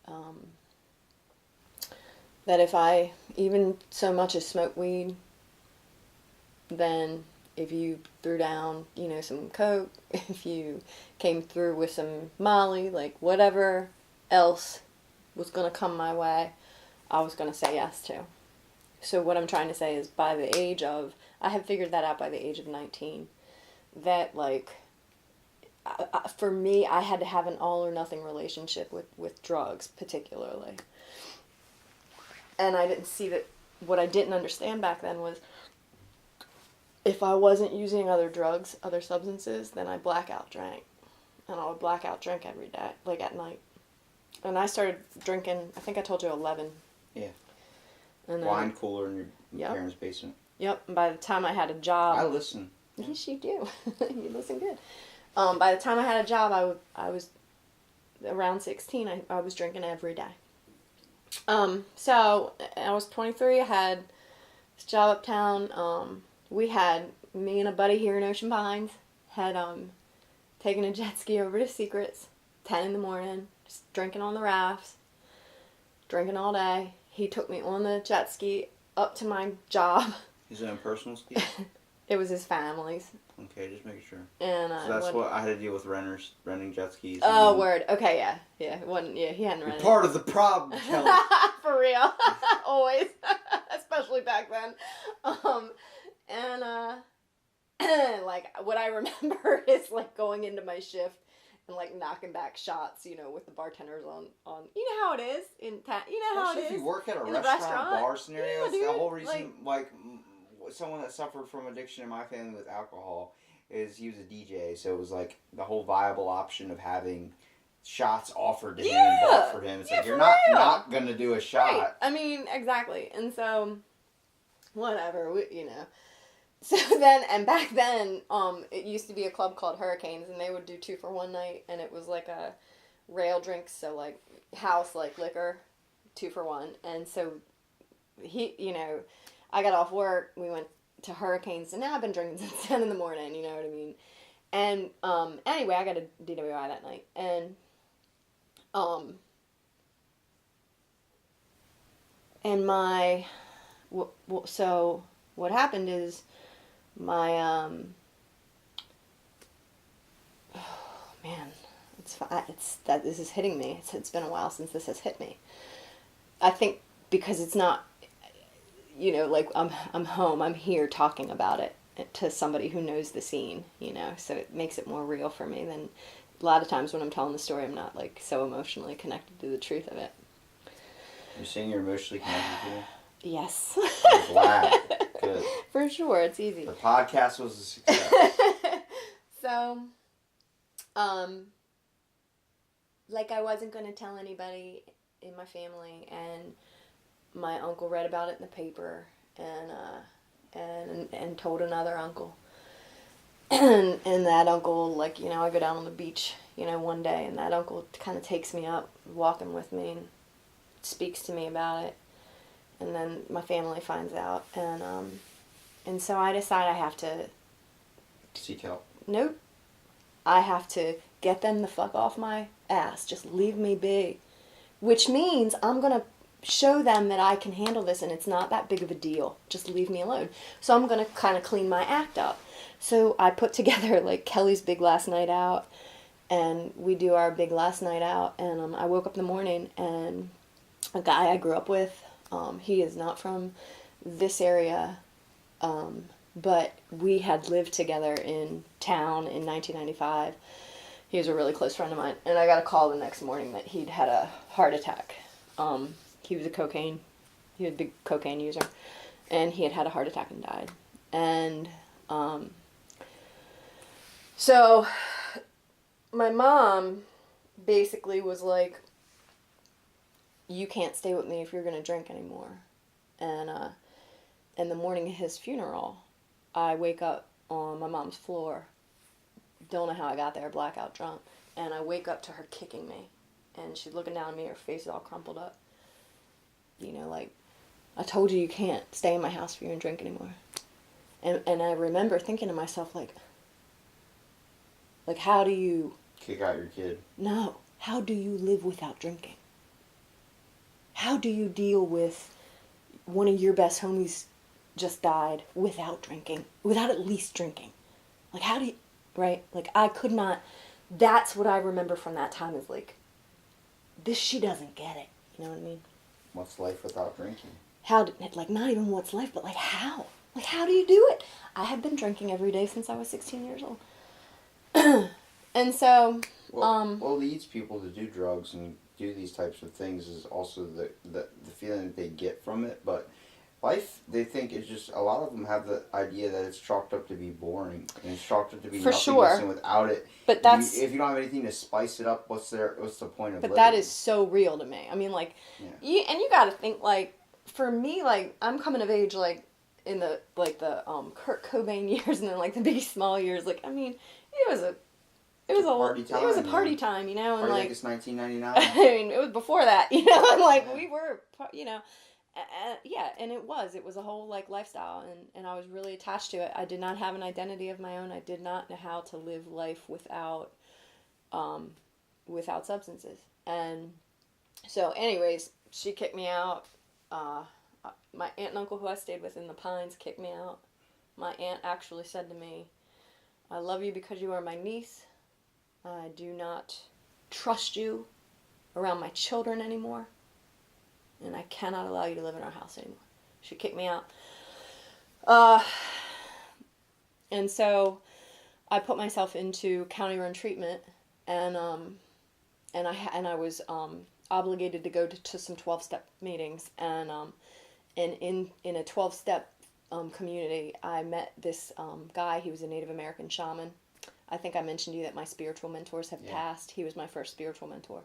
that if I even so much as smoke weed, then if you threw down, some coke, if you came through with some Molly, like whatever else was going to come my way, I was going to say yes to. So what I'm trying to say is I had figured that out by the age of 19, that for me, I had to have an all or nothing relationship with drugs, particularly. And I didn't see that. What I didn't understand back then was, if I wasn't using other drugs, other substances, then I blackout drank. And I would blackout drink every day, like at night. And I started drinking, I think I told you, 11. Yeah. And wine cooler in your parents' basement. Yep. And by the time I had a job... I listen. Yes, you do. You listen good. By the time I had a job, I was around 16. I was drinking every day. So I was 23. I had this job uptown. Me and a buddy here in Ocean Pines had taken a jet ski over to Secrets, 10 in the morning, just drinking on the rafts, drinking all day. He took me on the jet ski up to my job. His own personal ski? It was his family's. Okay, just making sure. And so that's what I had to deal with renting jet skis. Oh, word. Okay, yeah. Yeah, it wasn't, he hadn't rented. You're part of the problem, Kelly. For real. Always. Especially back then. What I remember is, going into my shift and, knocking back shots, with the bartenders on you know how it is in town. You know how it is. If you work at a restaurant bar scenario, it's the whole reason, someone that suffered from addiction in my family with alcohol is he was a DJ, so it was the whole viable option of having shots offered to him and bought for him. It's you're not gonna do a shot. Right. I mean, exactly. And so, whatever, So then, and back then, it used to be a club called Hurricanes, and they would do 2 for 1 night, and it was a rail drinks, so house liquor, 2 for 1, and so I got off work, we went to Hurricanes, and now I've been drinking since 10 in the morning, you know what I mean? And, anyway, I got a DWI that night, and so what happened is my, oh man, this is hitting me. It's been a while since this has hit me. I think because it's not, you know, like I'm home, I'm here talking about it to somebody who knows the scene, you know, so it makes it more real for me than a lot of times when I'm telling the story, I'm not like so emotionally connected to the truth of it. You're saying you're emotionally connected to it? Yes. I'm glad. Good. For sure, it's easy. The podcast was a success. So, like I wasn't going to tell anybody in my family, and my uncle read about it in the paper, and told another uncle. And that uncle, like, you know, I go down on the beach, you know, one day, and that uncle kind of takes me up, walking with me, and speaks to me about it. And then my family finds out, and so I decide I have to seek help. Nope. I have to get them the fuck off my ass. Just leave me be. Which means I'm going to show them that I can handle this and it's not that big of a deal. Just leave me alone. So I'm going to kind of clean my act up. So I put together like Kelly's big last night out, and we do our big last night out, and I woke up in the morning and a guy I grew up with, he is not from this area, but we had lived together in town in 1995. He was a really close friend of mine, and I got a call the next morning that he'd had a heart attack. He was a big cocaine user, and he had had a heart attack and died. And so my mom basically was like, you can't stay with me if you're going to drink anymore. And in the morning of his funeral, I wake up on my mom's floor, don't know how I got there, blackout drunk, and I wake up to her kicking me, and she's looking down at me, her face is all crumpled up, you know, like, I told you can't stay in my house if you're going to drink anymore. And I remember thinking to myself, like, how do you... Kick out your kid. No, how do you live without drinking? How do you deal with one of your best homies just died without drinking, without at least drinking? Like, how do you, right? Like, I could not, that's what I remember from that time is like, she doesn't get it. You know what I mean? What's life without drinking? Like, not even what's life, but like, how? Like, how do you do it? I have been drinking every day since I was 16 years old. And so, what leads people to do drugs and do these types of things is also the feeling that they get from it, but life, they think, is just, a lot of them have the idea that it's chalked up to be boring, and it's chalked up to be nothing missing without it. But that's... if you don't have anything to spice it up, what's the point of living? But that is so real to me. I mean, like, you gotta think, like, for me, like, I'm coming of age, like, in the, like, the Kurt Cobain years and then, like, the Biggie Small years. Like, I mean, it was a party time, you know, and like it's 1999. I mean, it was before that, you know, and like we were, you know, yeah, and it was a whole like lifestyle, and I was really attached to it. I did not have an identity of my own. I did not know how to live life without substances, and so, anyways, she kicked me out. My aunt and uncle who I stayed with in the Pines kicked me out. My aunt actually said to me, "I love you because you are my niece. I do not trust you around my children anymore, and I cannot allow you to live in our house anymore." She kicked me out. And so I put myself into county-run treatment, and I was obligated to go to some 12-step meetings, and in a 12-step community, I met this guy. He was a Native American shaman. I think I mentioned to you that my spiritual mentors have passed. He was my first spiritual mentor,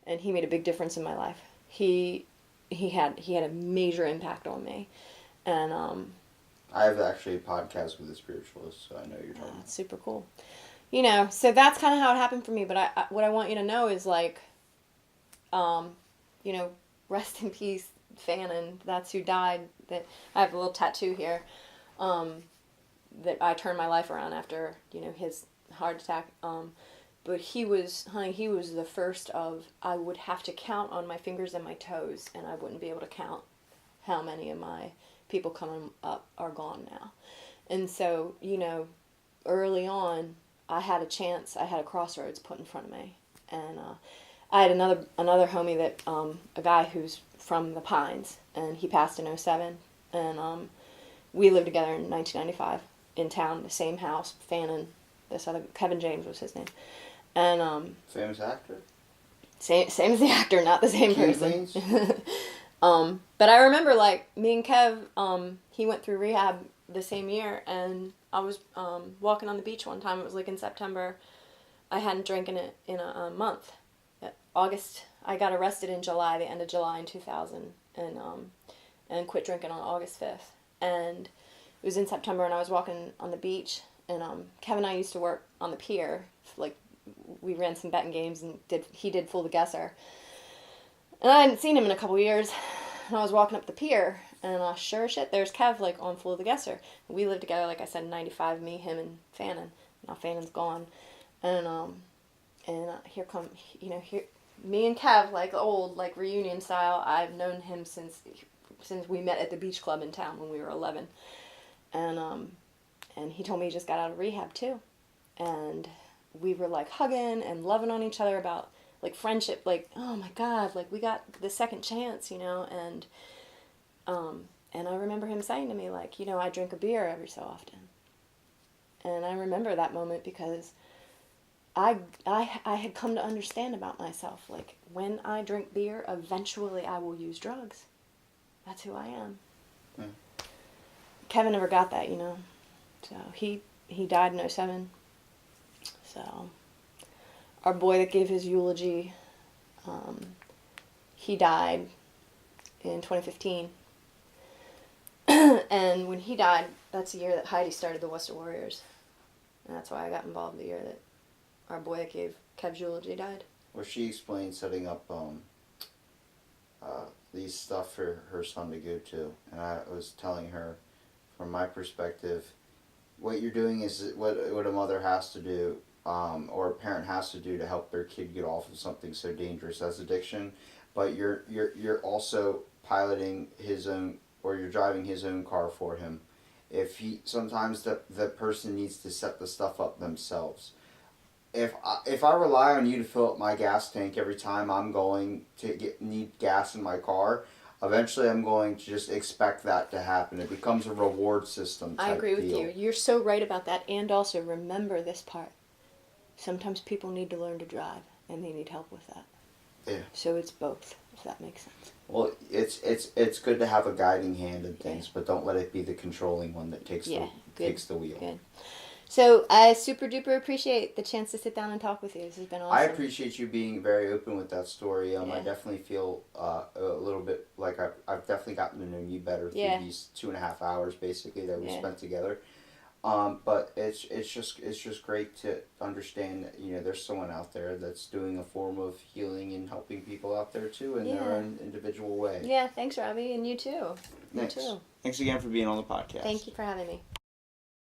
and he made a big difference in my life. He had a major impact on me, and I have actually a podcast with a spiritualist, so I know you're talking. That's super cool. You know, so that's kind of how it happened for me. But what I want you to know is like, you know, rest in peace, Fannin. That's who died. That I have a little tattoo here. That I turned my life around after, you know, his heart attack. But he was the first of, I would have to count on my fingers and my toes, and I wouldn't be able to count how many of my people coming up are gone now. And so, you know, early on, I had a chance, I had a crossroads put in front of me. And I had another homie that, a guy who's from the Pines, and he passed in 2007. And we lived together in 1995 in town, the same house. Fannin, this other Kevin James was his name, and Famous actor. same as the actor, not the same King person. Queens? But I remember, like, me and Kev, he went through rehab the same year, and I was walking on the beach one time. It was like in September. I hadn't drank in a month. August, I got arrested in July, the end of July in 2000, and quit drinking on August 5th. And it was in September, and I was walking on the beach, and Kev and I used to work on the pier. Like, we ran some betting games, and he did Fool the Guesser. And I hadn't seen him in a couple years, and I was walking up the pier, and sure as shit, there's Kev, like, on Fool the Guesser. We lived together, like I said, in 95, me, him, and Fannin. Now Fannin's gone. And here come, here, me and Kev, like, old, like, reunion style. I've known him since we met at the beach club in town when we were 11. And he told me he just got out of rehab, too. And we were, like, hugging and loving on each other about, like, friendship, like, oh my God, like, we got the second chance, and I remember him saying to me, like, I drink a beer every so often. And I remember that moment because I had come to understand about myself, like, when I drink beer, eventually I will use drugs. That's who I am. Mm. Kevin never got that, So he died in 2007. So our boy that gave his eulogy, he died in 2015. And when he died, that's the year that Heidi started the Worcester Warriors. And that's why I got involved the year that our boy that gave Kev's eulogy died. Well, she explained setting up these stuff for her son to go to. And I was telling her, from my perspective, what you're doing is what a mother has to do, or a parent has to do to help their kid get off of something so dangerous as addiction. But you're also piloting his own, or you're driving his own car for him. Sometimes the person needs to set the stuff up themselves. If I rely on you to fill up my gas tank every time I'm going to need gas in my car, eventually I'm going to just expect that to happen. It becomes a reward system type I agree with deal. you. You're so right about that. And also remember this part. Sometimes people need to learn to drive, and they need help with that. Yeah. So it's both, if that makes sense. Well, it's good to have a guiding hand in things, but don't let it be the controlling one that takes the wheel. Good. So I super duper appreciate the chance to sit down and talk with you. This has been awesome. I appreciate you being very open with that story. I definitely feel a little bit like I've definitely gotten to know you better through these 2.5 hours basically that we spent together. But it's just great to understand that there's someone out there that's doing a form of healing and helping people out there too in their own individual way. Yeah, thanks, Robbie, and you too. Thanks. You too. Thanks again for being on the podcast. Thank you for having me.